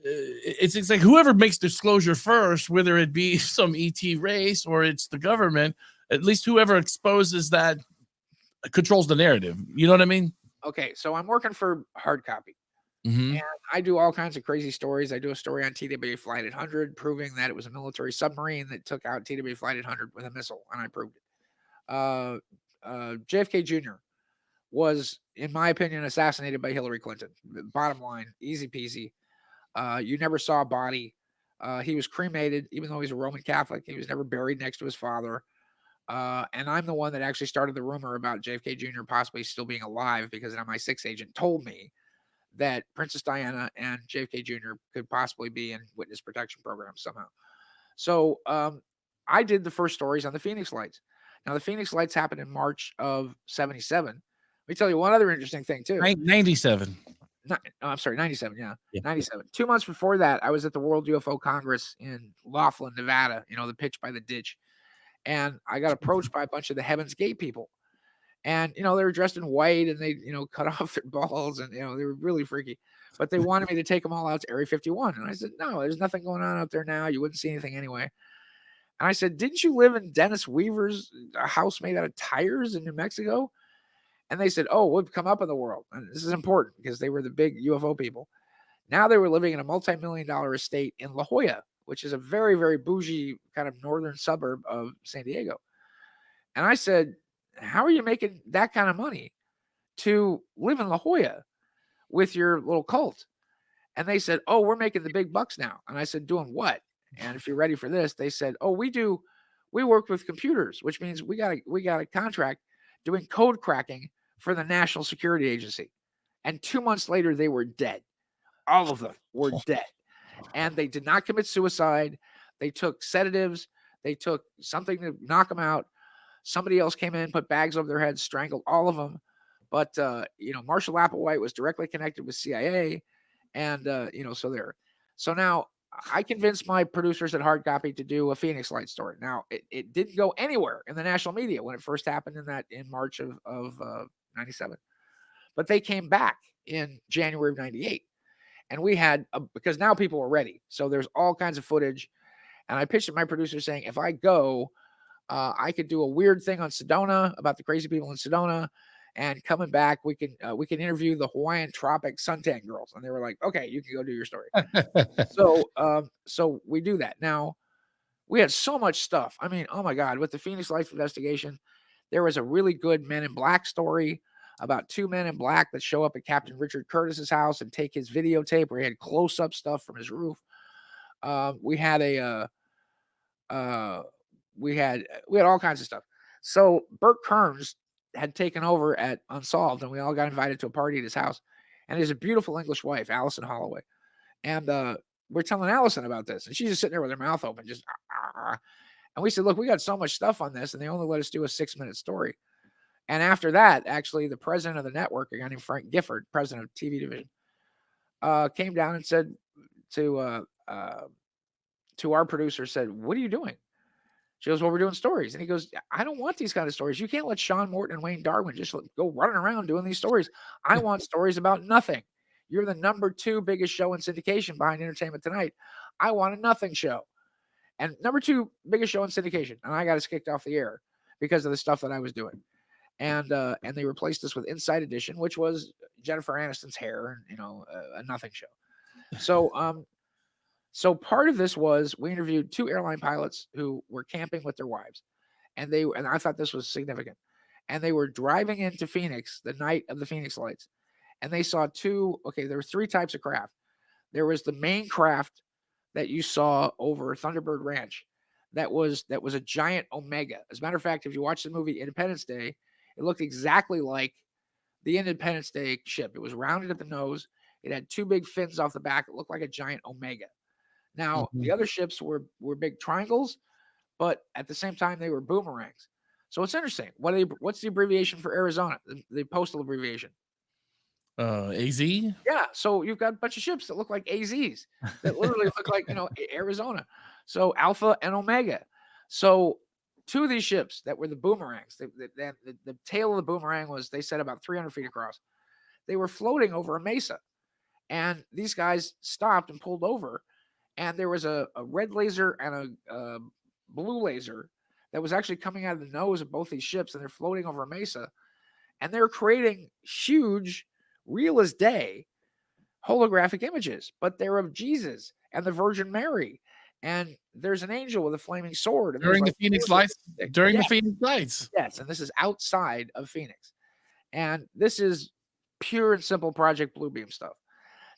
It's like whoever makes disclosure first, whether it be some ET race or it's the government, at least whoever exposes that controls the narrative. You know what I mean? Okay, so I'm working for Hard Copy. Mm-hmm. And I do all kinds of crazy stories. I do a story on TWA Flight 800, proving that it was a military submarine that took out TWA Flight 800 with a missile, and I proved it. JFK Jr. was, in my opinion, assassinated by Hillary Clinton. Bottom line, easy peasy. You never saw a body. He was cremated, even though he's a Roman Catholic. He was never buried next to his father. And I'm the one that actually started the rumor about JFK Jr. possibly still being alive because an MI6 agent told me that Princess Diana and JFK Jr. could possibly be in witness protection programs somehow. So I did the first stories on the Phoenix Lights. Now, the Phoenix Lights happened in March of 77. Let me tell you one other interesting thing, too. 97. I'm sorry, 97, yeah. 97. 2 months before that, I was at the World UFO Congress in Laughlin, Nevada, the pitch by the ditch. And I got approached by a bunch of the Heaven's Gate people. And, they were dressed in white and they, cut off their balls and, they were really freaky. But they wanted me to take them all out to Area 51. And I said, no, there's nothing going on out there now. You wouldn't see anything anyway. And I said, didn't you live in Dennis Weaver's house made out of tires in New Mexico? And they said, oh, we've come up in the world. And this is important because they were the big UFO people. Now they were living in a multi-million-dollar estate in La Jolla, which is a very, very bougie kind of northern suburb of San Diego. And I said, how are you making that kind of money to live in La Jolla with your little cult? And they said, oh, we're making the big bucks now. And I said, doing what? And if you're ready for this, they said, oh, we work with computers, which means we got a contract doing code cracking for the National Security Agency. And 2 months later, they were dead. All of them were dead. And they did not commit suicide. They took sedatives. They took something to knock them out. Somebody else came in, put bags over their heads, strangled all of them. But, Marshall Applewhite was directly connected with CIA. And, so there. So now I convinced my producers at Hard Copy to do a Phoenix Light story. Now, it didn't go anywhere in the national media when it first happened in March of 97. But they came back in January of 98. And we had, because now people were ready. So there's all kinds of footage. And I pitched to my producer saying, if I go, I could do a weird thing on Sedona about the crazy people in Sedona. And coming back, we can interview the Hawaiian Tropic suntan girls. And they were like, okay, you can go do your story. So we do that. Now, we had so much stuff. I mean, oh my God, with the Phoenix Lights investigation, there was a really good Men in Black story about 2 men in black that show up at Captain Richard Curtis's house and take his videotape where he had close-up stuff from his roof. We had all kinds of stuff. So Burt Kearns had taken over at Unsolved, and we all got invited to a party at his house. And he has a beautiful English wife, Allison Holloway. And we're telling Allison about this, and she's just sitting there with her mouth open, just. And we said, look, we got so much stuff on this, and they only let us do a 6-minute story. And after that, actually, the president of the network, a guy named Frank Gifford, president of TV division, came down and said to our producer, said, what are you doing? She goes, well, we're doing stories. And he goes, I don't want these kind of stories. You can't let Sean Morton and Wayne Darwin just go running around doing these stories. I want stories about nothing. You're the number 2 biggest show in syndication behind Entertainment Tonight. I want a nothing show. And number 2 biggest show in syndication. And I got us kicked off the air because of the stuff that I was doing. And they replaced us with Inside Edition, which was Jennifer Aniston's hair and, a nothing show. So part of this was we interviewed 2 airline pilots who were camping with their wives. And I thought this was significant. And they were driving into Phoenix the night of the Phoenix Lights. And they saw there were 3 types of craft. There was the main craft that you saw over Thunderbird Ranch. That was a giant Omega. As a matter of fact, if you watch the movie Independence Day, it looked exactly like the Independence Day ship. It was rounded at the nose. It had 2 big fins off the back. It looked like a giant Omega. Now, the other ships were big triangles, but at the same time, they were boomerangs. So it's interesting. What's the abbreviation for Arizona? The postal abbreviation? AZ? Yeah. So you've got a bunch of ships that look like AZs that literally look like, Arizona. So Alpha and Omega. So 2 of these ships that were the boomerangs, the tail of the boomerang was, they said, about 300 feet across. They were floating over a mesa. And these guys stopped and pulled over. And there was a red laser and a blue laser that was actually coming out of the nose of both these ships. And they're floating over a mesa. And they're creating huge, real as day, holographic images. But they're of Jesus and the Virgin Mary. And there's an angel with a flaming sword. And during the Phoenix Lights. During the Phoenix Lights. Yes, and this is outside of Phoenix. And this is pure and simple Project Bluebeam stuff.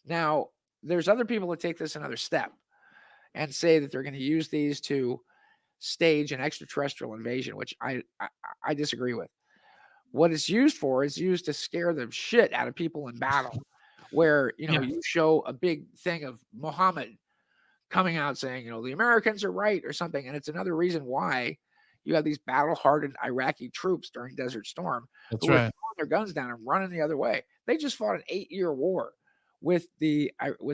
Now, there's other people that take this another step and say that they're going to use these to stage an extraterrestrial invasion, which I disagree with. What it's used for is used to scare the shit out of people in battle, where, you show a big thing of Muhammad coming out saying, the Americans are right or something. And it's another reason why you have these battle-hardened Iraqi troops during Desert Storm who are throwing their guns down and running the other way. They just fought an 8-year war with the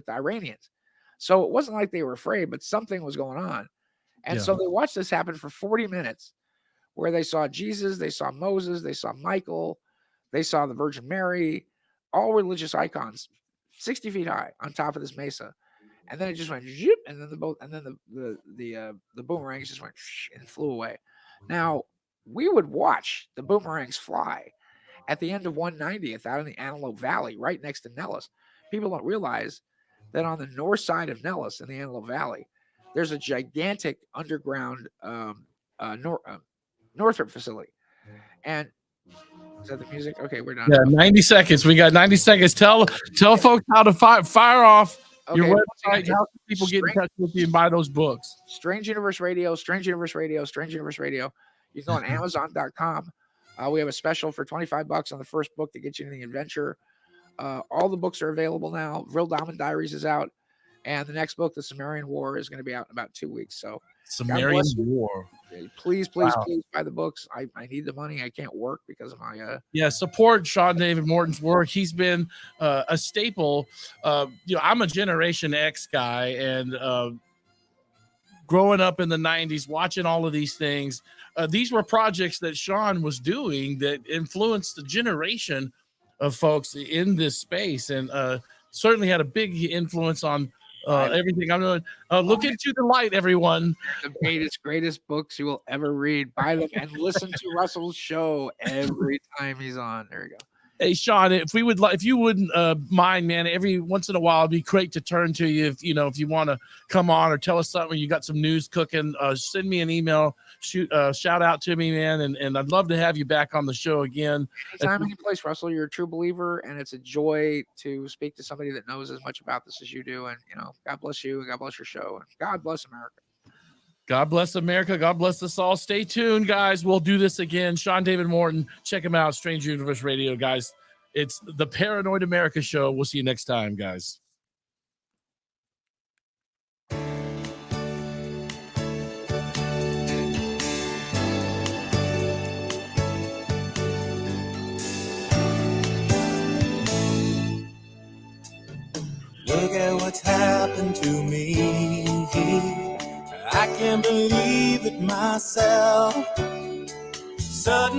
Iranians. So it wasn't like they were afraid, but something was going on. And so they watched this happen for 40 minutes, where they saw Jesus, they saw Moses, they saw Michael, they saw the Virgin Mary, all religious icons, 60 feet high on top of this mesa. And then it just went zip, and then the boomerangs just went and flew away. Now, we would watch the boomerangs fly at the end of 190th out in the Antelope Valley, right next to Nellis. People don't realize that on the north side of Nellis in the Antelope Valley, there's a gigantic underground Northrop facility. And is that the music? Okay, we're done. Yeah, 90 seconds. We got 90 seconds. Tell folks how to fire off your website. How can people get in touch with you and buy those books? Strange Universe Radio, Strange Universe Radio, Strange Universe Radio. You can go on Amazon.com. We have a special for $25 on the first book to get you into the adventure. All the books are available now. Real Diamond Diaries is out. And the next book, The Sumerian War, is going to be out in about 2 weeks. So Sumerian War. Please buy the books. I need the money. I can't work because of my support Sean David Morton's work. He's been a staple. I'm a Generation X guy, and growing up in the 90s, watching all of these things, these were projects that Sean was doing that influenced the generation of folks in this space, and certainly had a big influence on everything I'm doing. Look into the light, everyone. The greatest books you will ever read. Buy them and listen to Russell's show every time he's on. There you go. Hey, Sean, if you wouldn't mind, man, every once in a while, it'd be great to turn to you. If you want to come on or tell us something, you got some news cooking, send me an email, shout out to me, man. And I'd love to have you back on the show again. Anytime, any place, Russell, you're a true believer, and it's a joy to speak to somebody that knows as much about this as you do. And, God bless you, and God bless your show, and God bless America. God bless America. God bless us all. Stay tuned, guys. We'll do this again. Sean David Morton. Check him out. Strange Universe Radio, guys. It's the Paranoid America Show. We'll see you next time, guys. Look at what's happened to me. I can't believe it myself. Sudden